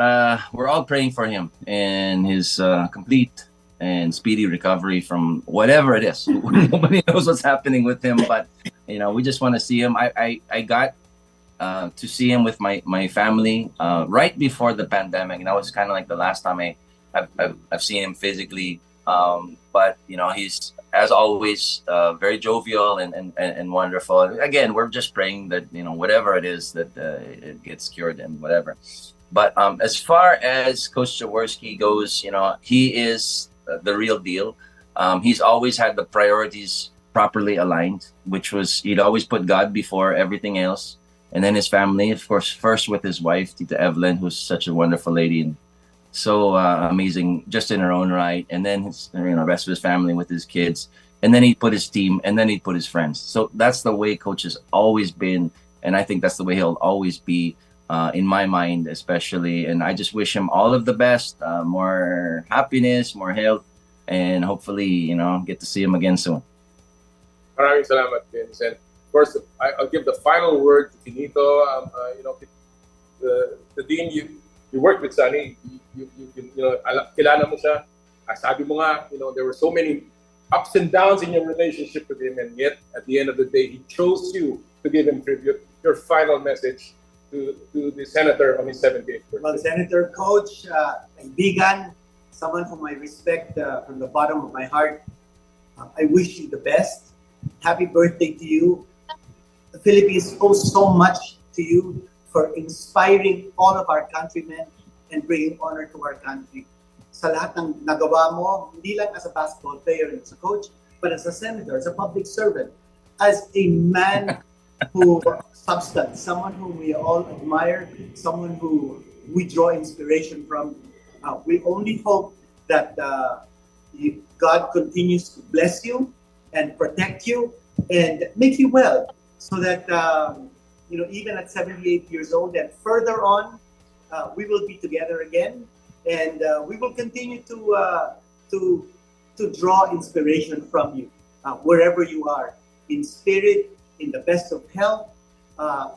we're all praying for him and his complete and speedy recovery from whatever it is. Nobody knows what's happening with him, but you know, we just want to see him. I got to see him with my family right before the pandemic, and that was kind of like the last time I've seen him physically. But you know, he's, as always, very jovial and wonderful. Again, we're just praying that, you know, whatever it is, that it gets cured and whatever. But as far as Coach Jaworski goes, you know, he is the real deal. He's always had the priorities properly aligned, which was he'd always put God before everything else. And then his family, of course, first with his wife, Tita Evelyn, who's such a wonderful lady and so amazing just in her own right. And then his, you know, the rest of his family with his kids. And then he'd put his team, and then he'd put his friends. So that's the way Coach has always been. And I think that's the way he'll always be in my mind, especially. And I just wish him all of the best, more happiness, more health, and hopefully, you know, get to see him again soon. Maraming salamat, Vince. And of course, I'll give the final word to Finito. You know, the Dean, you worked with Sonny. You know, kilala mo siya. Sabi mo nga, you know, there were so many ups and downs in your relationship with him, and yet at the end of the day, he chose you to give him tribute. Your final message to the senator on his 78th birthday. Well, Senator, Coach, kaibigan, someone whom I respect from the bottom of my heart, I wish you the best. Happy birthday to you. The Philippines owes so much to you for inspiring all of our countrymen and bringing honor to our country. Sa lahat ng nagawa mo, hindi lang as a basketball player and as a coach, but as a senator, as a public servant, as a man who substance, someone whom we all admire, someone who we draw inspiration from. We only hope that God continues to bless you and protect you and make you well, so that you know, even at 78 years old and further on, we will be together again, and we will continue to draw inspiration from you wherever you are, in spirit, in the best of health,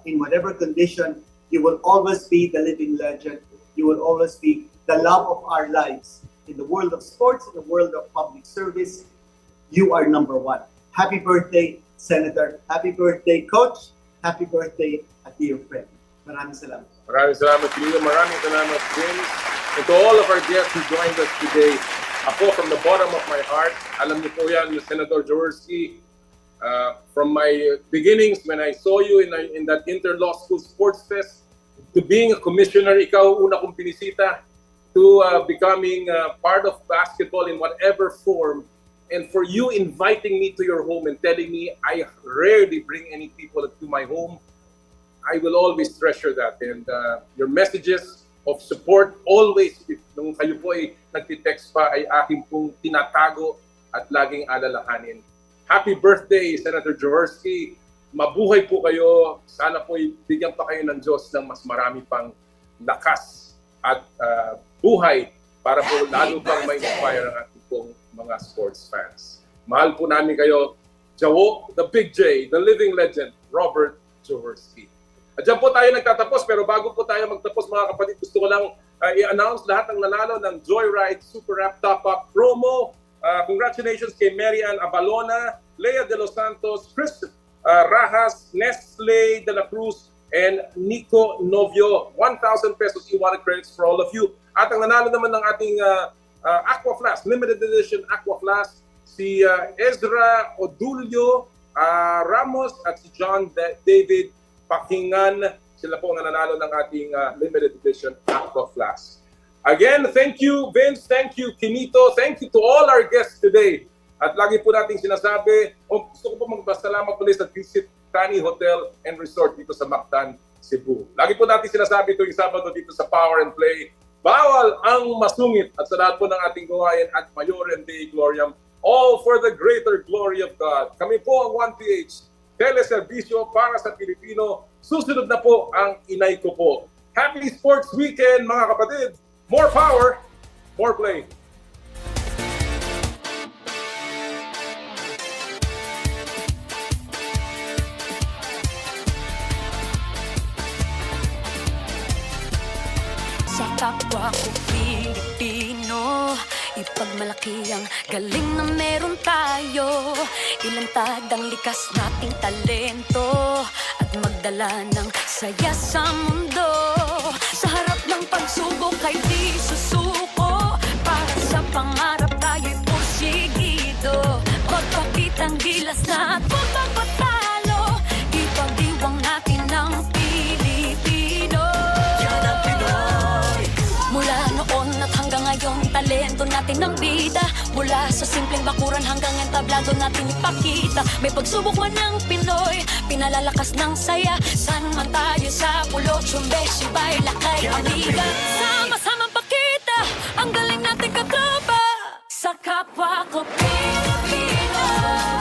in whatever condition. You will always be the living legend. You will always be the love of our lives in the world of sports, in the world of public service. You are number one. Happy birthday, Senator. Happy birthday, Coach. Happy birthday, a dear friend. Maraming salamat. Maraming salamat, Lino. Maraming salamat, Vince. And to all of our guests who joined us today, ako from the bottom of my heart, alam niyo po yan, Senator Jaworski, from my beginnings when I saw you in that Inter-Law School Sports Fest, to being a commissioner, ikaw una kong pinisita, to becoming part of basketball in whatever form, and for you inviting me to your home and telling me I rarely bring any people to my home, I will always treasure that. And your messages of support, always, nung kayo po ay nagtitext pa, ay aking pong tinatago at laging alalahanin. Happy birthday, Senator Jaworski. Mabuhay po kayo. Sana po bigyan pa kayo ng Diyos ng mas marami pang lakas at buhay para po lalo pang ma-inspire ang ating pong mga sports fans. Mahal po namin kayo. Jawo, the Big J, the living legend, Robert Jaworski. At dyan po tayo nagtatapos, pero bago po tayo magtapos, mga kapatid, gusto ko lang i-announce lahat ng nanalo ng Joyride Super App Top-Up promo. Congratulations kay Marian Abalona, Lea De Los Santos, Chris Rajas, Nestle De La Cruz, and Nico Novio. 1,000 pesos e-wallet credits for all of you. At ang nanalo naman ng ating Aqua Flask, limited edition Aqua Flask, si Ezra Odulio Ramos at si John David Pakingan. Sila po ang nanalo ng ating limited edition Aqua Flask. Again, thank you Vince, thank you Kinito, thank you to all our guests today. At lagi po nating sinasabi, gusto ko po magpasalamat ulit sa Visit Tani Hotel and Resort dito sa Mactan, Cebu. Lagi po natin sinasabi tuwing Sabado dito sa Power and Play, bawal ang masungit at sa lahat po ng ating gawain at Majorem Dei Gloriam, all for the greater glory of God. Kami po ang 1PH, teleserbisyo para sa Pilipino. Susunod na po ang inay ko po. Happy Sports Weekend mga kapatid! More power, more play. Sa kapwa ko Pilipino, ipagmalaki ang galing na meron tayo. Ilantad ang likas nating talento at magdala ng saya sa mundo. Sa harap ng pagsubok ay di susuko, para sa pangarap tayo'y porsigido. Magpakitang gilas na at pagpapatalo, ipagdiwang natin ng Pilipino. Yan ang Pinoy. Mula noon at hanggang ngayon, talento natin ang bida. Mula sa simpleng bakuran hanggang entablado natin ipakita. May pagsubok man ng Pinoy, pinalalakas ng saya. San man tayo sa pulot, Sumbe, Sibay, Lakay, Aniga. Sama-samang pakita ang galing natin katropa. Sa kapwa ko Pilipino.